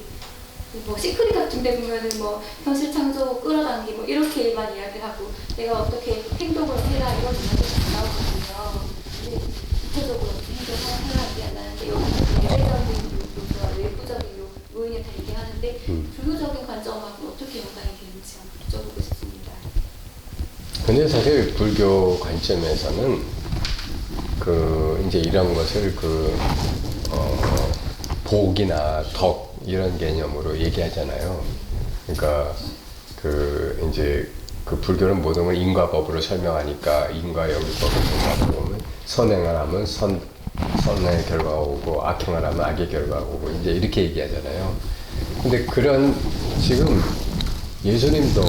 뭐 시크릿 같은 데 보면은 뭐 현실 창조 끌어당기 뭐 이렇게만 이야기를 하고 내가 어떻게 행동을 해라 이런 이야기가 나오거든요. 근데 구체적으로 어떻게 행동을 해라 이게 안 나는데, 여기는 예외적인 요소와 외부적인 요인을 다 얘기하는데 불교적인 관점하고 어떻게 연관이 되는지 한번 여쭤보고 싶습니다. 근데 사실 불교 관점에서는 이제 이런 것을 복이나 덕 이런 개념으로 얘기하잖아요. 그러니까 이제 불교는 모든 걸 인과법으로 설명하니까 인과영법을 보면 선행을 하면 선의 결과가 오고 악행을 하면 악의 결과가 오고 이제 이렇게 얘기하잖아요. 근데 지금 예수님도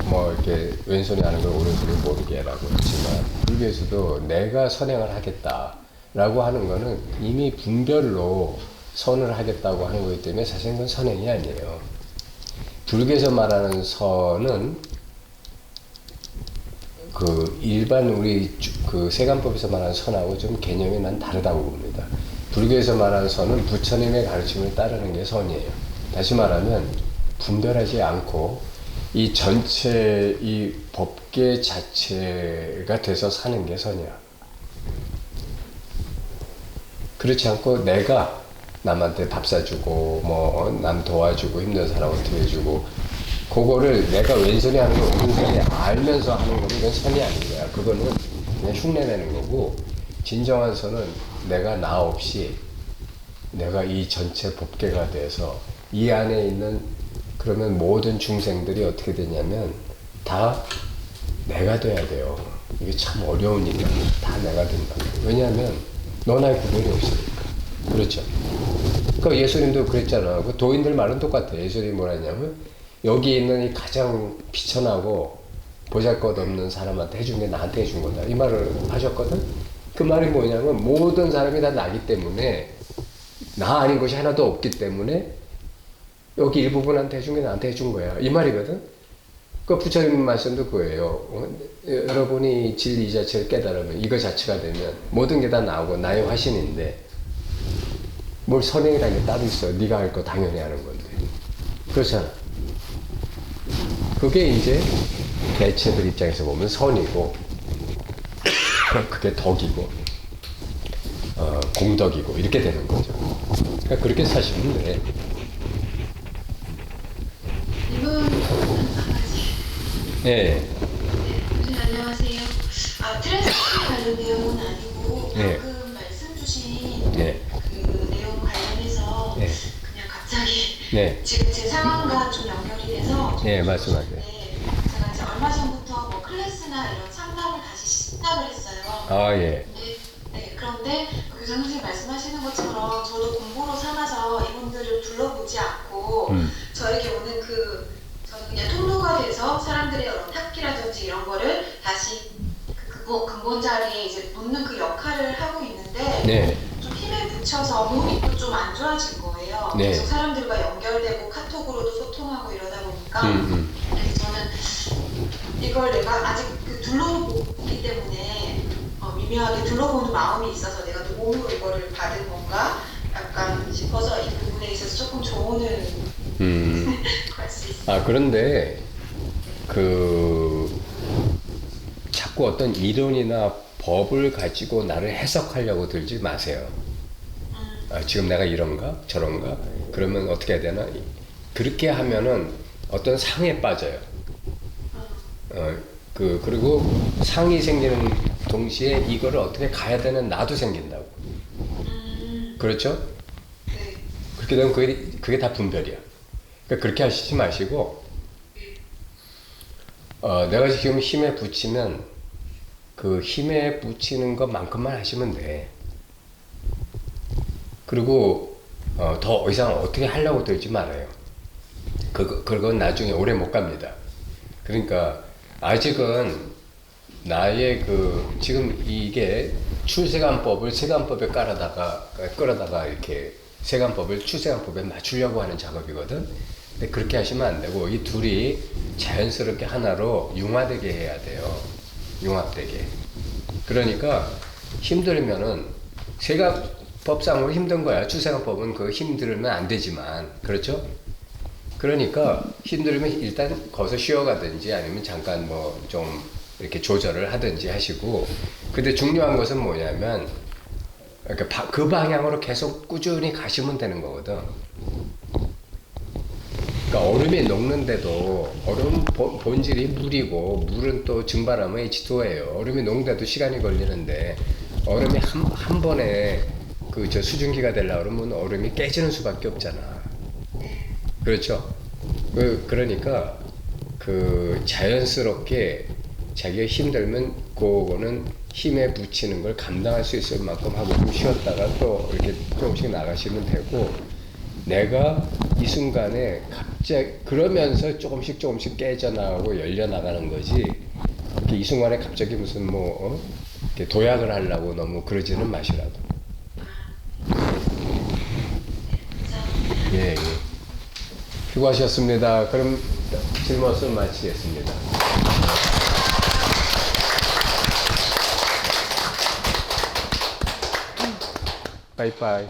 뭐 이렇게 왼손이 하는 걸 오른손이 모르게 라고 했지만, 불교에서도 내가 선행을 하겠다라고 하는 거는 이미 분별로 선을 하겠다고 하는 거기 때문에 사실 그건 선행이 아니에요. 불교에서 말하는 선은 일반 우리 세간법에서 말하는 선하고 좀 개념이 난 다르다고 봅니다. 불교에서 말하는 선은 부처님의 가르침을 따르는 게 선이에요. 다시 말하면 분별하지 않고 이 전체 이 법계 자체가 돼서 사는 게 선이야. 그렇지 않고 내가 남한테 밥 사주고 뭐 남 도와주고 힘든 사람한테 해주고 그거를 내가 왼손이 하는 걸 오른손이 알면서 하는 거면 그건 선이 아닌 거야. 그거는 그냥 흉내내는 거고, 진정한 선은 내가 나 없이 내가 이 전체 법계가 돼서 이 안에 있는, 그러면 모든 중생들이 어떻게 되냐면 다 내가 돼야 돼요. 이게 참 어려운 일이야. 다 내가 된다. 왜냐하면 너나의 구별이 없으니까. 그렇죠. 그러니까 예수님도 그랬잖아. 그 도인들 말은 똑같아. 예수님이 뭐라 했냐면 여기 있는 이 가장 비천하고 보잘것없는 사람한테 해준 게 나한테 해준 거다. 이 말을 하셨거든. 그 말이 뭐냐면 모든 사람이 다 나기 때문에, 나 아닌 것이 하나도 없기 때문에 여기 일부분한테 해준 게 나한테 해준 거야. 이 말이거든. 그 부처님 말씀도 그거예요. 여러분이 진리 자체를 깨달으면, 이거 자체가 되면 모든 게 다 나오고 나의 화신인데 뭘 선행이라는 게 따로 있어. 네가 할 거 당연히 하는 건데. 그렇잖아. 그게 이제 대체들 입장에서 보면 선이고, 그게 덕이고, 공덕이고 이렇게 되는 거죠. 그러니까 그렇게 사시면 돼. 이분 예. 교수님 안녕하세요. 트랜스포에 관련 내용은 아니고 네. 방금 말씀 주신 네. 그 내용 관련해서 네. 그냥 갑자기 네. 지금 제 상황과 좀 연결이 돼서 네, 말씀하세요. 네, 제가 이제 얼마 전부터 뭐 클래스나 상담이나 이런 상담을 다시 시작을 했어요. 아, 예. 그런데 그 교장 선생님 말씀하시는 것처럼 저도 공부로 삼아서 이분들을 불러보지 않고 저에게 오는 저는 그냥 통로가 돼서 사람들의 여러 탁기라든지 이런 거를 다시 근본 자리에 이제 묻는 그 역할을 하고 있는데 네. 좀 힘을 붙여서 몸이 또 좀 안 좋아진 거예요. 네. 계속 사람들과 연결되고 카톡으로도 소통하고 이러다 보니까 그래서 저는 이걸 내가 아직 둘러보기 때문에 미묘하게 둘러보는 마음이 있어서 내가 또 몸으로 이거를 받은 건가 약간 싶어서 이 부분에 있어서 조금 조언을 구할 수 있어요. 아, 그런데 자꾸 어떤 이론이나 법을 가지고 나를 해석하려고 들지 마세요. 아, 지금 내가 이런가 저런가 그러면 어떻게 해야 되나, 그렇게 하면은 어떤 상에 빠져요. 그리고 상이 생기는 동시에 이거를 어떻게 가야 되는 나도 생긴다고. 그렇죠? 네. 그렇게 되면 그게 다 분별이야. 그러니까 그렇게 하시지 마시고, 내가 지금 힘에 붙이면 그 힘에 붙이는 것만큼만 하시면 돼. 그리고 더 이상 어떻게 하려고 들지 말아요. 그건 나중에 오래 못 갑니다. 그러니까 아직은 나의 지금 이게 출세관법을 세관법에 끌어다가 이렇게 세관법을 출세관법에 맞추려고 하는 작업이거든. 근데 그렇게 하시면 안 되고 이 둘이 자연스럽게 하나로 융화되게 해야 돼요. 융합되게. 그러니까 힘들면은 세관법상으로 힘든 거야. 출세관법은 힘들면 안 되지만, 그렇죠? 그러니까 힘들면 일단 거기서 쉬어가든지 아니면 잠깐 좀 이렇게 조절을 하든지 하시고, 근데 중요한 것은 뭐냐면 그 방향으로 계속 꾸준히 가시면 되는 거거든. 그러니까 얼음이 녹는데도 얼음 본질이 물이고 물은 또 증발하면 H2O예요. 얼음이 녹는데도 시간이 걸리는데 얼음이 한 번에 수증기가 되려고 그러면 얼음이 깨지는 수밖에 없잖아. 그렇죠? 그러니까 자연스럽게 자기가 힘들면 그거는 힘에 붙이는 걸 감당할 수 있을 만큼 하고 좀 쉬었다가 또 이렇게 조금씩 나가시면 되고, 내가 이 순간에 갑자기 그러면서 조금씩 깨져나가고 열려나가는 거지, 이렇게 이 순간에 갑자기 무슨 이렇게 도약을 하려고 너무 그러지는 마시라고. 예. 수고하셨습니다. 그럼 질문을 마치겠습니다. 바이바이.